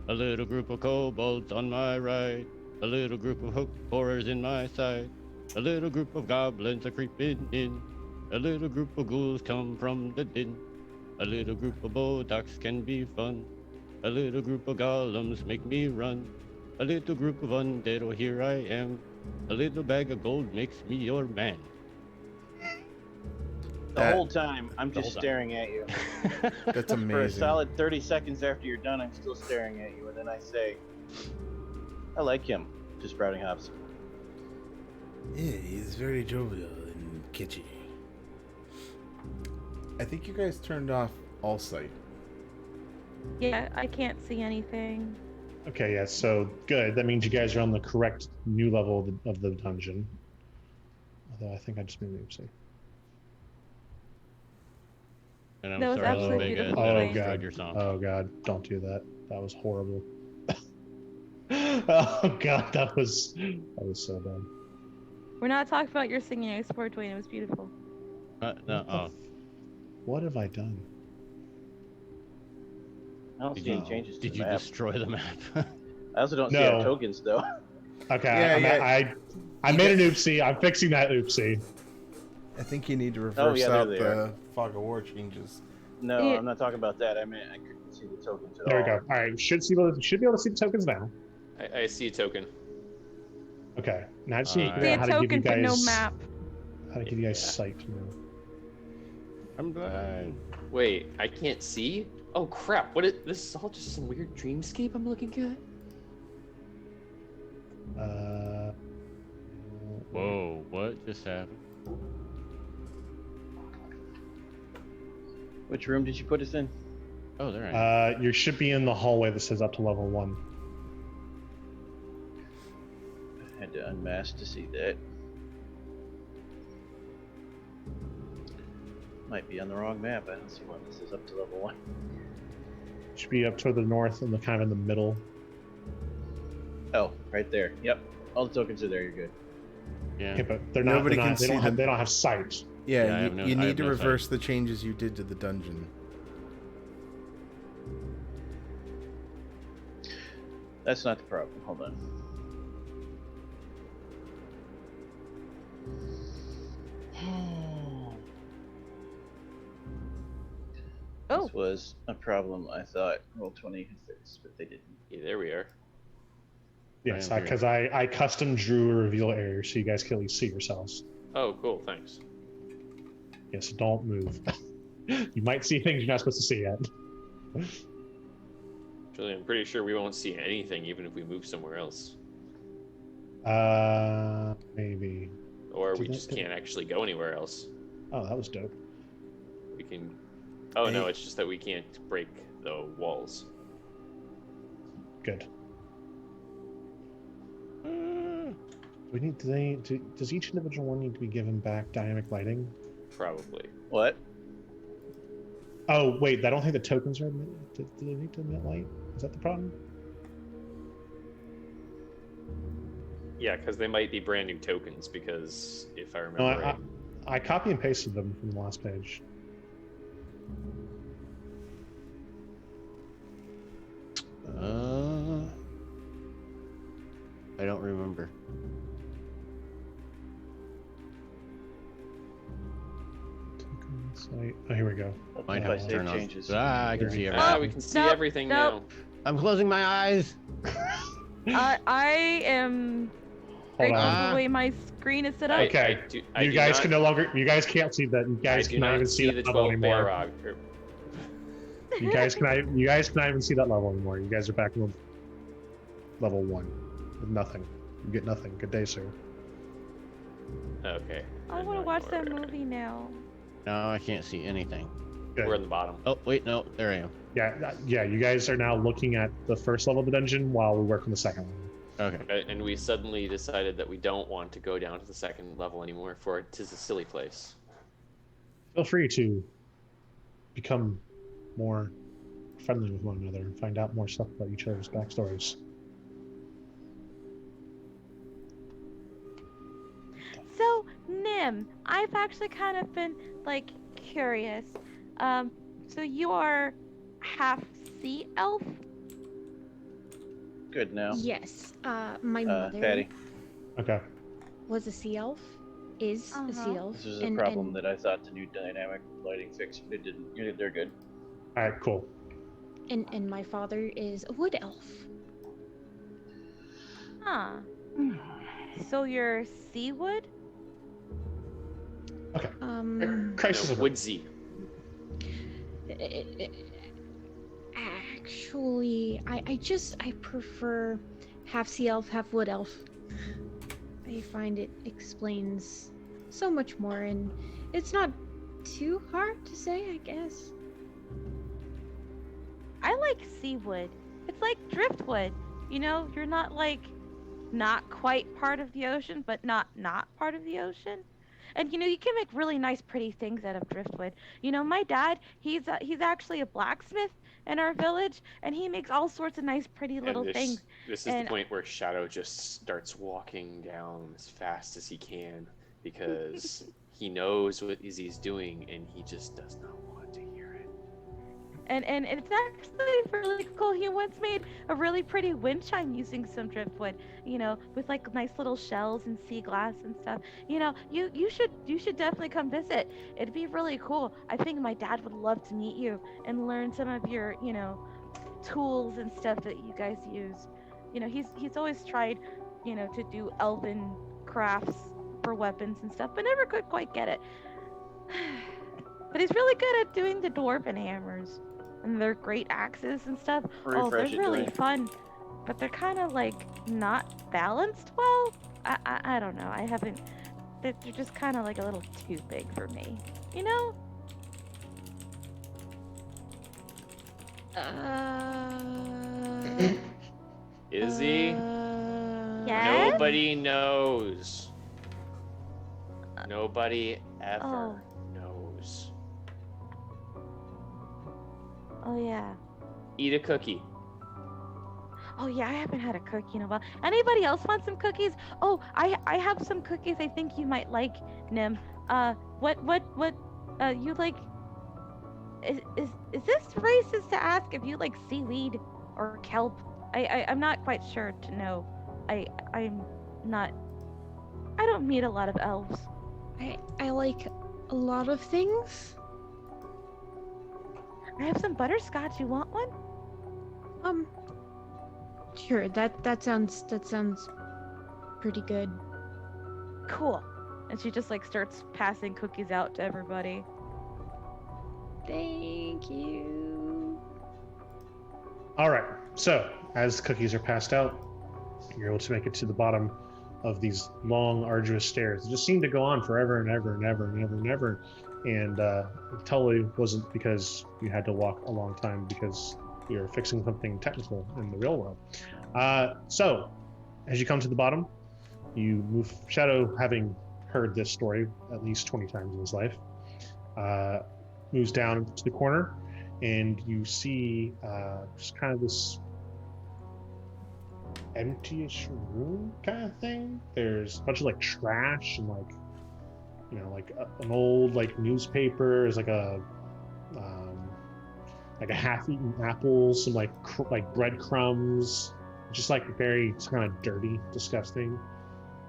A little group of kobolds on my right. A little group of hook horrors in my sight. A little group of goblins are creeping in. A little group of ghouls come from the din. A little group of bodaks can be fun. A little group of golems make me run. A little group of undead, oh here I am. A little bag of gold makes me your man. The That- whole time, I'm The just whole time. staring at you. That's For a amazing. solid 30 seconds after you're done, I'm still staring at you, and then I say, I like him, to Sprouting Hops. Yeah, he's very jovial and kitschy. I think you guys turned off all sight. Yeah, I can't see anything. Okay, yeah, so good. That means you guys are on the correct new level of the dungeon. Although I think I just made an oopsie. And I'm That was sorry, absolutely Vega, that beautiful. I Oh destroyed god. your song. Oh god, don't do that. That was horrible. Oh god, that was so bad. We're not talking about your singing. I swore, Dwayne, it was beautiful. No, What the oh. f- What have I done? I don't Did see any you- changes to Did the you map. destroy the map? I also don't see No. our tokens, though. Okay, Yeah, I made an oopsie. I'm fixing that oopsie. I think you need to reverse yeah, there out they the are. Fog of War changes. No, Yeah. I'm not talking about that. I meant I couldn't see the tokens at There we all. go. All right, should be able to see the tokens now. I see a token. Okay, now I just need to Alright. figure See out a how to give you token, but no guys map. how to give you guys Yeah. sight now. I'm blind. Wait, I can't see? Oh crap, what is this? Is all just some weird dreamscape I'm looking at? Whoa, what just happened? Which room did you put us in? Oh, there I am. You should be in the hallway that says up to level 1. I had to unmask to see that. Might be on the wrong map. I don't see one that says up to level 1. Should be up toward the north and the kind of in the middle. Oh, right there. Yep. All the tokens are there. You're good. Yeah. Okay, but they're not. Nobody They're can not they, see don't have, the- they don't have sight. Yeah, Yeah, I have no- you I need have to no sight. reverse the changes you did to the dungeon. That's not the problem. Hold on. Oh, This was a problem I thought Roll20 had fixed, but they didn't. Yeah, there we are. Yes, I am because I custom drew a reveal area so you guys can at least see yourselves. Oh, cool, thanks. Yes, don't move. You might see things you're not supposed to see yet. Actually, I'm pretty sure we won't see anything even if we move somewhere else. Maybe. Or we just can't actually go anywhere else. Oh, that was dope. We can... Oh no, Hey. it's just that we can't break the walls. Good. Does each individual one need to be given back dynamic lighting? Probably. What? Oh, wait, I don't think the tokens are do they need to emit light? Is that the problem? Yeah, because they might be brand new tokens, because if I No, remember right... I copy and pasted them from the last page. I don't remember. Oh, here we go. Might If I have to save turn on. changes. I can see Ah, everything. we can see Nope, everything nope. I'm closing my eyes. I am Hold grateful on. for the way my screen is set up. Okay. You guys can no longer. You guys can't see that. You guys I do cannot not even see the that level 12 anymore. Balrog. You guys cannot. You guys cannot even see that level anymore. You guys are back in level 1 with nothing. You get nothing. Good day, sir. Okay. I I'm want to not watch going that there. movie now. No, I can't see anything. Good. We're in the bottom. Oh, wait, no, there I am. Yeah. You guys are now looking at the first level of the dungeon while we work on the second one. Okay. And we suddenly decided that we don't want to go down to the second level anymore, for it is a silly place. Feel free to become more friendly with one another and find out more stuff about each other's backstories. So, Nim, I've actually kind of been, like, curious. So you are half sea elf? Good now. Yes. My mother Patty, Okay. was a sea elf. Is a sea Uh-huh. elf. this is a problem that I thought the new dynamic lighting fixed, but it didn't. They're good. All right. Cool. And my father is a wood elf. Huh. So you're Seawood? Crisis No, averted. woodsy. Actually, I prefer half sea elf, half wood elf. I find it explains so much more, and it's not too hard to say, I guess. I like Seawood. It's like driftwood. You know, you're not like not quite part of the ocean, but not part of the ocean. And you know, you can make really nice, pretty things out of driftwood. You know, my dad, he's actually a blacksmith in our village, and he makes all sorts of nice, pretty little And things. this is and- the point where Shadow just starts walking down as fast as he can, because he knows what Izzy's doing and he just does not want to hear it. And it's actually really cool. He once made a really pretty wind chime using some driftwood, with like nice little shells and sea glass and stuff. You should definitely come visit. It'd be really cool. I think my dad would love to meet you and learn some of your, tools and stuff that you guys use. He's always tried, to do elven crafts for weapons and stuff, but never could quite get it. But he's really good at doing the dwarven hammers and their great axes and stuff. Oh, they're Refresh it, really Dwayne. fun, but they're kind of like not balanced well. I don't know. I haven't. They're just kind of like a little too big for me. You know? Izzy, Yes? nobody knows. Nobody ever Oh. knows. Oh yeah. Eat a cookie. Oh yeah, I haven't had a cookie in a while. Anybody else want some cookies? Oh, I have some cookies I think you might like, Nim. What you like? Is this racist to ask if you like seaweed or kelp? I'm not quite sure to know. I'm not. I don't meet a lot of elves. I like a lot of things. I have some butterscotch. You want one? Sure. That sounds pretty good. Cool. And she just like starts passing cookies out to everybody. Thank you. All right. So, as cookies are passed out, you're able to make it to the bottom of these long, arduous stairs. It just seemed to go on forever and ever and ever and ever and ever. And it totally wasn't because you had to walk a long time, because you're fixing something technical in the real world. So, as you come to the bottom, you move. Shadow, having heard this story at least 20 times in his life, moves down to the corner, and you see just kind of this empty-ish room kind of thing. There's a bunch of like trash and like, an old like newspaper. There's like a half-eaten apple, some like breadcrumbs, just like very kind of dirty, disgusting.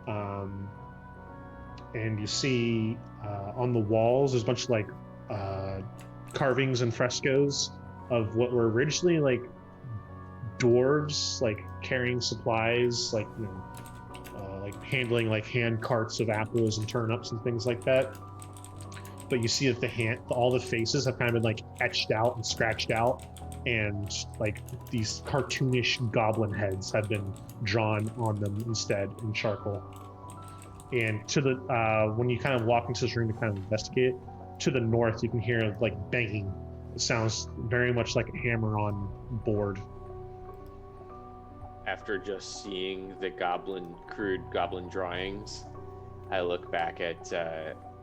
And you see on the walls there's a bunch of like carvings and frescoes of what were originally like dwarves, like carrying supplies, like like handling like hand carts of apples and turnips and things like that. But you see that all the faces have kind of been like etched out and scratched out, and like these cartoonish goblin heads have been drawn on them instead in charcoal. And to the when you kind of walk into this room to kind of investigate it, to the north you can hear like banging. It sounds very much like a hammer on board. After just seeing the crude goblin drawings, I look back at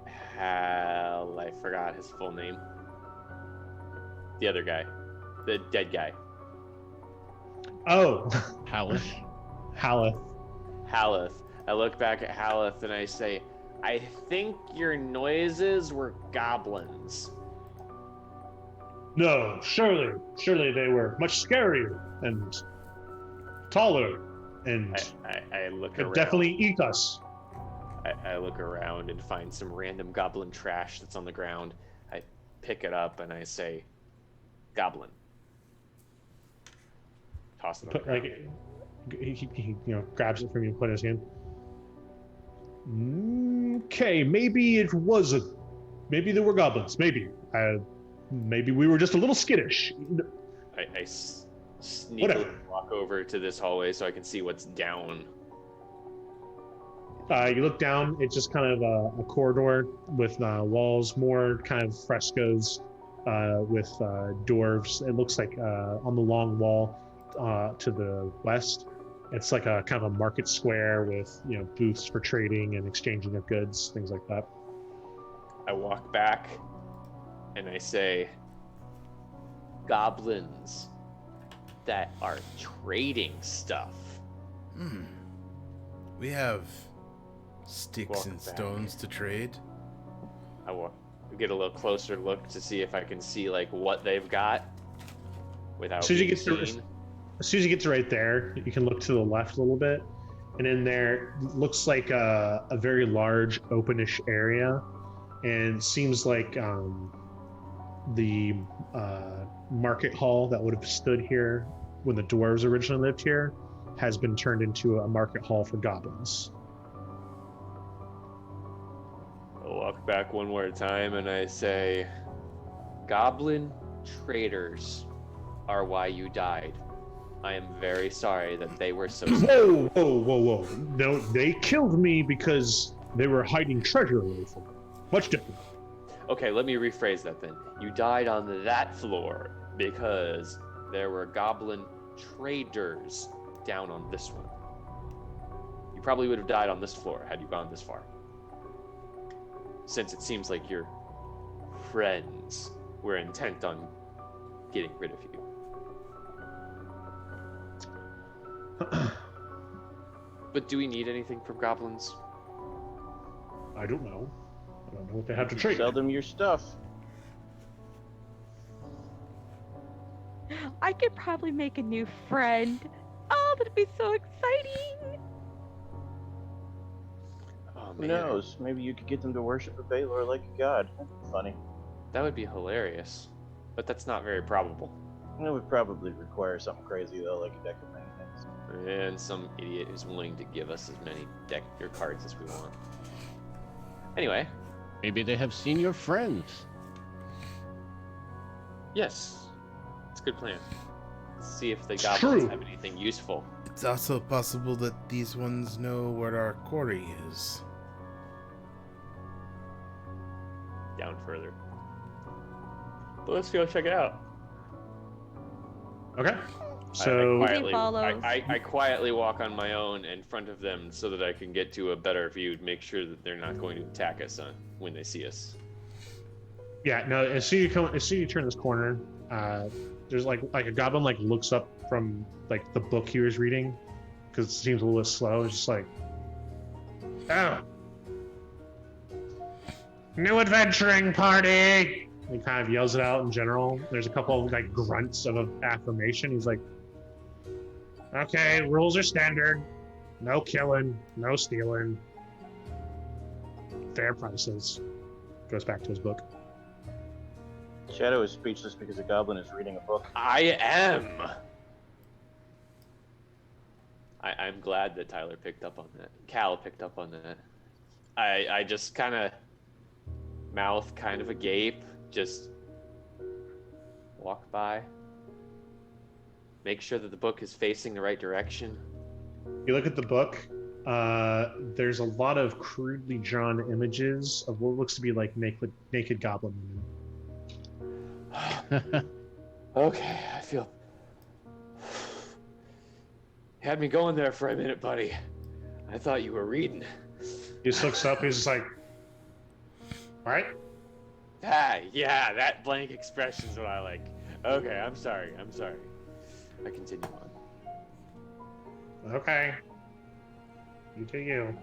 Hal. I forgot his full name. The other guy, the dead guy. Oh, Haleth. Haleth. I look back at Haleth and I say, I think your noises were goblins. No, surely they were much scarier and taller, and I look could around. definitely eat us. I look around and find some random goblin trash that's on the ground. I pick it up and I say, goblin. Toss it on the ground. He grabs it from you and put it in his hand. Okay, maybe maybe there were goblins. Maybe we were just a little skittish. I sneakily walk over to this hallway so I can see what's down. You look down. It's just kind of a corridor with walls, more kind of frescoes with dwarves. It looks like on the long wall to the west, it's like a kind of a market square with booths for trading and exchanging of goods, things like that. I walk back and I say, goblins that are trading stuff. We have sticks Walk and back. stones to trade. I get a little closer look to see if I can see like what they've got. without As soon as you being get to, seen. as soon as you get to right there, you can look to the left a little bit, and in there looks like a very large openish area, and it seems like the market hall that would have stood here when the dwarves originally lived here has been turned into a market hall for goblins. I'll walk back one more time and I say, Goblin traders are why you died. I am very sorry that they were so Whoa, whoa, whoa, whoa. No, they killed me because they were hiding treasure away from me. Much different. Okay, let me rephrase that then. You died on that floor because there were goblin traders down on this one. You probably would have died on this floor had you gone this far. Since it seems like your friends were intent on getting rid of you. But do we need anything from goblins? I don't know. I don't know what they have to trade. Sell them your stuff. I could probably make a new friend. Oh, that'd be so exciting! Oh, Who man. knows? Maybe you could get them to worship a Baylor like a god. That'd be funny. That would be hilarious. But that's not very probable. It would probably require something crazy though, like a deck of many things. And some idiot who's willing to give us as many deck or cards as we want. Anyway, Maybe they have seen your friends. yes. It's a good plan. Let's see if the It's goblins true. have anything useful. It's also possible that these ones know where our quarry is. Down further. But let's go check it out. Okay. So I quietly walk on my own in front of them so that I can get to a better view to make sure that they're not going to attack us when they see us. yeah, no. As soon as you turn this corner, there's like a goblin looks up from the book he was reading because it seems a little bit slow. It's just like, oh, new adventuring party. He kind of yells it out in general. There's a couple of grunts of affirmation. He's like, okay, rules are standard. No killing, no stealing. Fair prices. Goes back to his book. Shadow is speechless because a goblin is reading a book. I am! I'm glad that Tyler picked up on that. Cal picked up on that. I just kind of mouth kind of agape, just walk by. Make sure that the book is facing the right direction. You look at the book, there's a lot of crudely drawn images of what looks to be like naked goblin women. Okay, I feel... You had me going there for a minute, buddy. I thought you were reading. He just looks up, he's just like, alright? Yeah, that blank expression's what I like. Okay, I'm sorry. I continue on. Okay. You do you.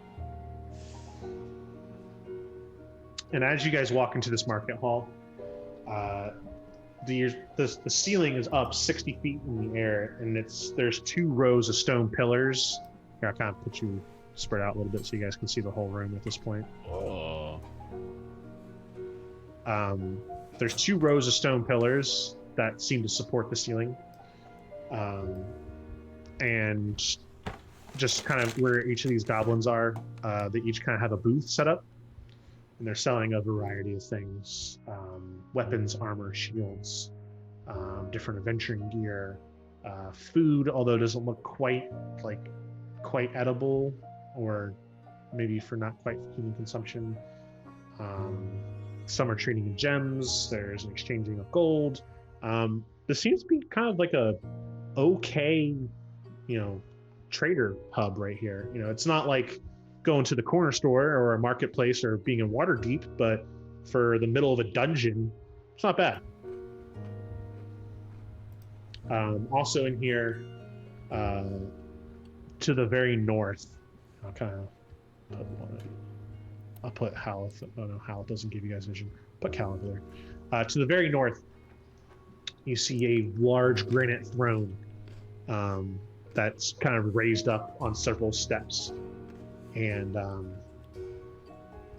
And as you guys walk into this market hall, the ceiling is up 60 feet in the air, and there's 2 rows of stone pillars. Here, I'll kind of put you spread out a little bit so you guys can see the whole room at this point. Oh. There's 2 rows of stone pillars that seem to support the ceiling. And just kind of where each of these goblins are, they each kind of have a booth set up, and they're selling a variety of things: weapons, armor, shields, different adventuring gear, food, although it doesn't look quite edible, or maybe for not quite human consumption. Some are trading in gems. There's an exchanging of gold. This seems to be kind of like a okay, trader hub right here. It's not like going to the corner store or a marketplace or being in Waterdeep, but for the middle of a dungeon, it's not bad. Also in here, to the very north, I'll kind of I'll put Haleth. Oh no, Haleth doesn't give you guys vision. Put Cal over there. To the very north, you see a large granite throne that's kind of raised up on several steps, and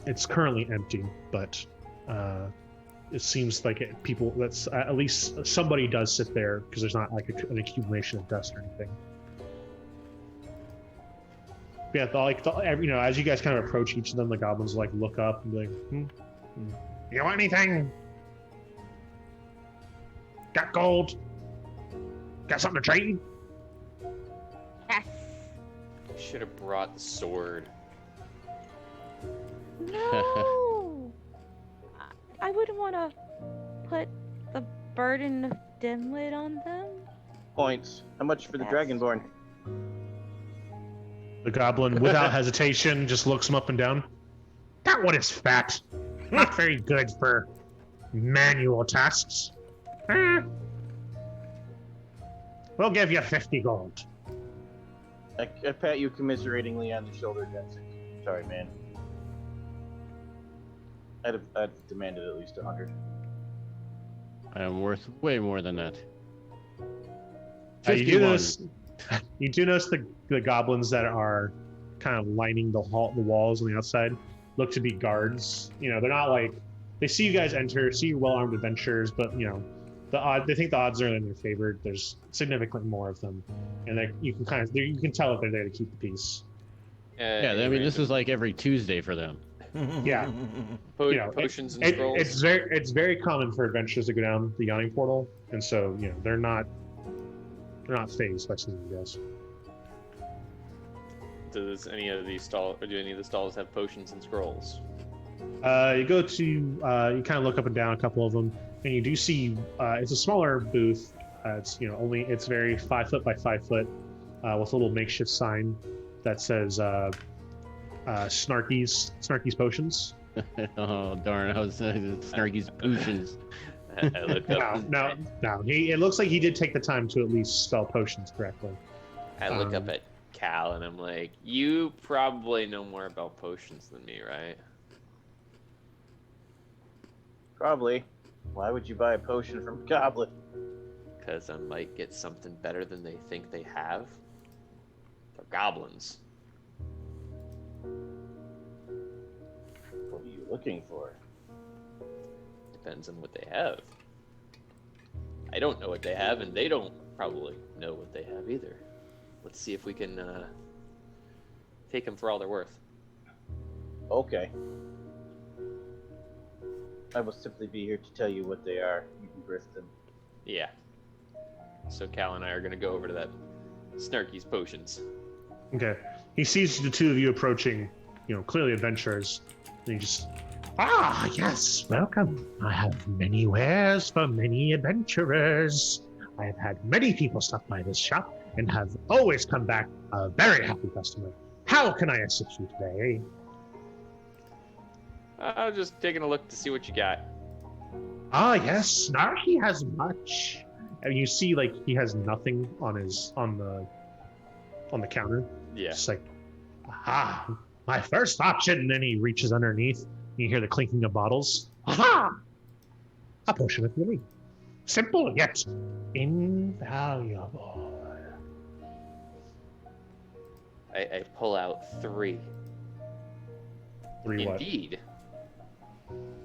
it's currently empty, but it seems like that's at least somebody does sit there, because there's not like an accumulation of dust or anything. Yeah, as you guys kind of approach each of them, the goblins like look up and be like, You want anything? Got gold? Got something to trade? Yes. Should have brought the sword. No. I wouldn't want to put the burden of Dimwit on them. Points. How much for the Yes. Dragonborn? The goblin, without hesitation, just looks him up and down. That one is fat. Not very good for manual tasks. We'll give you 50 gold. I pat you commiseratingly on the shoulder, Jensen. Sorry, man. I'd demanded at least 100. I am worth way more than that. You 51. do notice the goblins that are kind of lining the walls on the outside look to be guards. They're not like, they see you guys enter, see well-armed adventurers, but they think the odds are in their favor. There's significantly more of them, and you can tell that they're there to keep the peace. Yeah, I mean, this is like every Tuesday for them. Yeah, Potions and scrolls. it's very common for adventurers to go down the yawning portal, and so they're not phased by seeing you guys. Do any of the stalls have potions and scrolls? You go to you kind of look up and down a couple of them, and you do see it's a smaller booth. It's very 5 foot by 5 foot with a little makeshift sign that says Snarky's potions. Oh darn! I was Snarky's potions. I look up. No. It looks like he did take the time to at least spell potions correctly. I look up at Cal and I'm like, you probably know more about potions than me, right? Probably. Why would you buy a potion from a goblin? Because I might get something better than they think they have. They're goblins. What are you looking for? Depends on what they have. I don't know what they have, and they don't probably know what they have either. Let's see if we can take them for all they're worth. Okay. I will simply be here to tell you what they are. You can grift them. Yeah. So Cal and I are going to go over to that Snarky's potions. Okay. He sees the two of you approaching, clearly adventurers, and he just, yes, welcome. I have many wares for many adventurers. I have had many people stop by this shop and have always come back a very happy customer. How can I assist you today? I'm just taking a look to see what you got. Yes, Snarky has much. And you see, he has nothing on the counter. Yeah. It's like, my first option. And then he reaches underneath. You hear the clinking of bottles. Aha! A potion of healing. Simple yet invaluable. I pull out 3. 3 what? Indeed.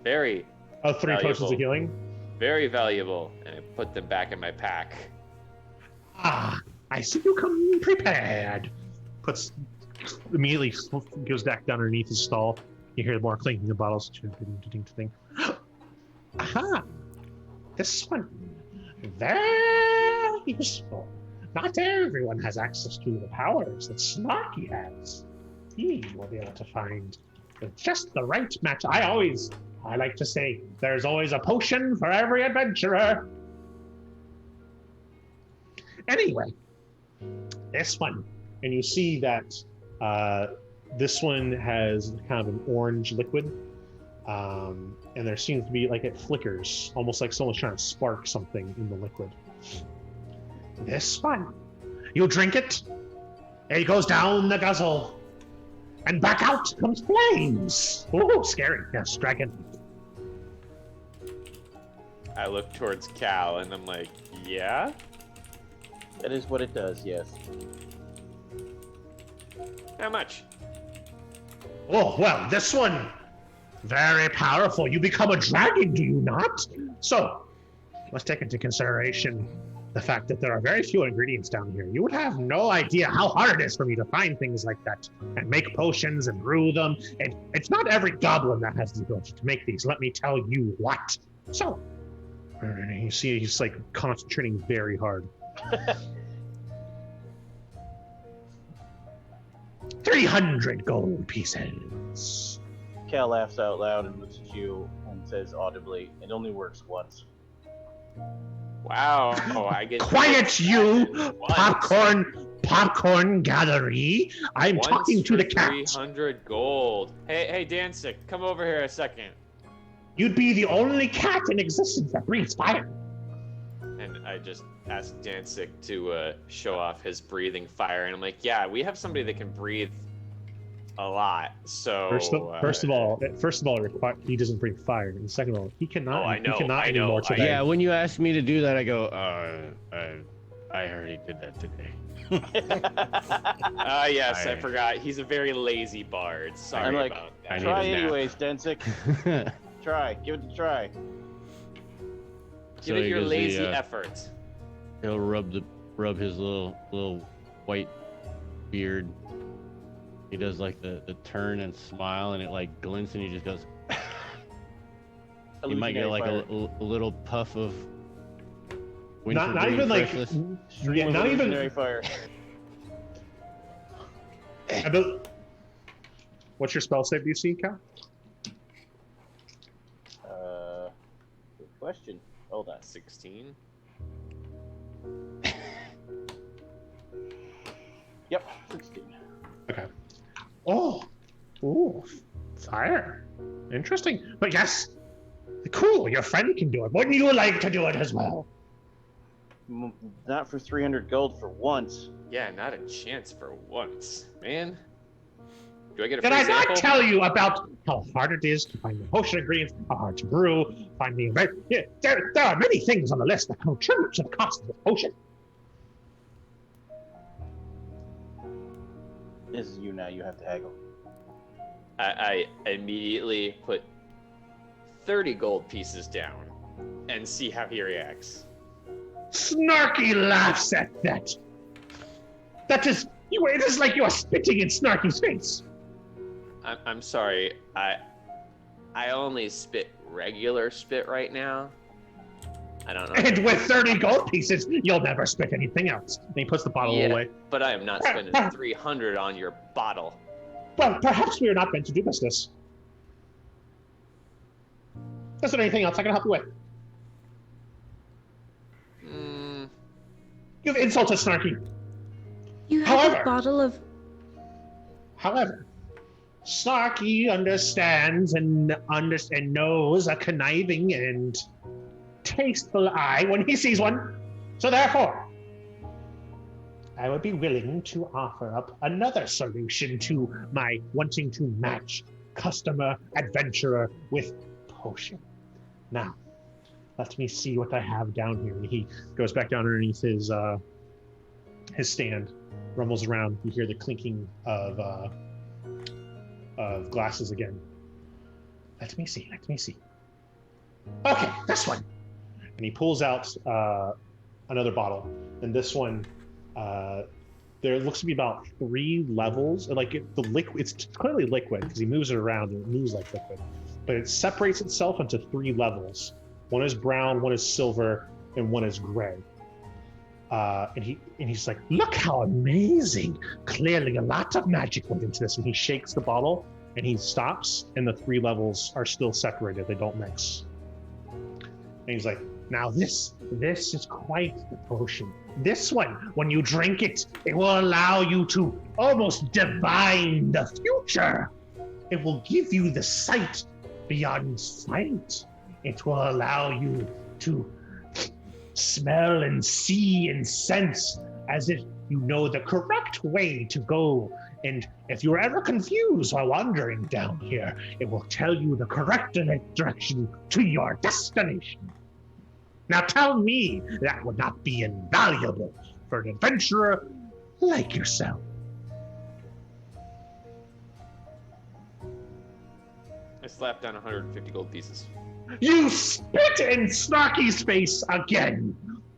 Very 3 valuable. potions of healing? Very valuable. And I put them back in my pack. I see you come prepared. Immediately goes back down underneath his stall. You hear more clinking of bottles. Aha! This one. Very useful. Not everyone has access to the powers that Snarky has. He will be able to find just the right match. I like to say, there's always a potion for every adventurer. Anyway, this one. And you see that this one has kind of an orange liquid. And there seems to be, it flickers, almost like someone's trying to spark something in the liquid. This one. You drink it, it goes down the guzzle, and back out comes flames. Ooh, scary. Yes, dragon. I look towards Cal and I'm like, yeah? That is what it does, yes. How much? Oh, well, this one, very powerful. You become a dragon, do you not? So, let's take into consideration the fact that there are very few ingredients down here. You would have no idea how hard it is for me to find things like that and make potions and brew them. And it's not every goblin that has the ability to make these. Let me tell you what. So, you see, he's like concentrating very hard. 300 gold pieces. Cal laughs out loud and looks at you and says audibly, "It only works once." Wow. Oh, I get Quiet, you Once. popcorn gallery. I'm Once talking to for the cat. 300 gold. Hey, Danzig, come over here a second. You'd be the only cat in existence that breathes fire. And I just asked Danzig to show off his breathing fire, and I'm like, yeah, we have somebody that can breathe a lot. So First of all, he doesn't breathe fire, and second of all, he cannot. Oh, I know, He cannot I know, anymore today. Yeah, when you ask me to do that, I go, I already did that today. Yes, I forgot. He's a very lazy bard. Sorry I'm like, about I that. need try a nap. anyways, Densik. Try. Give it a try. Give it your lazy effort. He'll rub his little white beard. He does like the turn and smile, and it like glints, and he just goes. He might get like a little puff of. Not even like. Yeah, not even. Fire. What's your spell save DC, Cal? Good question. Hold on. 16. Yep, 16. Okay. Oh, ooh, fire. Interesting. But yes, cool. Your friend can do it. Wouldn't you like to do it as well? Not for 300 gold for once. Yeah, not a chance for once, man. Do I get a Did free I sample? not tell you about how hard it is to find the potion ingredients, how hard to brew, find the yeah, there are many things on the list that contribute to the cost of the potion. This is you now. You have to haggle. I immediately put 30 gold pieces down and see how he reacts. Snarky laughs at that. That is, it is like you are spitting in Snarky's face. I'm sorry. I only spit regular spit right now. I don't know. And with 30 gold pieces, you'll never spit anything else. And he puts the bottle away. But I am not spending 300 on your bottle. Well, perhaps we are not meant to do business. Is there anything else I can help you with? You've insulted Snarky. You have However- a bottle of. However, Snarky understands and knows a conniving and tasteful eye when he sees one. So therefore, I would be willing to offer up another solution to my wanting to match customer adventurer with potion. Now, let me see what I have down here. And he goes back down underneath his stand, rumbles around. You hear the clinking of glasses again. Let me see. Okay, this one. And he pulls out another bottle. And this one, there looks to be about 3 levels. Like the liquid, it's clearly liquid because he moves it around and it moves like liquid. But it separates itself into 3 levels. One is brown, one is silver, and one is gray. And he's like, look how amazing! Clearly a lot of magic went into this. And he shakes the bottle and he stops, and the 3 levels are still separated. They don't mix. And he's like, now this is quite the potion. This one, when you drink it, it will allow you to almost divine the future. It will give you the sight beyond sight. It will allow you to smell and see and sense as if you know the correct way to go. And if you're ever confused while wandering down here, it will tell you the correct direction to your destination. Now tell me that would not be invaluable for an adventurer like yourself. I slapped down 150 gold pieces. You spit in Snarky's face again!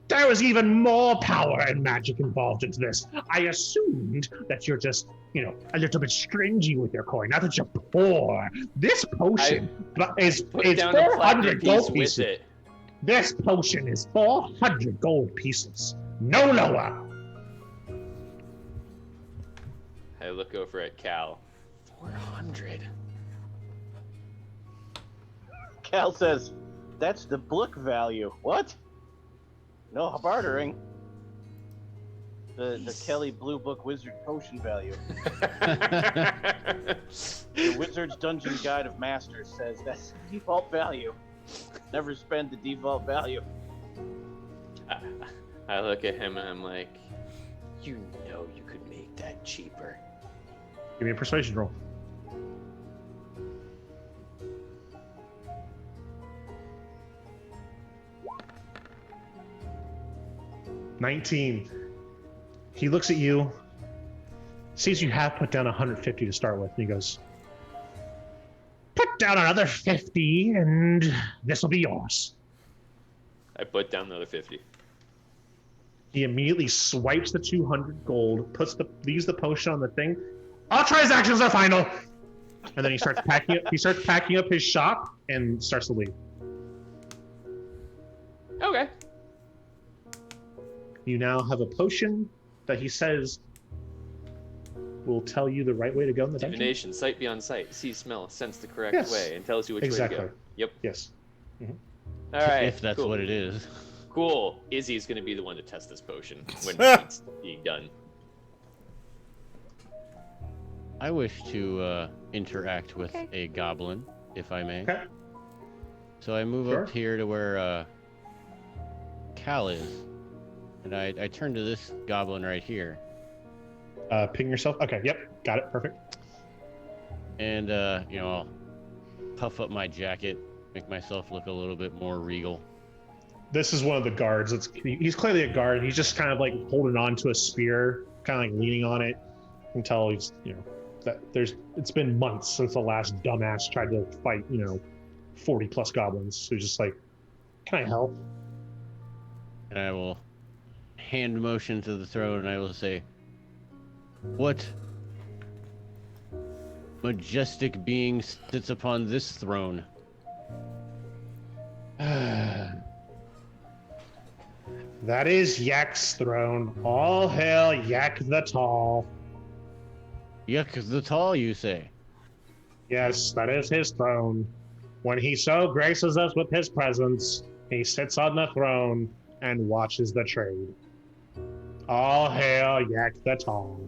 There was even more power and magic involved into this. I assumed that you're just, a little bit stringy with your coin, not that you're poor. This potion is Put down a 400 platinum gold piece pieces. with it. This potion is 400 gold pieces. No lower. I look over at Cal. 400. Cal says, "That's the book value." What? No bartering. The Kelly Blue Book Wizard Potion value. The Wizard's Dungeon Guide of Masters says that's the default value. Never spend the default value. I look at him and I'm like, you know you could make that cheaper. Give me a persuasion roll. $19. He looks at you, sees you have put down 150 to start with, and he goes, "Put down another 50, and this will be yours." I put down another 50. He immediately swipes the 200 gold, leaves the potion on the thing. All transactions are final. And then he starts packing up. He starts packing up his shop and starts to leave. Okay. You now have a potion that he says will tell you the right way to go in the dungeon. Divination, sight beyond sight, see, smell, sense the correct Yes. way, and tells you which Exactly. way to go. Yep. Yes. All right. If that's cool. what it is. Cool. Izzy's gonna be the one to test this potion when it's being done. I wish to interact with Okay. a goblin, if I may. Okay. So I move Sure. up here to where Cal is, and I turn to this goblin right here, Ping yourself. Okay. Yep. Got it. Perfect. and I'll puff up my jacket, make myself look a little bit more regal. This is one of the guards. He's clearly a guard. He's just kind of like holding on to a spear, kind of like leaning on it until he's, it's been months since the last dumbass tried to fight, 40 plus goblins. So he's just like, "Can I help?" And I will hand motion to the throne, and I will say, "What majestic being sits upon this throne?" That is Yak's throne. All hail Yak the Tall. Yuck, the tall, you say? Yes, that is his throne. When he so graces us with his presence, he sits on the throne and watches the trade. All hail Yak the Tall.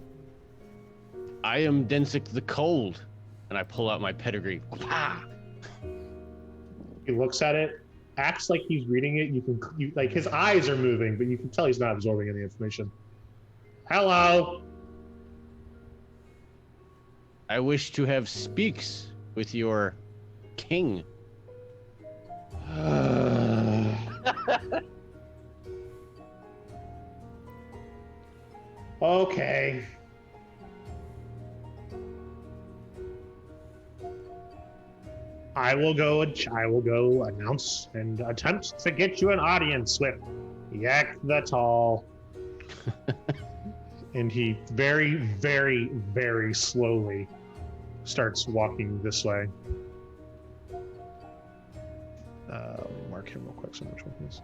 I am Densic the Cold, and I pull out my pedigree. Pah! He looks at it, acts like he's reading it. Like his eyes are moving, but you can tell he's not absorbing any information. Hello. I wish to have speaks with your king. Okay. I will go announce and attempt to get you an audience with Yak the Tall. And he very, very, very slowly starts walking this way. Mark him real quick so which one he is.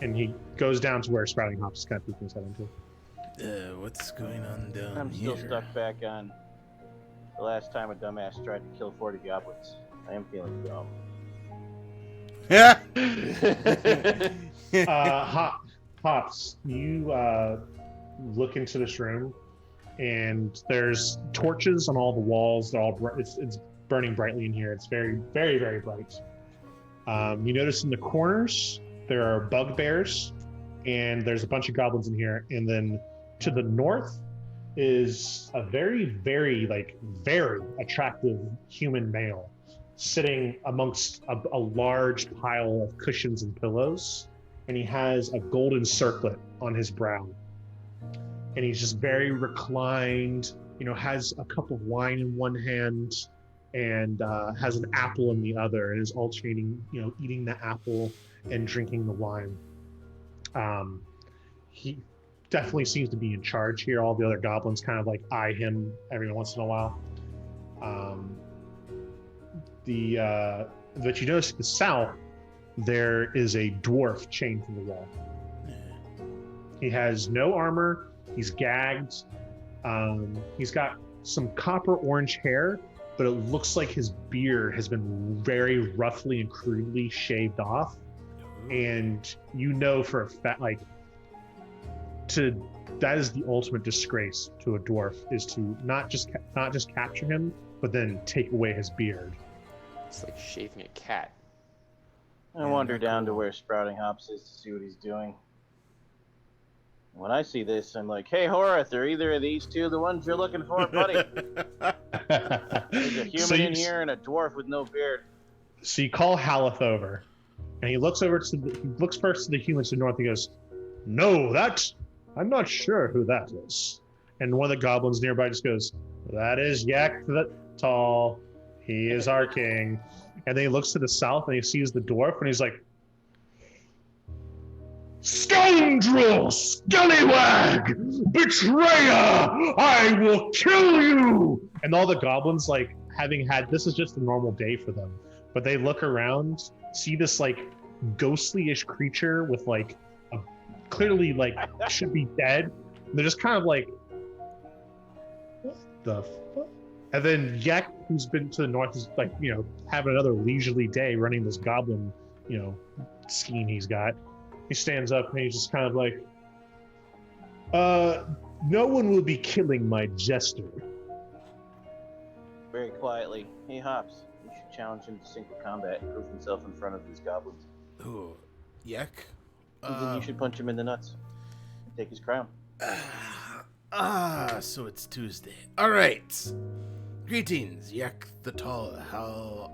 And he goes down to where Sprouting Hops is kind of peeking his head into. What's going on down I'm here? still stuck back on the last time a dumbass tried to kill 40 goblins. I am feeling dumb. Yeah. Hops, you look into this room, and there's torches on all the walls. They're all it's burning brightly in here. It's very, very, very bright. You notice in the corners there are bugbears, and there's a bunch of goblins in here. And then to the north is a very, very, very attractive human male. sitting amongst a large pile of cushions and pillows, and he has a golden circlet on his brow. And he's just very reclined, has a cup of wine in one hand and has an apple in the other, and is alternating, eating the apple and drinking the wine. He definitely seems to be in charge here. All the other goblins kind of like eye him every once in a while. But you notice to the south, there is a dwarf chained to the wall. He has no armor. He's gagged. He's got some copper orange hair, but it looks like his beard has been very roughly and crudely shaved off. And for a fact, that is the ultimate disgrace to a dwarf, is to not just capture him, but then take away his beard. It's like shaving a cat. I wander down to where Sprouting Hops is to see what he's doing. When I see this, I'm like, hey, Horath, are either of these two the ones you're looking for, buddy? There's a human in here and a dwarf with no beard. So you call Haleth over, and he looks first to the humans to the north. He goes, "No, I'm not sure who that is." And one of the goblins nearby just goes, "That is Yak the Tall. He is our king." And then he looks to the south and he sees the dwarf, and he's like, "Scoundrel! Scallywag! Betrayer! I will kill you!" And all the goblins, this is just a normal day for them. But they look around, see this ghostly-ish creature with clearly should be dead. And they're just kind of like, what the fuck? And then Yak, who's been to the north, is having another leisurely day running this goblin, scheme he's got. He stands up and he's just kind of like, no one will be killing my jester. Very quietly, hey Hops, you should challenge him to single combat and prove himself in front of these goblins. Who? Yak? And then you should punch him in the nuts. Take his crown. So it's Tuesday. All right. Greetings, Yak the Tall. How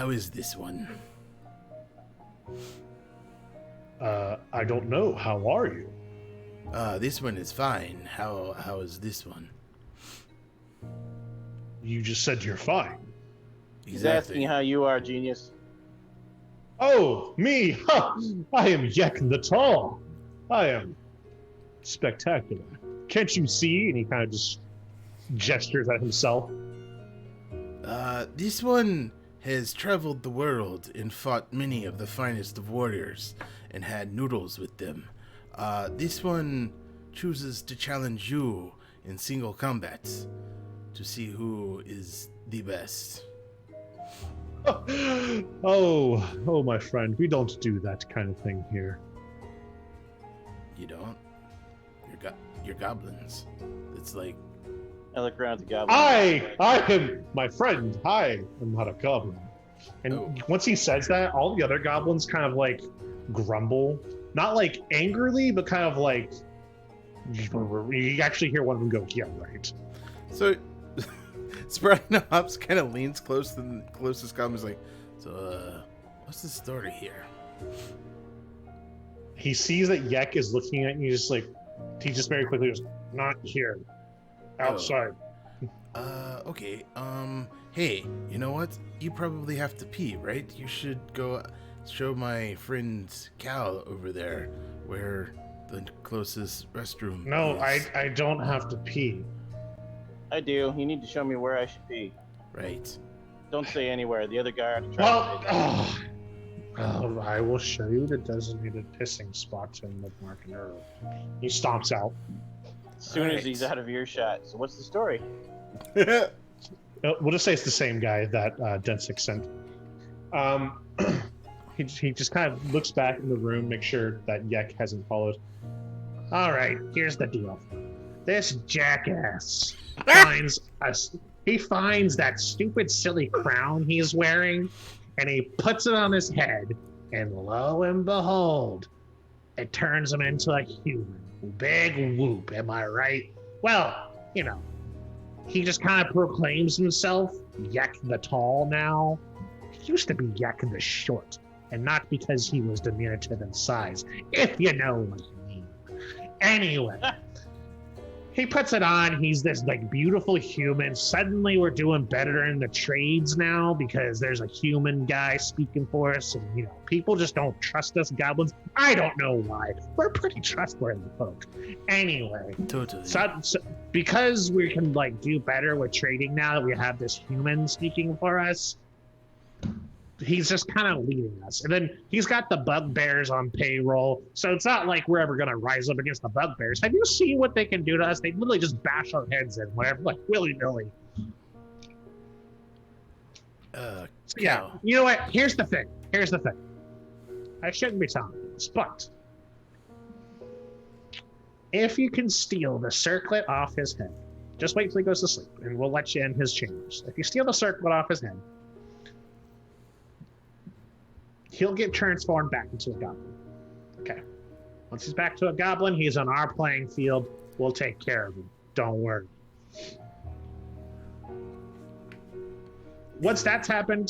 is this one? I don't know. How are you? This one is fine. How is this one? You just said you're fine. He's asking how you are, genius. Oh, me? Huh. I am Yak the Tall. I am spectacular. Can't you see? And he kind of just gestures at himself. This one has traveled the world and fought many of the finest of warriors and had noodles with them. This one chooses to challenge you in single combats to see who is the best. Oh, my friend, we don't do that kind of thing here. You don't? You're goblins. It's like... I look around at the goblins. I am my friend. I am not a goblin. And once he says that, all the other goblins kind of grumble. Not angrily, but kind of you actually hear one of them go, "Yeah, right." So Sprouting Hops kind of leans close to the closest goblin. Is like, so what's the story here? He sees that Yek is looking at you, he just very quickly goes, "Not here, outside." Okay. Hey, you know what? You probably have to pee, right? You should go show my friend Cal over there where the closest restroom No, is. I don't have to pee. I do. You need to show me where I should be. Right. Don't say anywhere. The other guy ought to try. I will show you the designated pissing spots in the market area. He stomps out. As soon as he's out of earshot. So what's the story? We'll just say it's the same guy that Densik sent. He just kind of looks back in the room, make sure that Yek hasn't followed. All right, here's the deal. This jackass finds that stupid, silly crown he's wearing, and he puts it on his head, and lo and behold, it turns him into a human. Big whoop, am I right? Well, he just kind of proclaims himself Yek the Tall now. He used to be Yek the Short, and not because he was diminutive in size, if you know what I mean. Anyway, he puts it on. He's this like beautiful human. Suddenly we're doing better in the trades now because there's a human guy speaking for us, and you know, people just don't trust us goblins. I don't know why. We're pretty trustworthy folk. Anyway, Totally. so because we can like do better with trading now that we have this human speaking for us, he's just kind of leading us. And then he's got the bugbears on payroll, so it's not like we're ever going to rise up against the bugbears. Have you seen what they can do to us? They literally just bash our heads in, whatever, like willy-nilly. Yeah, you know what? Here's the thing. I shouldn't be telling you this, but if you can steal the circlet off his head, just wait till he goes to sleep, and we'll let you in his chambers. If you steal the circlet off his head, he'll get transformed back into a goblin. Okay. Once he's back to a goblin, he's on our playing field. We'll take care of him. Don't worry. Once that's happened,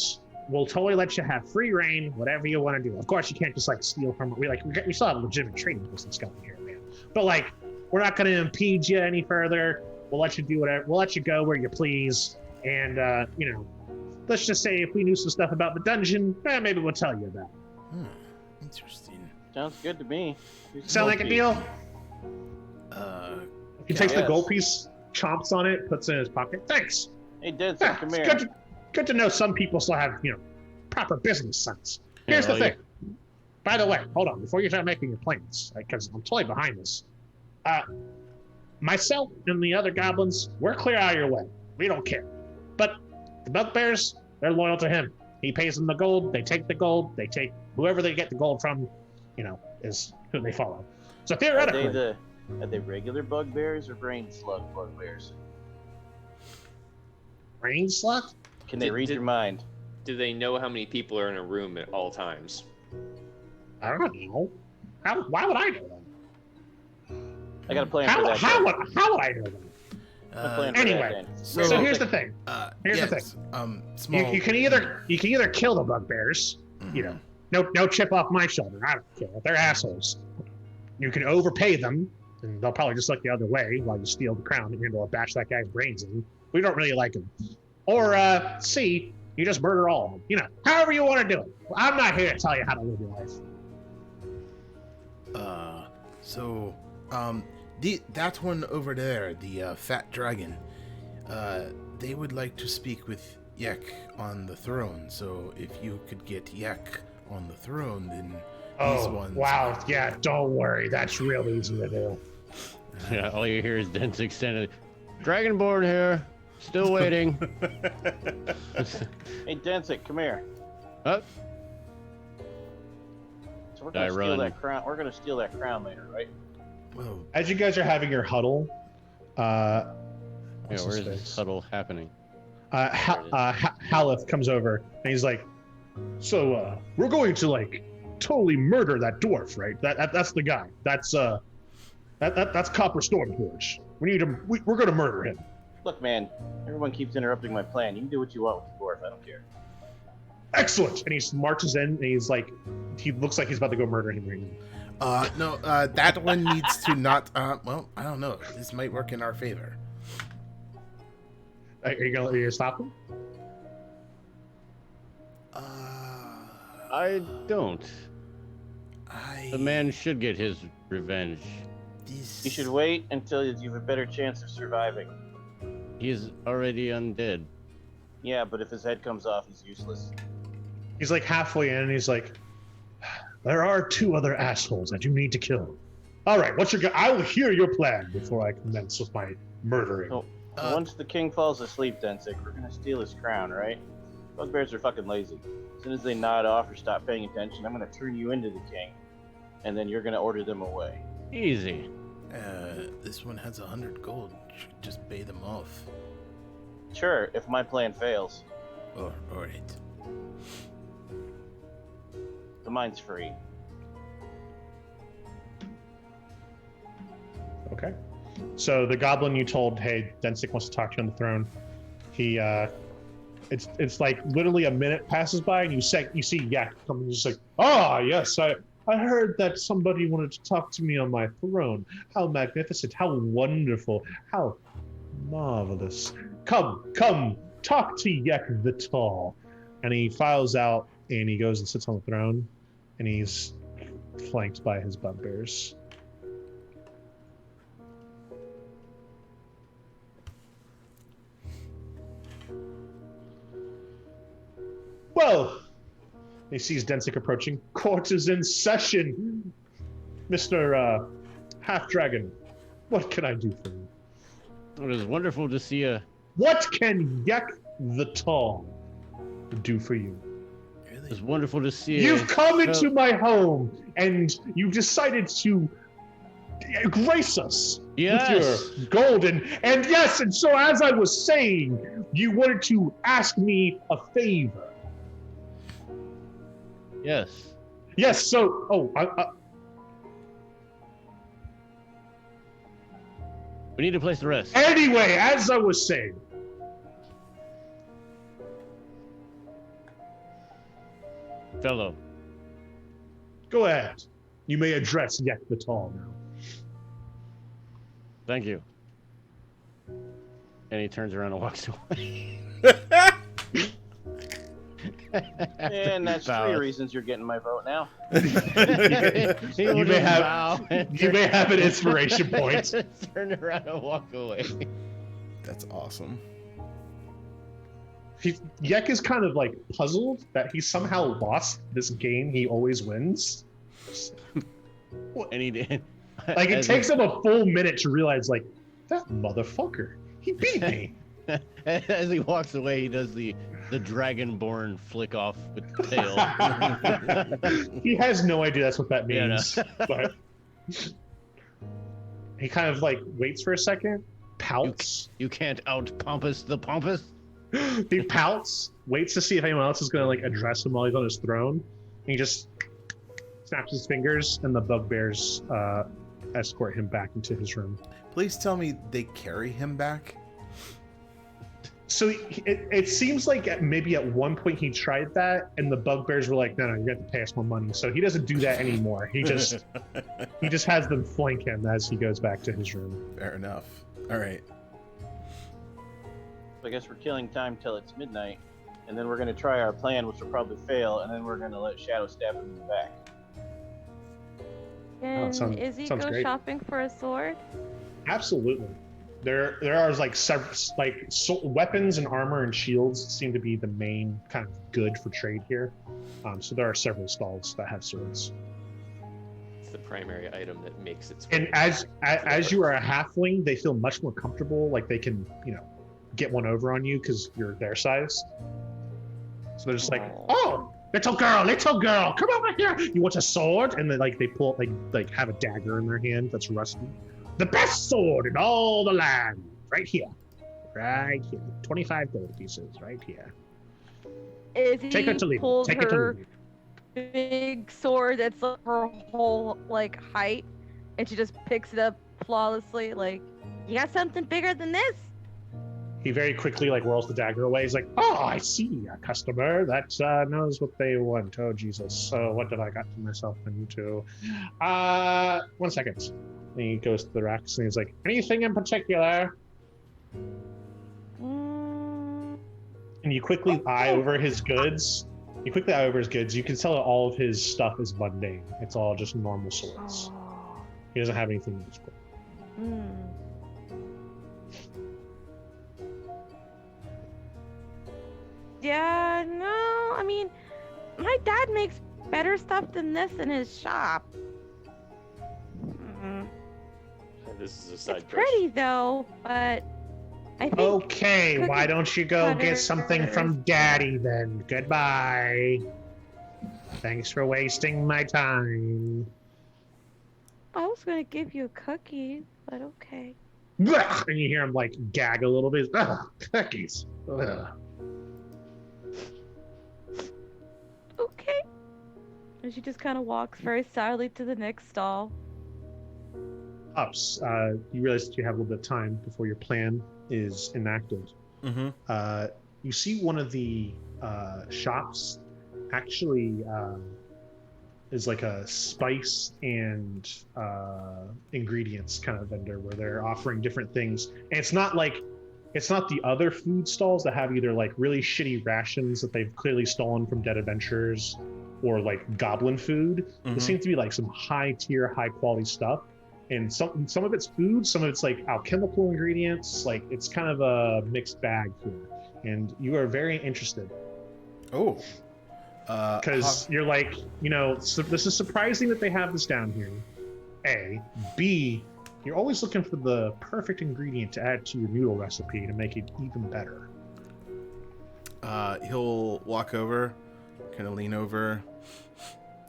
we'll totally let you have free reign, whatever you want to do. Of course, you can't just like steal from we still have legitimate trading business going here, man. But like, we're not going to impede you any further. We'll let you do whatever. We'll let you go where you please. And you know, let's just say if we knew some stuff about the dungeon, maybe we'll tell you about it. Interesting. Sounds good to me. Sound like a deal? He takes the Yes. gold piece, chomps on it, puts it in his pocket. Thanks. Hey, Denson, Yeah, come it's here. good to know some people still have, you know, proper business sense. Here's Yeah, the thing. By the way, hold on, before you start making your plans, because I'm totally behind this. Myself and the other goblins, we're clear out of your way. We don't care. But the bugbears, they're loyal to him. He pays them the gold, they take the gold, they take whoever they get the gold from, you know, is who they follow. So theoretically, Are they regular bugbears or brain slug bugbears? brain slug? Can they read your mind? Do they know how many people are in a room at all times? I don't know. Why would I know that? I got a plan How for that. would I know that? A plan for Anyway, that, then. So here's the thing. Here's the yes, thing. Small. You can either kill the bugbears, you know, no chip off my shoulder. I don't care. They're assholes. You can overpay them, and they'll probably just look the other way while you steal the crown and you'll bash that guy's brains in. We don't really like him. Or C, you just murder all of them. You know, however you want to do it. I'm not here to tell you how to live your life. That one over there, the fat dragon, they would like to speak with Yek on the throne. So if you could get Yek on the throne, then these ones. Wow. Yeah, don't worry. That's real easy to do. Yeah, all you hear is Dent's extended. Dragonborn here, still waiting. Hey, Denson, come here. Oh, So we're I gonna steal run. that crown. We're gonna steal that crown later, right? Well, As you guys are having your huddle, yeah, what's where his is this face? huddle happening? Haleth comes over and he's like, "So, we're going to like totally murder that dwarf, right? That's the guy. That's Copper Stormforge. We need him. We're going to murder him." Look, man, everyone keeps interrupting my plan. You can do what you want with the dwarf. I don't care. Excellent. And he marches in and he's like, he looks like he's about to go murder him right now. no, that one needs to not. Well, I don't know. This might work in our favor. Are you gonna stop him? I don't. The man should get his revenge. You should wait until you have a better chance of surviving. He is already undead. Yeah, but if his head comes off, he's useless. He's like halfway in and he's like, "There are 2 other assholes that you need to kill. All right, I will hear your plan before I commence with my murdering." Oh, once the king falls asleep, Densick, we're gonna steal his crown, right? Bugbears are fucking lazy. As soon as they nod off or stop paying attention, I'm gonna turn you into the king, and then you're gonna order them away. Easy. This one has 100 gold. Should just pay them off. Sure, if my plan fails. All right. The mine's free. Okay. So the goblin you told, hey, Densick wants to talk to you on the throne. He, it's like literally a minute passes by and you see Yak coming, just like, yes, I heard that somebody wanted to talk to me on my throne. How magnificent, how wonderful, how marvelous. Come, talk to Yak the Tall. And he files out and he goes and sits on the throne and he's flanked by his bugbears. Well, he sees Densick approaching. Court is in session. Mr. Half-Dragon, what can I do for you? It is wonderful to see a... What can Yak the Tall do for you? It's wonderful to see You've come into my home, and you've decided to grace us with your golden... And yes, and so as I was saying, you wanted to ask me a favor. Yes. Yes, so... We need to place the rest. Anyway, as I was saying... Fellow. Go ahead. You may address Yak the Tall now. Thank you. And he turns around and walks away. And that's three reasons you're getting my vote now. You may have an inspiration point. Turn around and walk away. That's awesome. Yek is kind of like puzzled that he somehow lost this game he always wins. And he did. Like it takes him a full minute to realize, like, that motherfucker, he beat me. As he walks away, he does the dragonborn flick off with the tail. He has no idea that's what that means, Yeah, no. but he kind of like waits for a second, pouts. You can't out pompous the pompous. He pouts, waits to see if anyone else is going to like address him while he's on his throne. And he just snaps his fingers, and the bugbears escort him back into his room. Please tell me they carry him back. So it seems like maybe at one point he tried that, and the bugbears were like, "No, you have to pay us more money." So he doesn't do that anymore. He just has them flank him as he goes back to his room. Fair enough. All right. I guess we're killing time till it's midnight, and then we're going to try our plan, which will probably fail, and then we're going to let Shadow stab him in the back. Can Izzy go great. shopping for a sword? Absolutely. There are like weapons and armor and shields seem to be the main kind of good for trade here. So there are several stalls that have swords. It's the primary item that makes its way. And as you are a halfling, they feel much more comfortable. Like they can, get one over on you because you're their size. So they're just like, "Oh, little girl, come over here. You want a sword?" And then they pull like have a dagger in their hand that's rusty. The best sword in all the land, right here, 25 gold pieces, right here. Izzy Take it to leave. pulls Take it to her leave. big sword that's like her whole height, and she just picks it up flawlessly. Like, you got something bigger than this? He very quickly whirls the dagger away. He's like, "Oh, I see a customer that knows what they want. Oh, Jesus. So what did I got myself into? 1 second." And he goes to the racks and he's like, "Anything in particular?" And you quickly eye over his goods. You can tell that all of his stuff is mundane. It's all just normal swords. He doesn't have anything useful. Yeah, no, I mean, my dad makes better stuff than this in his shop. This is a side It's pretty though, but I think. Okay, why don't you go get something from Daddy then? Goodbye. Thanks for wasting my time. I was gonna give you a cookie, but okay. And you hear him gag a little bit. Ugh, cookies. Ugh. Okay. And she just kind of walks very sadly to the next stall. Ups, you realize that you have a little bit of time before your plan is enacted. Mm-hmm. You see one of the shops actually is like a spice and ingredients kind of vendor where they're offering different things. And it's not the other food stalls that have either like really shitty rations that they've clearly stolen from Dead Adventurers or like goblin food. Mhm. It seems to be like some high tier, high quality stuff. And some of it's food, some of it's like alchemical ingredients. Like it's kind of a mixed bag here. And you are very interested. Oh. Because you're like, so this is surprising that they have this down here. A. B. You're always looking for the perfect ingredient to add to your noodle recipe to make it even better. He'll walk over, kind of lean over,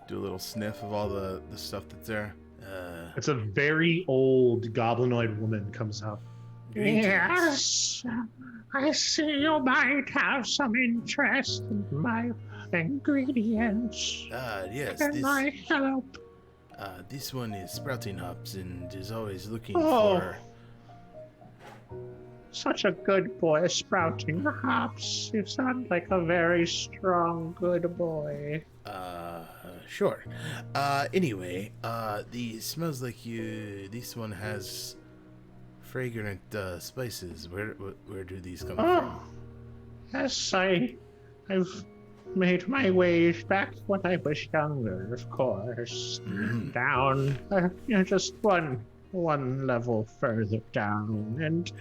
do a little sniff of all the stuff that's there. It's a very old goblinoid woman comes up. Yes, I see you might have some interest in my ingredients. Yes, Can I help? this one is sprouting hops and is always looking Oh. for... Such a good boy, sprouting hops. You sound like a very strong, good boy. Sure. Anyway, smells like this one has fragrant spices. Where do these come from? Yes, I've made my way back when I was younger, of course. Mhm. Down, just one level further down, and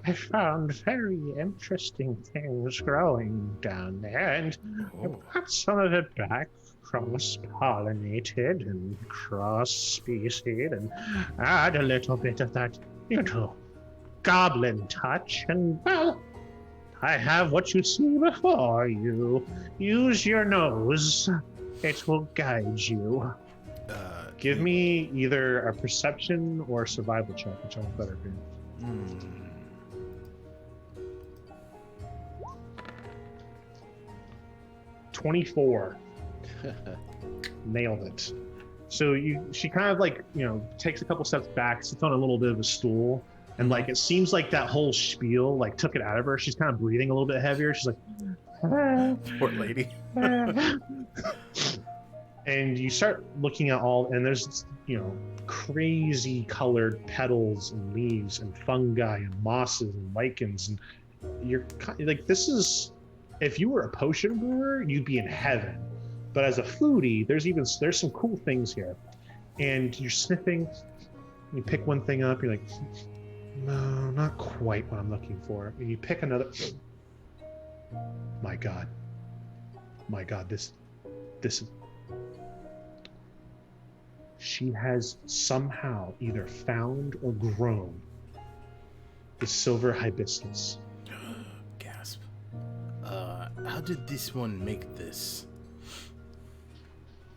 I found very interesting things growing down there, and I Oh. brought some of it back, cross-pollinated and cross-species, and add a little bit of that, goblin touch, and, well, I have what you see before you. Use your nose. It will guide you. Give me either a perception or a survival check, which one's better for you. 24. Nailed it. So she kind of like, takes a couple steps back, sits on a little bit of a stool, and like it seems like that whole spiel like took it out of her. She's kind of breathing a little bit heavier. She's like, Poor lady. and you start looking at and there's crazy colored petals and leaves and fungi and mosses and lichens, and you're like, this is, if you were a potion brewer, you'd be in heaven. But as a foodie, there's some cool things here. And you're sniffing, you pick one thing up, you're like, no, not quite what I'm looking for. And you pick another. My God, this is. She has somehow either found or grown the silver hibiscus. Gasp. How did this one make this?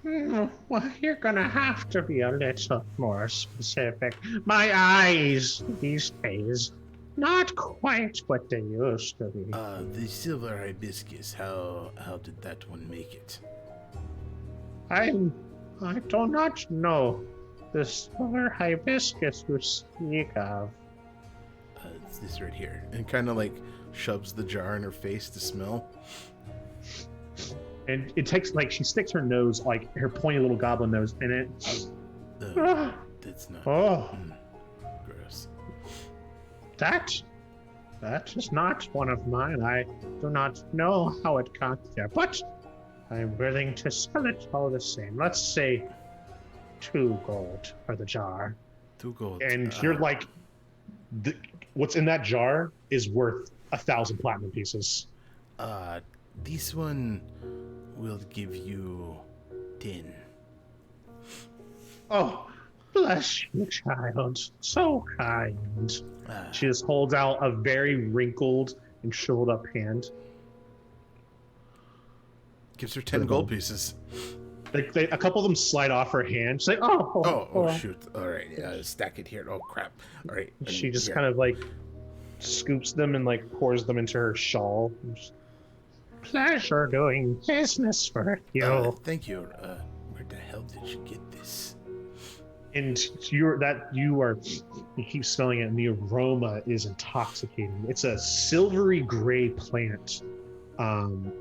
Well, you're gonna have to be a little more specific. My eyes these days, not quite what they used to be. The silver hibiscus, how did that one make it? I do not know the silver hibiscus you speak of. It's this right here. And kind of like shoves the jar in her face to smell. And it takes, like, she sticks her nose, like her pointy little goblin nose in it. That's not... Oh, gross. that is not one of mine. I do not know how it got there, but I'm willing to sell it all the same. Let's say 2 gold for the jar. 2 gold. And you're like, what's in that jar is worth 1,000 platinum pieces. This one will give you 10. Oh, bless you, child. So kind. She just holds out a very wrinkled and shriveled up hand. Gives her 10 gold pieces. Like a couple of them slide off her hand. She's like, oh. Shoot. All right, stack it here. Oh, crap. All right. She just kind of like scoops them and like pours them into her shawl. Pleasure doing business for you. Thank you. Where the hell did you get this? And you keep smelling it, and the aroma is intoxicating. It's a silvery gray plant, and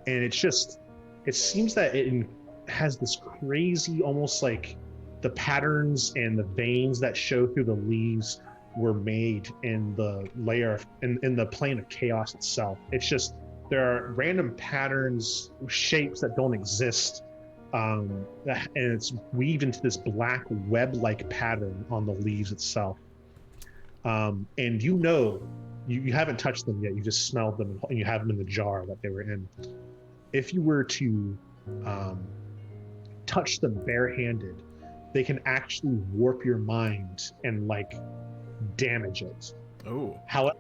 it seems that it has this crazy, almost like the patterns and the veins that show through the leaves were made in the layer in the plane of chaos itself. It's just there are random patterns, shapes that don't exist. And it's weaved into this black web-like pattern on the leaves itself. And you haven't touched them yet, you just smelled them and you have them in the jar that they were in. If you were to touch them barehanded, they can actually warp your mind and like damage it. Oh. However,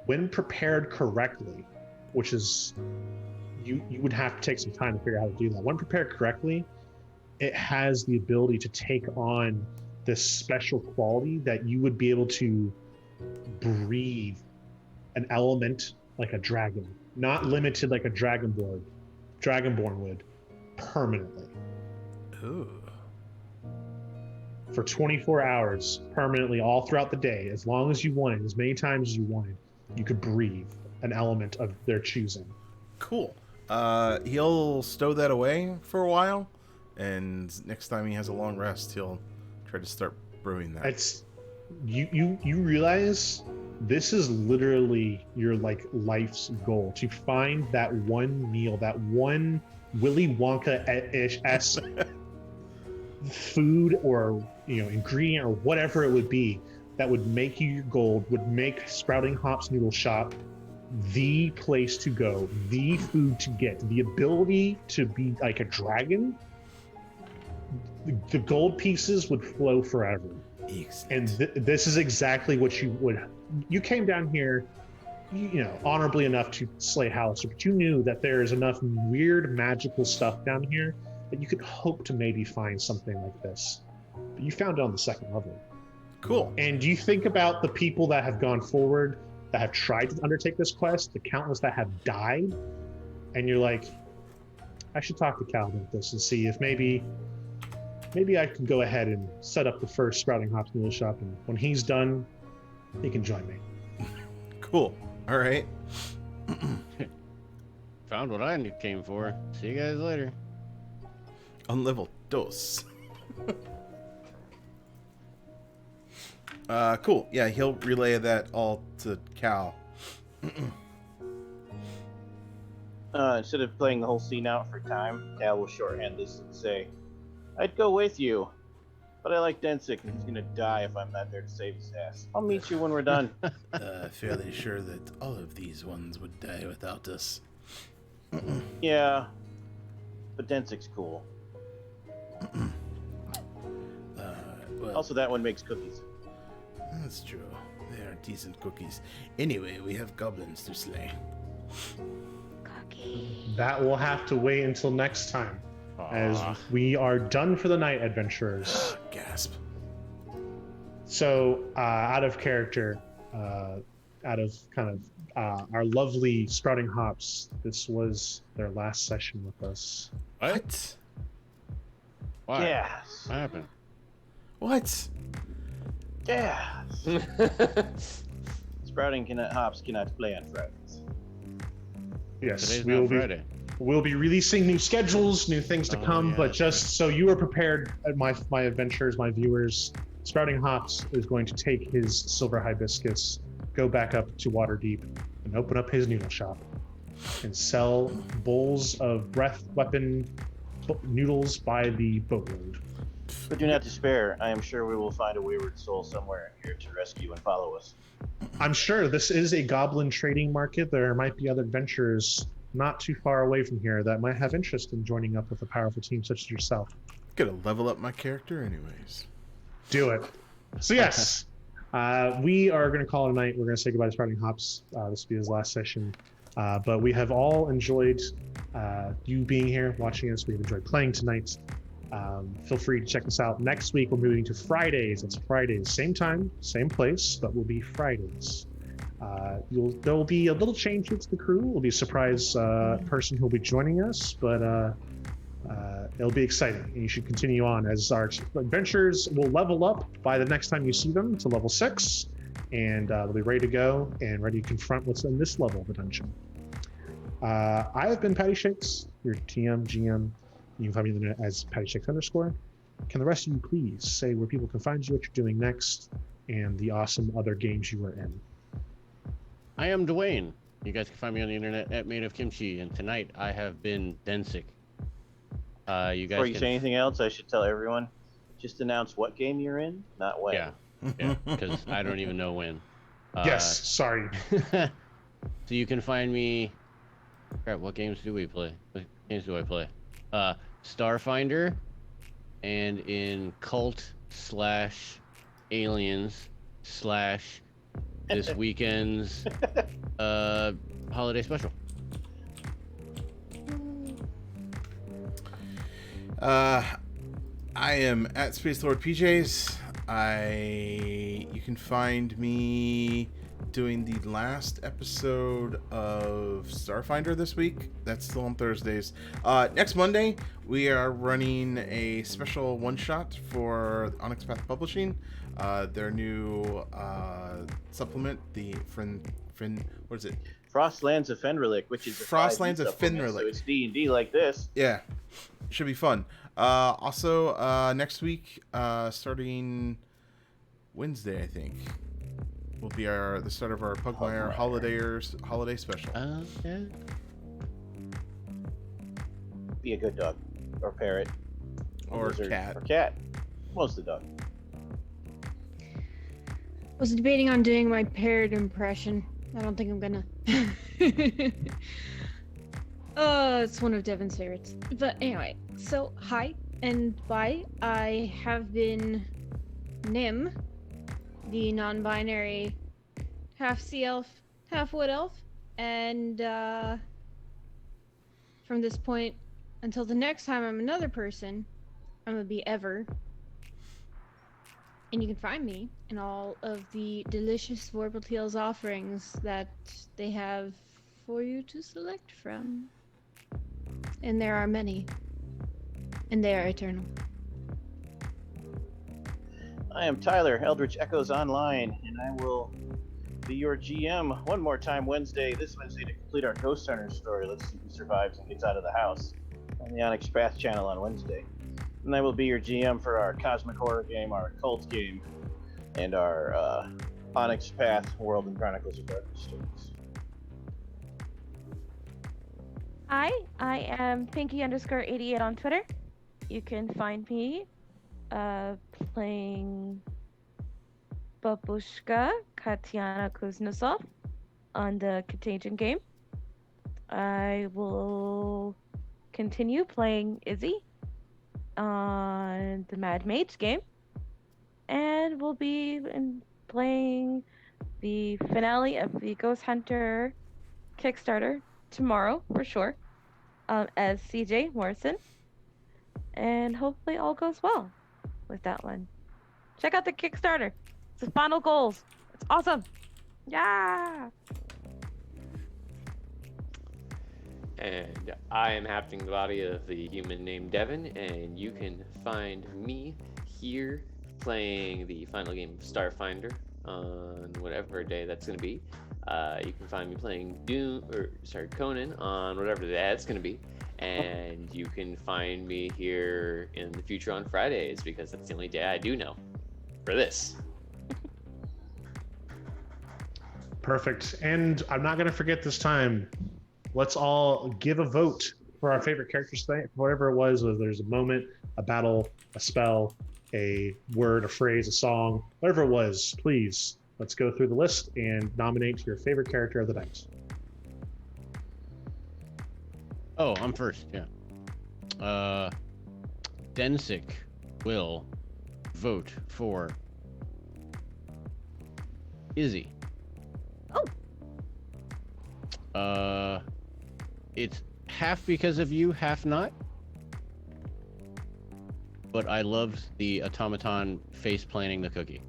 when prepared correctly, which is you would have to take some time to figure out how to do that. When prepared correctly, it has the ability to take on this special quality that you would be able to breathe an element like a dragon, not limited like a dragonborn would, permanently. Ooh. For 24 hours, permanently, all throughout the day, as long as you wanted, as many times as you wanted, you could breathe an element of their choosing. Cool. He'll stow that away for a while, and next time he has a long rest, he'll try to start brewing that. It's you realize this is literally your like life's goal, to find that one meal, that one Willy Wonka-esque food or ingredient or whatever it would be that would make you your gold, would make Sprouting Hops Noodle Shop the place to go, the food to get, the ability to be like a dragon. The gold pieces would flow forever. And this is exactly what you came down here, honorably enough to slay Halaster, but you knew that there is enough weird magical stuff down here that you could hope to maybe find something like this. But you found it on the second level. Cool. And you think about the people that have gone forward, that have tried to undertake this quest, the countless that have died, and you're like, I should talk to Cal about this and see if maybe I can go ahead and set up the first Sprouting Hops Noodle Shop, and when he's done, he can join me. Cool. All right. Found what I came for. See you guys later. On level dos. Cool. Yeah, he'll relay that all to Cal. Instead of playing the whole scene out for time, Cal will shorthand this and say, I'd go with you, but I like Densick and he's gonna die if I'm not there to save his ass. I'll meet you when we're done. Fairly sure that all of these ones would die without us. Yeah, but Densick's cool. Well, Also, that one makes cookies. that's true. They are decent cookies. Anyway, we have goblins to slay. That will have to wait until next time, as we are done for the night, adventurers. Gasp. So, out of character, out of kind of our lovely Sprouting Hops, this was their last session with us. What? Why? Yes. What happened? What? Yes. Sprouting Hops cannot play on Fridays. Yes, Today's not Friday. We'll be releasing new schedules, new things to come, yeah, but that's just so you are prepared, my adventurers, my viewers, Sprouting Hops is going to take his silver hibiscus, go back up to Waterdeep, and open up his noodle shop, and sell bowls of breath weapon noodles by the boatload. But do not despair. I am sure we will find a wayward soul somewhere here to rescue and follow us. I'm sure this is a goblin trading market. There might be other adventurers not too far away from here that might have interest in joining up with a powerful team such as yourself. Gotta level up my character anyways. Do it. So yes, we are going to call it a night. We're going to say goodbye to Sprouting Hops. This will be his last session. But we have all enjoyed you being here, watching us. We've enjoyed playing tonight. Feel free to check us out. Next week, we're moving to Fridays. It's Fridays. Same time, same place, but we'll be Fridays. There will be a little change to the crew. We'll be a surprise person who'll be joining us, but It'll be exciting, and you should continue on as our adventures will level up by the next time you see them to level 6, and they'll be ready to go and ready to confront what's in this level of the dungeon. I have been Patty Shakes, your TM, GM. You can find me on the internet as Patty Shakes _. Can the rest of you please say where people can find you, what you're doing next, and the awesome other games you are in? I am Dwayne. You guys can find me on the internet at Made of Kimchi, and tonight I have been Densik. You guys Before you say anything else, I should tell everyone, just announce what game you're in, not when. Yeah, because I don't even know when. Yes, sorry. So you can find me. Crap, what games do we play? What games do I play? Starfinder, and in Cult/Aliens/ this weekend's holiday special. I am at Space Lord PJs. You can find me doing the last episode of Starfinder this week. That's still on Thursdays. Next Monday, we are running a special one-shot for Onyx Path Publishing. Their new supplement, the what is it? Frostlands of Fenrilic, which is a Frostlands of 5e supplement, Fenrilic. So it's D&D like this. Yeah, should be fun. Also, next week, starting Wednesday, I think, will be the start of our Pugmire holiday special. Okay. Be a good dog, or parrot, Or lizard, cat. or cat. Mostly dog. Was debating on doing my parrot impression. I don't think I'm gonna. It's one of Devin's favorites. But anyway, so hi and bye. I have been Nim, the non-binary half sea elf, half wood elf, and from this point until the next time I'm another person, I'm gonna be Ever. And you can find me in all of the delicious Warble Tales offerings that they have for you to select from. And there are many. And they are eternal. I am Tyler, Eldritch Echoes Online, and I will be your GM one more time this Wednesday to complete our Ghost Hunter story. Let's see who survives and gets out of the house on the Onyx Path channel on Wednesday. And I will be your GM for our Cosmic Horror game, our Cult game, and our Onyx Path World and Chronicles of Darkness stories. Hi, I am Pinky_88 on Twitter. You can find me playing Babushka Katyana Kuznetsov on the Contagion game. I will continue playing Izzy on the Mad Mage game, and we'll be playing the finale of the Ghost Hunter Kickstarter tomorrow for sure, as CJ Morrison, and hopefully all goes well with that one. Check out the Kickstarter. It's the final goals. It's awesome. Yeah. And I am happening the body of the human named Devin, and you can find me here playing the final game of Starfinder on whatever day that's going to be. You can find me playing Conan on whatever that's going to be. And you can find me here in the future on Fridays, because that's the only day I do know for this. Perfect. And I'm not going to forget this time. Let's all give a vote for our favorite characters tonight. Whatever it was, whether there's a moment, a battle, a spell, a word, a phrase, a song, whatever it was, please, let's go through the list and nominate your favorite character of the night. Oh, I'm first, yeah. Densik will vote for Izzy. Oh. It's half because of you, half not. But I loved the automaton face planting the cookie.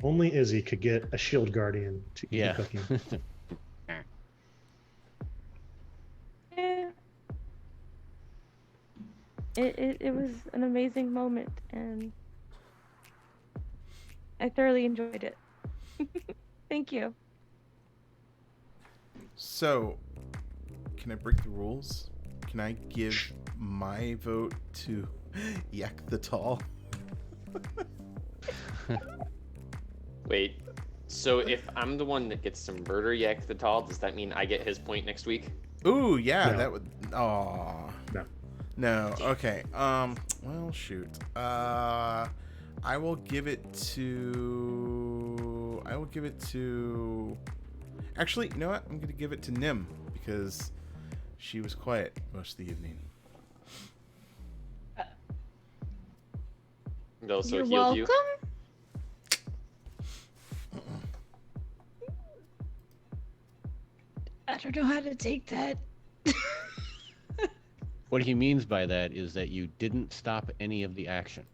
Only Izzy could get a shield guardian to eat Yeah. the cookie. It was an amazing moment, and I thoroughly enjoyed it. Thank you. So, can I break the rules? Can I give my vote to Yak the Tall? Wait, so if I'm the one that gets to murder Yak the Tall, does that mean I get his point next week? Ooh, yeah, No. that would. Aw. No. No. Okay. Well, shoot. I will give it to. Actually, you know what? I'm gonna give it to Nim because she was quiet most of the evening. And also You're healed welcome. you. I don't know how to take that. What he means by that is that you didn't stop any of the action.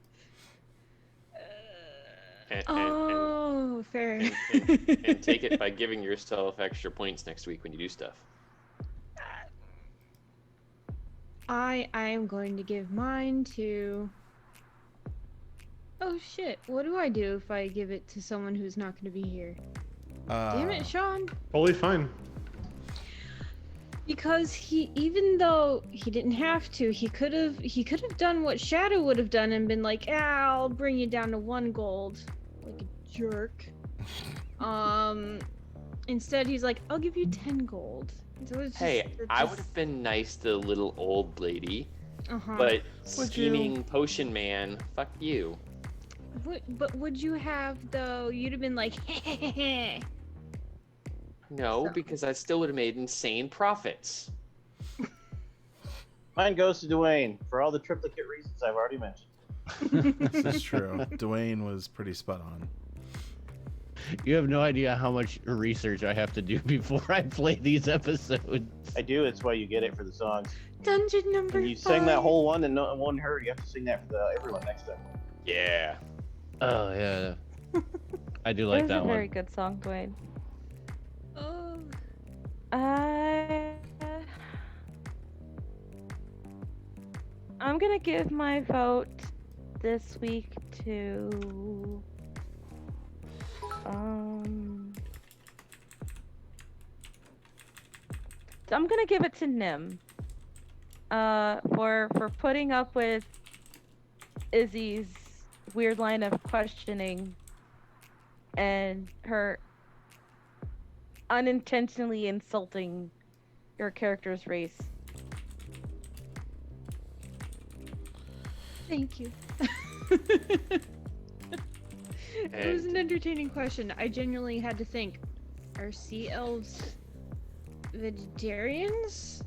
Oh, fair. And take it by giving yourself extra points next week when you do stuff. I am going to give mine to. Oh shit! What do I do if I give it to someone who's not going to be here? Damn it, Sean! Totally fine. Because even though he didn't have to, he could have done what Shadow would have done and been like, I'll bring you down to 1 gold, like a jerk. Instead he's like, I'll give you 10 gold. So it's Hey, I would have been nice to the little old lady, Uh-huh. but scheming potion man, fuck you. But would you have though? You'd have been like, No, So. because I still would have made insane profits. Mine goes to Dwayne for all the triplicate reasons I've already mentioned. This is true. Dwayne was pretty spot on. You have no idea how much research I have to do before I play these episodes. I do. It's why you get it for the songs. Dungeon number And you 5. sing that whole one and no one heard. You have to sing that for everyone next time. Yeah. Oh yeah, I do It like was that a very one. good song, Dwayne. Oh. I'm gonna give my vote this week to I'm gonna give it to Nim. For putting up with Izzy's weird line of questioning and her unintentionally insulting your character's race. Thank you. It was an entertaining question. I genuinely had to think, are sea elves vegetarians?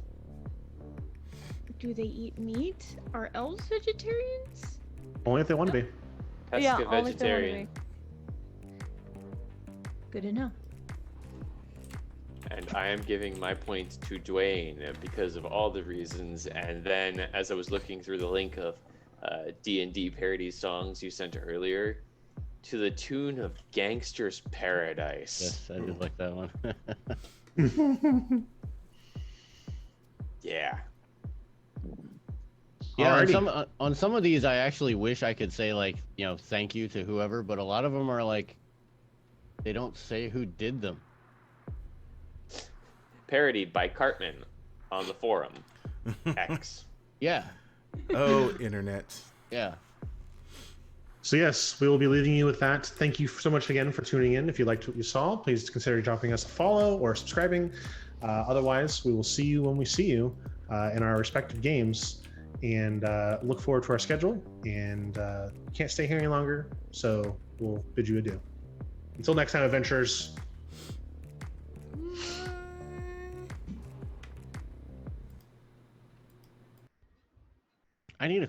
Do they eat meat? Are elves vegetarians? Only if they want to be. Pesca Yeah, only if they wanna vegetarian. Good to know. And I am giving my points to Dwayne because of all the reasons. And then as I was looking through the link of D&D parody songs you sent earlier, to the tune of Gangster's Paradise. Yes, I did like that one. Yeah. Yeah, Alrighty. on some of these, I actually wish I could say like, thank you to whoever, but a lot of them are like, they don't say who did them. Parodied by Cartman on the forum. X. Yeah, Oh, internet. yeah. So yes, we will be leaving you with that. Thank you so much again for tuning in. If you liked what you saw, please consider dropping us a follow or subscribing. Otherwise, we will see you when we see you in our respective games, and look forward to our schedule. And can't stay here any longer, so we'll bid you adieu. Until next time, adventurers. I need a